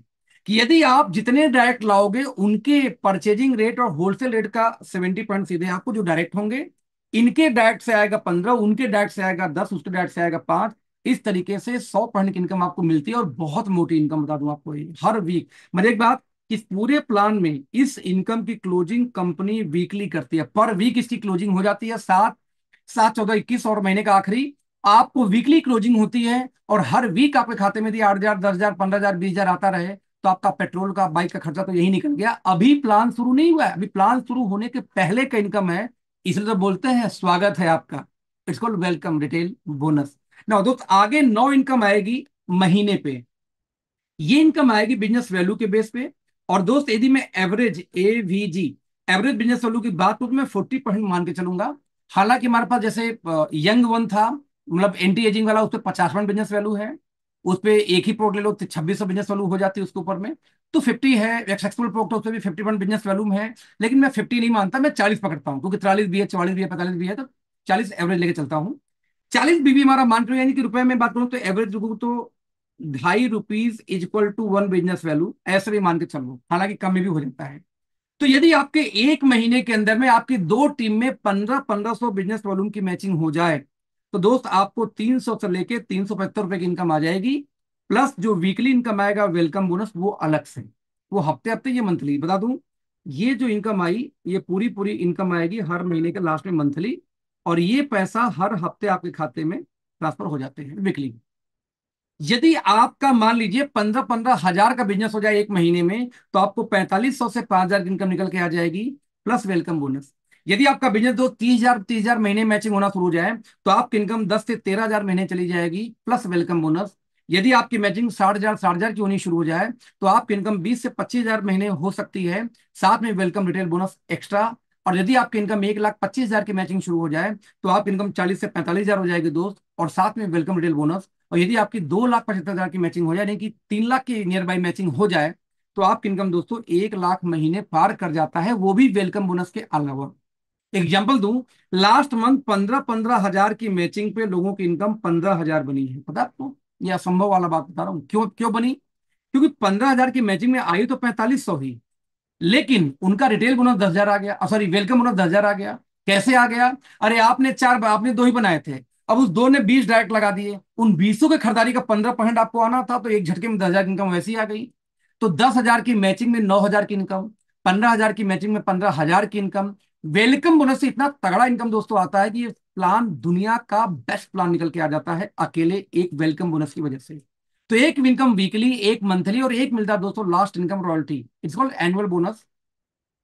कि यदि आप जितने डायरेक्ट लाओगे उनके परचेजिंग रेट और होलसेल रेट का 70% सीधे आपको जो डायरेक्ट होंगे, इनके डायरेक्ट से आएगा 15, उनके डायरेक्ट से आएगा 10, उसके डायरेक्ट से आएगा 5। इस तरीके से 100% की इनकम आपको मिलती है, और बहुत मोटी इनकम बता दूं आपको ये हर वीक। मतलब एक बात, इस पूरे प्लान में इस इनकम की क्लोजिंग कंपनी वीकली करती है, पर वीक इसकी क्लोजिंग हो जाती है 7 7 14 21, और महीने का आखिरी आपको वीकली क्लोजिंग होती है। और हर वीक आपके खाते में यदि 8,000 10,000 15,000 20,000 आता रहे तो आपका पेट्रोल का बाइक का खर्चा तो यही निकल गया। अभी प्लान शुरू नहीं हुआ है, अभी प्लान शुरू होने के पहले का इनकम है। इसलिए तो बोलते हैं स्वागत है आपका, it's called welcome retail bonus. ना दोस्त आगे 9 इनकम आएगी महीने पे, ये इनकम आएगी बिजनेस वैल्यू के बेस पे। और दोस्त यदि मैं average AVG, average business value की बात करूं तो मैं 40% मान के चलूंगा। हालांकि हमारे पास जैसे यंग वन था, मतलब एंटी एजिंग वाला, उस पर 50% बिजनेस वैल्यू है। उस पर एक ही प्रोडक्ट ले लो तो 2,600 बिजनेस वैल्यू हो जाती है उसके ऊपर में। तो 50 है, सक्सेसफुल प्रोडक्ट उस पर भी 50% बिजनेस वैल्यू है। लेकिन मैं 50 नहीं मानता, मैं 40 पकड़ता हूँ, क्योंकि 43 भी है, 44 भी है, 45 भी है, तो 40 एवरेज लेके चलता हूँ। 40 बीबी हमारा मान के, यानी कि रुपए में बात करूं तो एवरेज रुकू तो ₹2.5 is equal to 1 business value, ऐसे भी मान के चलो, हालांकि कम में भी हो जाता है। तो यदि आपके एक महीने के अंदर में आपकी दो टीम में 1500 बिजनेस वॉल्यूम की मैचिंग हो जाए, तो दोस्त आपको 300 से लेके 375 रुपए की इनकम आ जाएगी। प्लस जो वीकली इनकम आएगा वेलकम बोनस वो अलग से, वो हफ्ते हफ्ते, ये मंथली बता दूं। ये जो इनकम आई ये पूरी पूरी इनकम आएगी हर महीने के लास्ट में मंथली, और ये पैसा हर हफ्ते आपके खाते में ट्रांसफर हो जाते हैं वीकली। यदि आपका मान लीजिए 15-15 हजार का बिजनेस हो जाए एक महीने में, तो आपको 4500 से 5000 की इनकम निकल के आ जाएगी, प्लस वेलकम बोनस। यदि आपका बिजनेस दो 30,000 महीने मैचिंग होना शुरू हो जाए, तो आपकी इनकम 10 से 13 हजार महीने चली जाएगी, प्लस वेलकम बोनस। यदि आपकी मैचिंग 60,000 की होनी शुरू हो जाए, तो आपकी इनकम 20 से 25 हजार महीने हो सकती है, साथ में वेलकम रिटेल बोनस एक्स्ट्रा। और यदि आपकी इनकम 1,25,000 की मैचिंग शुरू हो जाए, तो आपकी इनकम 40 से 45 हजार हो जाएगी दोस्त, और साथ में वेलकम रिटेल बोनस। और यदि आपकी 2,75,000 की मैचिंग हो जाए, यानी कि 3 लाख की नियर बाई मैचिंग हो जाए, तो आपकी इनकम दोस्तों 1 लाख महीने पार कर जाता है, वो भी वेलकम बोनस के अलावा। एग्जाम्पल दूं, लास्ट मंथ 15-15 हजार की मैचिंग पे लोगों की इनकम 15 हजार बनी है। पता है आपको, यह असंभव वाला बात बता रहा हूं, क्यों क्यों बनी? क्योंकि 15 हजार की मैचिंग में आई तो 4500 ही, लेकिन उनका रिटेल बोनस 10 हजार आ गया, सॉरी वेलकम बोनस 10 हजार आ गया। कैसे आ गया? अरे आपने दो ही बनाए थे, अब उस दो ने 20 डायरेक्ट लगा दिए, उन 20 के खरीदारी का 15% आपको आना था, तो एक झटके में 10 हजार की इनकम वैसी आ गई। तो 10 हजार की मैचिंग में 9 हजार की इनकम, 15 हजार की मैचिंग में 15 हजार की इनकम। वेलकम बोनस से इतना तगड़ा इनकम दोस्तों आता है कि ये प्लान दुनिया का बेस्ट प्लान निकल के आ जाता है अकेले एक वेलकम बोनस की वजह से। तो एक इनकम वीकली, एक मंथली, और एक मिलता है दोस्तों last income royalty, it's called annual bonus.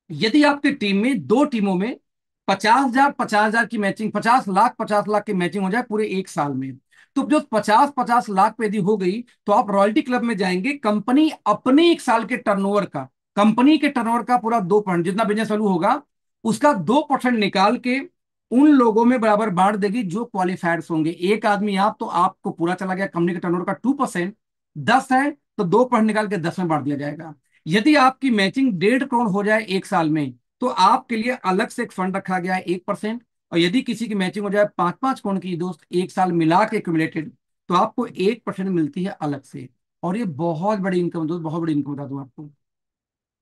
यदि आपकी टीम में दो टीमों में 50,000 की मैचिंग, 50 लाख 50 लाख की मैचिंग हो जाए पूरे एक साल में, तो जो 50-50 लाख पे यदि हो गई, तो आप रॉयल्टी क्लब में जाएंगे। कंपनी अपने एक साल के टर्नओवर का, कंपनी के टर्नओवर का पूरा 2%, जितना बिजनेस वैल्यू होगा उसका 2% निकाल के उन लोगों में बराबर बांट देगी जो क्वालिफायर्स होंगे। एक आदमी आप, तो आपको पूरा चला गया कंपनी के टर्नओवर का 2%। 10 है तो 2% निकाल के 10 में बांट दिया जाएगा। यदि आपकी मैचिंग 1.5 करोड़ हो जाए एक साल में, तो आपके लिए अलग से एक फंड रखा गया है 1%। और यदि किसी की मैचिंग हो जाए 5-5 करोड़ की दोस्त एक साल मिला के क्यूमुलेटेड, तो आपको 1% मिलती है अलग से। और ये बहुत बड़ी इनकम दोस्त, बहुत बड़ी इनकम बता दूं आपको,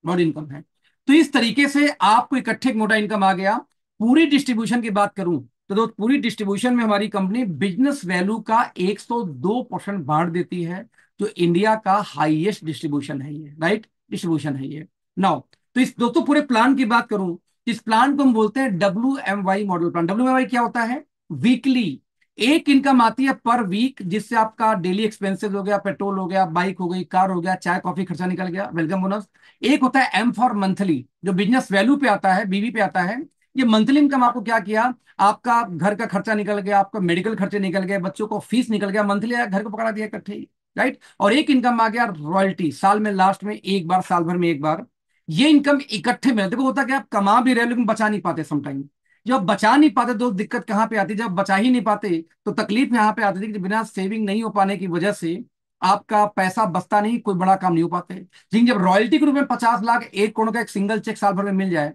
बहुत इनकम है। तो इस तरीके से आपको इकट्ठे एक मोटा इनकम आ गया। पूरी डिस्ट्रीब्यूशन की बात करूं, तो दोस्त पूरी डिस्ट्रीब्यूशन में हमारी कंपनी बिजनेस वैल्यू का 102% बांट देती है, जो इंडिया का हाईएस्ट डिस्ट्रीब्यूशन है ये, राइट डिस्ट्रीब्यूशन है ये। नाउ, तो इस दोस्तों पूरे प्लान की बात करूं, इस प्लान को हम बोलते हैं WMY मॉडल प्लान। WMY क्या होता है? वीकली एक इनकम आती है पर वीक, जिससे आपका डेली एक्सपेंसेस हो गया, पेट्रोल हो गया, बाइक हो गई, कार हो गया, चाय कॉफी खर्चा निकल गया, वेलकम बोनस। एक होता है M फॉर मंथली, जो बिजनेस वैल्यू पे आता है, बीवी पे आता है। ये मंथली इनकम आपको क्या किया, आपका घर का खर्चा निकल गया, आपका मेडिकल खर्चे निकल गए, बच्चों को फीस निकल गया, मंथली आया, घर को पकड़ा दिया इकट्ठे ही, राइट। और एक इनकम आ गया रॉयल्टी, साल में लास्ट में एक बार, साल भर में एक बार। ये इनकम इकट्ठे में देखो होता क्या, आप कमा भी रहे हो लेकिन बचा नहीं पाते समटाइम। जब बचा नहीं पाते तो दिक्कत कहां पे आती है, जब बचा ही नहीं पाते तो तकलीफ यहां पे आती थी कि बिना सेविंग नहीं हो पाने की वजह से आपका पैसा बचता नहीं, कोई बड़ा काम नहीं हो पाते। लेकिन जब रॉयल्टी के रूप में 50 लाख 1 करोड़ का एक सिंगल चेक साल भर में मिल जाए,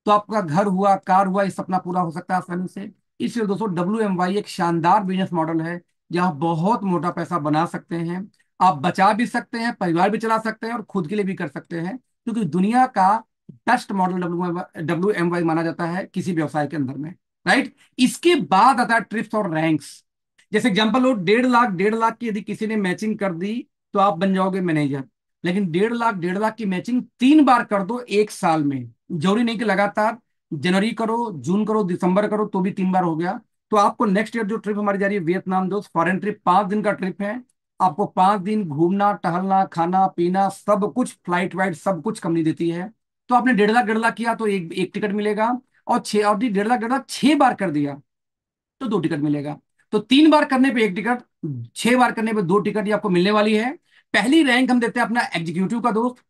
तो आपका घर हुआ, कार हुआ, इस सपना पूरा हो सकता है आसानी से। इसलिए दोस्तों WMY एक शानदार बिजनेस मॉडल है, जहां बहुत मोटा पैसा बना सकते हैं, आप बचा भी सकते हैं, परिवार भी चला सकते हैं, और खुद के लिए भी कर सकते हैं, क्योंकि दुनिया का बेस्ट मॉडल WMY माना जाता है किसी व्यवसाय के अंदर में, राइट। इसके बाद आता है ट्रिप्स और रैंक्स। जैसे एग्जांपल लो, 1.5 लाख की यदि किसी ने मैचिंग कर दी, तो आप बन जाओगे मैनेजर। लेकिन 1.5 लाख की मैचिंग 3 बार कर दो एक साल में, जरूरी नहीं कि लगातार जनवरी करो, जून करो, दिसंबर करो, तो भी 3 बार हो गया, तो आपको नेक्स्ट ईयर जो ट्रिप हमारी जा रही है वियतनाम दोस्त, फॉरेन ट्रिप, 5 दिन का ट्रिप है। आपको 5 दिन घूमना, टहलना, खाना पीना सब कुछ, फ्लाइट वाइट सब कुछ कंपनी देती है। तो आपने 1.5 लाख किया तो एक टिकट मिलेगा, और 1.5 लाख 6 बार कर दिया तो 2 टिकट मिलेगा। तो 3 बार करने पे एक टिकट, 6 बार करने पे 2 टिकट, ये आपको मिलने वाली है। पहली रैंक हम देते हैं अपना एग्जीक्यूटिव का दोस्त।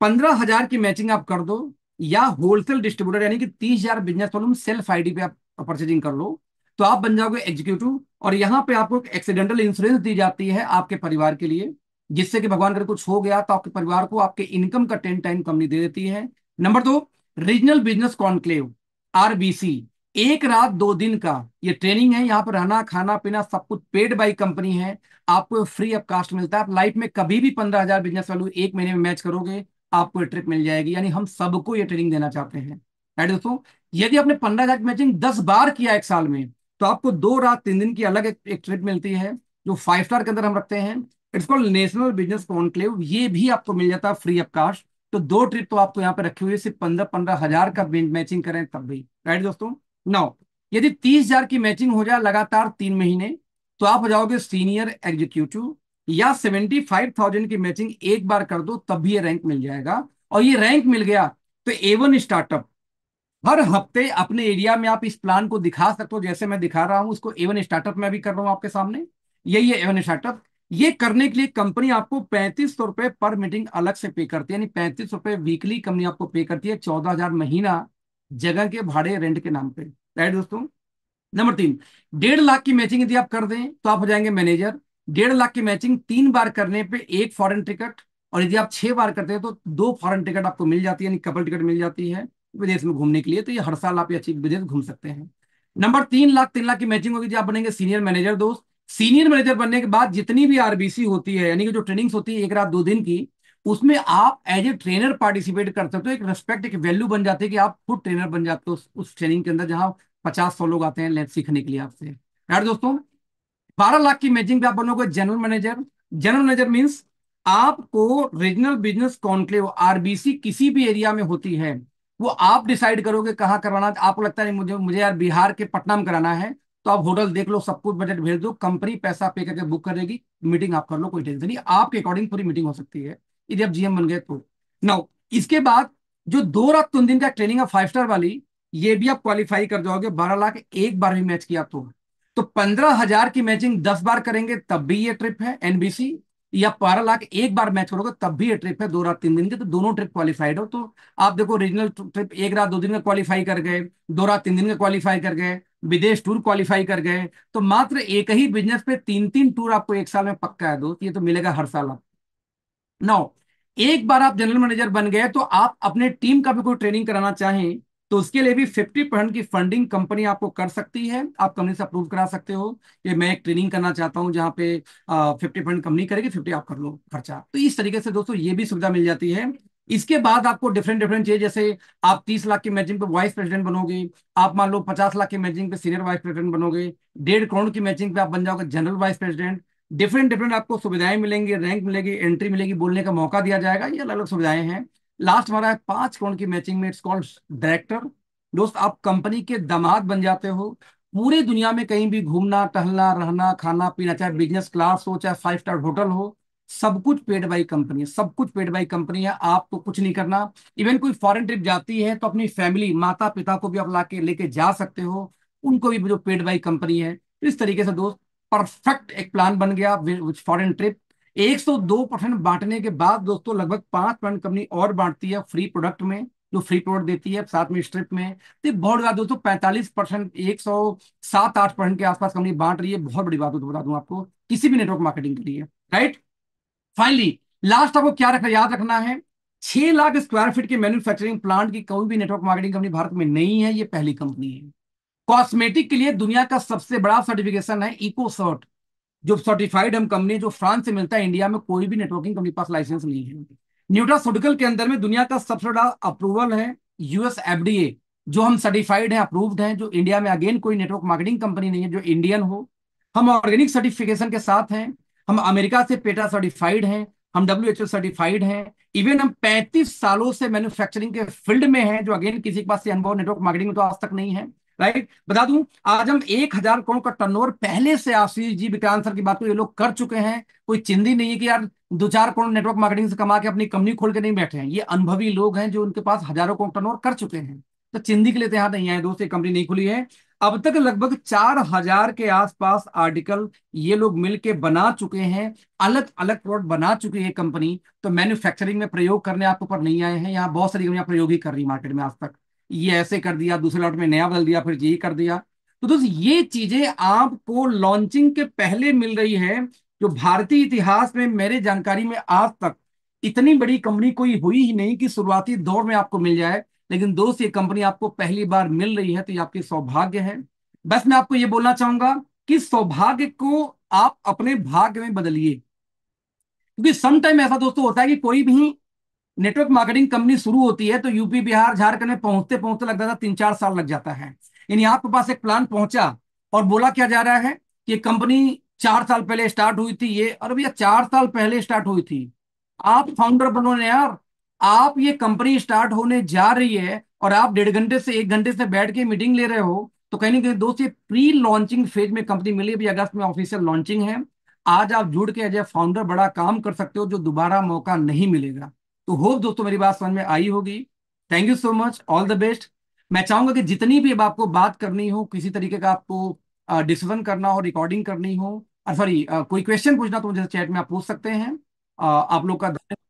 15 हजार की मैचिंग आप कर दो, या होलसेल डिस्ट्रीब्यूटर, यानी कि 30 हजार बिजनेस वॉल्यूम सेल्फ आईडी पे आप परचेजिंग कर लो, तो आप बन जाओगे एग्जीक्यूटिव। और यहाँ पे आपको एक्सीडेंटल इंश्योरेंस दी जाती है आपके परिवार के लिए, जिससे कि भगवान करे कुछ हो गया तो आपके परिवार को आपके इनकम का 10 टाइम कंपनी दे देती है। Number 2, regional business conclave, RBC। एक रात 2 दिन का ये ट्रेनिंग है। यहाँ पर रहना खाना पीना सब कुछ पेड बाई कंपनी है। आपको फ्री ऑफ कास्ट मिलता है। आप लाइफ में कभी भी 15,000 बिजनेस वैल्यू एक महीने में मैच करोगे, आपको ये ट्रिप मिल जाएगी। यानी हम सबको ये ट्रेनिंग देना चाहते हैं, राइट दोस्तों। यदि आपने 15,000 की मैचिंग 10 बार किया एक साल में, तो आपको 2 रात 3 दिन की अलग एक ट्रिप मिलती है, जो 5 स्टार के अंदर हम रखते हैं। It's called national business conclave. ये भी आपको मिल जाता है फ्री ऑफ कास्ट। तो 2 ट्रिप तो आपको यहाँ पे रखी हुई है, सिर्फ 15-15 हजार का मैचिंग करें तब भी, राइट दोस्तों। नाउ, यदि 30,000 की मैचिंग हो जाए लगातार 3 महीने, तो आप हो जाओगे सीनियर एग्जीक्यूटिव। या 75,000 की मैचिंग एक बार कर दो, तब भी ये रैंक मिल जाएगा। और ये रैंक मिल गया तो A1 स्टार्टअप हर हफ्ते अपने एरिया में आप इस प्लान को दिखा सकते हो, जैसे मैं दिखा रहा हूं उसको। A1 स्टार्टअप में भी कर रहा हूं आपके सामने, यही है A1 स्टार्टअप। ये करने के लिए कंपनी आपको 3500 रुपए पर मीटिंग अलग से पे करती है, यानी 35 रुपए वीकली कंपनी आपको पे करती है, 14,000 महीना जगह के भाड़े रेंट के नाम पे, राइट दोस्तों। नंबर 3, 1.5 लाख की मैचिंग यदि आप कर दें तो आप हो जाएंगे मैनेजर। 1.5 लाख की मैचिंग 3 बार करने पे एक फॉरेन टिकट, और यदि आप 6 बार करते हैं तो 2 फॉरेन टिकट आपको मिल जाती है, यानी कपल टिकट मिल जाती है विदेश में घूमने के लिए। तो ये हर साल आप ये अच्छी विदेश घूम सकते हैं। नंबर 3 लाख, 3 लाख की मैचिंग होगी, जब आप बनेंगे सीनियर मैनेजर दोस्त। सीनियर मैनेजर बनने के बाद जितनी भी आरबीसी होती है, यानी कि जो ट्रेनिंग्स होती है 1 रात 2 दिन की, उसमें आप एज ए ट्रेनर पार्टिसिपेट कर सकते हो। एक रेस्पेक्ट, एक वैल्यू बन जाती है कि आप खुद ट्रेनर बन जाते हो उस ट्रेनिंग के अंदर, जहां 50-100 लोग आते हैं सीखने के लिए आपसे, यार दोस्तों। 12 लाख की मैचिंग पे आप बनोगे general manager. General manager means आपको रीजनल बिजनेस कॉन्क्लेव आरबीसी किसी भी एरिया में होती है, वो आप डिसाइड करोगे कहाँ करवाना। आपको लगता है मुझे मुझे यार बिहार के पटना में कराना है, तो आप होटल देख लो, सब कुछ बजट भेज दो, कंपनी पैसा पे करके बुक करेगी, मीटिंग आप कर लो, कोई टेंशन नहीं, आपके अकॉर्डिंग पूरी मीटिंग हो सकती है यदि आप जीएम बन गए तो। नाउ, इसके बाद जो 2 रात 3 दिन का ट्रेनिंग है 5 स्टार वाली, ये भी आप क्वालिफाई कर जाओगे 12 लाख एक बार भी मैच किया तो 15,000 की मैचिंग 10 बार करेंगे तब भी ये ट्रिप है एनबीसी, या 12 लाख एक बार मैच करोगे तब भी ये ट्रिप है 2 रात 3 दिन की, तो दोनों ट्रिप क्वालिफाइड हो। तो आप देखो, रीजनल ट्रिप 1 रात 2 दिन का क्वालिफाई कर गए, 2 रात 3 दिन का क्वालिफाई कर गए, विदेश टूर क्वालिफाई कर गए, तो मात्र एक ही बिजनेस पे 3-3 टूर आपको एक साल में पक्का है दोस्त, ये तो मिलेगा हर साल आपको। नौ, एक बार आप जनरल मैनेजर बन गए तो आप अपने टीम का भी कोई ट्रेनिंग कराना चाहें, तो उसके लिए भी 50% की फंडिंग कंपनी आपको कर सकती है। आप कंपनी से अप्रूव करा सकते हो कि मैं एक ट्रेनिंग करना चाहता हूं जहां पे 50% कंपनी करेगी, 50 आप कर लो खर्चा। तो इस तरीके से दोस्तों ये भी सुविधा मिल जाती है। इसके बाद आपको डिफरेंट डिफरेंट चाहिए, जैसे आप 30 लाख की मैचिंग पे वाइस प्रेसिडेंट बनोगे, आप मान लो 50 लाख की मैचिंग पे सीनियर वाइस प्रेसिडेंट बनोगे, 1.5 करोड़ की मैचिंग पे आप बन जाओगे general vice president. Different different आपको सुविधाएं मिलेंगी, रैंक मिलेगी, एंट्री मिलेगी, बोलने का मौका दिया जाएगा, ये अलग अलग सुविधाएं हैं। लास्ट हमारा है 5 करोड़ की मैचिंग में, इट्स कॉल्ड डायरेक्टर। दोस्त, आप कंपनी के दामाद बन जाते हो। पूरी दुनिया में कहीं भी घूमना टहलना रहना खाना पीना, चाहे बिजनेस क्लास हो चाहे 5 स्टार होटल हो, सब कुछ पेड बाई कंपनी है, सब कुछ पेड बाई कंपनी है, आपको कुछ नहीं करना। इवन कोई फॉरेन ट्रिप जाती है तो अपनी फैमिली माता पिता को भी आप ला के लेके जा सकते हो, उनको भी जो पेड बाई कंपनी है। इस तरीके से दोस्त परफेक्ट एक प्लान बन गया फॉरेन ट्रिप। 102% बांटने के बाद दोस्तों लगभग 5% कंपनी और बांटती है फ्री प्रोडक्ट में, जो फ्री प्रोडक्ट देती है साथ में स्ट्रिप में। तो ये बहुत ज्यादा दोस्तों, 45%, 107-8% के आसपास कंपनी बांट रही है। बहुत बड़ी बात हो, तो बता दूं आपको, किसी भी नेटवर्क मार्केटिंग के लिए, राइट। फाइनली लास्ट आपको क्या रखना, याद रखना है, 6 लाख स्क्वायर फीट के मैन्युफैक्चरिंग प्लांट की कोई भी नेटवर्क मार्केटिंग कंपनी भारत में नहीं है, ये पहली कंपनी है। कॉस्मेटिक के लिए दुनिया का सबसे बड़ा सर्टिफिकेशन है इकोसर्ट, जो सर्टिफाइड हम कंपनी, जो फ्रांस से मिलता है, इंडिया में कोई भी नेटवर्किंग कंपनी पास लाइसेंस नहीं है। न्यूट्रास्यूटिकल के अंदर में दुनिया का सबसे बड़ा अप्रूवल है यूएस एफडीए, जो हम सर्टिफाइड हैं, अप्रूव्ड हैं, जो इंडिया में अगेन कोई नेटवर्क मार्केटिंग कंपनी नहीं है जो इंडियन हो। हम ऑर्गेनिक सर्टिफिकेशन के साथ हैं, हम अमेरिका से पेटा सर्टिफाइड हैं, हम डब्ल्यूएचओ सर्टिफाइड हैं। इवन हम 35 सालों से मैन्युफैक्चरिंग के फील्ड में हैं, जो अगेन किसी के पास से अनुभव नेटवर्क मार्केटिंग में तो आज तक नहीं है, राइट। बता दूं, आज हम 1,000 करोड़ का टर्नओवर पहले से, आशीष जी विक्रांत सर की बात को ये लोग कर चुके हैं। कोई चिंदी नहीं है कि यार 2-4 करोड़ नेटवर्क मार्केटिंग से कमा के अपनी कंपनी खोल के नहीं बैठे हैं, ये अनुभवी लोग हैं जो उनके पास हजारों करोड़ टर्नओवर कर चुके हैं। तो चिंदी के लिए तैयार नहीं आए दोस्त, ये कंपनी नहीं खुली है। अब तक लगभग 4,000 के आसपास आर्टिकल ये लोग मिलके बना चुके हैं, अलग अलग प्रोडक्ट बना चुकी है कंपनी। तो मैन्युफैक्चरिंग में प्रयोग करने आपके ऊपर नहीं आए हैं, यहाँ बहुत सारी कंपनियां प्रयोग ही कर रही मार्केट में आज तक। ये ऐसे कर दिया, दूसरे लॉट में नया बदल दिया, फिर ये कर दिया। तो दोस्त ये चीजें आपको लॉन्चिंग के पहले मिल रही है, जो भारतीय इतिहास में मेरे जानकारी में आज तक इतनी बड़ी कंपनी कोई हुई ही नहीं कि शुरुआती दौर में आपको मिल जाए। लेकिन दोस्त ये कंपनी आपको पहली बार मिल रही है तो ये आपकी सौभाग्य है। बस मैं आपको ये बोलना चाहूंगा कि सौभाग्य को आप अपने भाग्य में बदलिए, क्योंकि सम टाइम ऐसा दोस्तों होता है कि कोई भी नेटवर्क मार्केटिंग कंपनी शुरू होती है तो यूपी बिहार झारखंड में पहुंचते पहुंचते लगता था 3-4 साल लग जाता है। यानी आपके पास एक प्लान पहुंचा और बोला क्या जा रहा है कि कंपनी 4 साल पहले स्टार्ट हुई थी ये, और भैया 4 साल पहले स्टार्ट हुई थी। आप फाउंडर बनो ना यार। आप ये कंपनी स्टार्ट होने जा रही है और आप 1.5 घंटे से 1 घंटे से बैठ के मीटिंग ले रहे हो, तो कहीं ना कहीं दोस्त ये प्री लॉन्चिंग फेज में कंपनी मिली। अभी अगस्त में ऑफिशियल लॉन्चिंग है। आज आप जुड़ के एज ए फाउंडर बड़ा काम कर सकते हो जो दोबारा मौका नहीं मिलेगा। तो होप दोस्तों मेरी बात समझ में आई होगी। Thank you so much, all the best. मैं चाहूंगा कि जितनी भी अब आपको बात करनी हो, किसी तरीके का आपको डिस्कशन करना हो, रिकॉर्डिंग करनी हो, सॉरी कोई क्वेश्चन पूछना तो मुझे चैट में आप पूछ सकते हैं। आप लोग का धन्यवाद।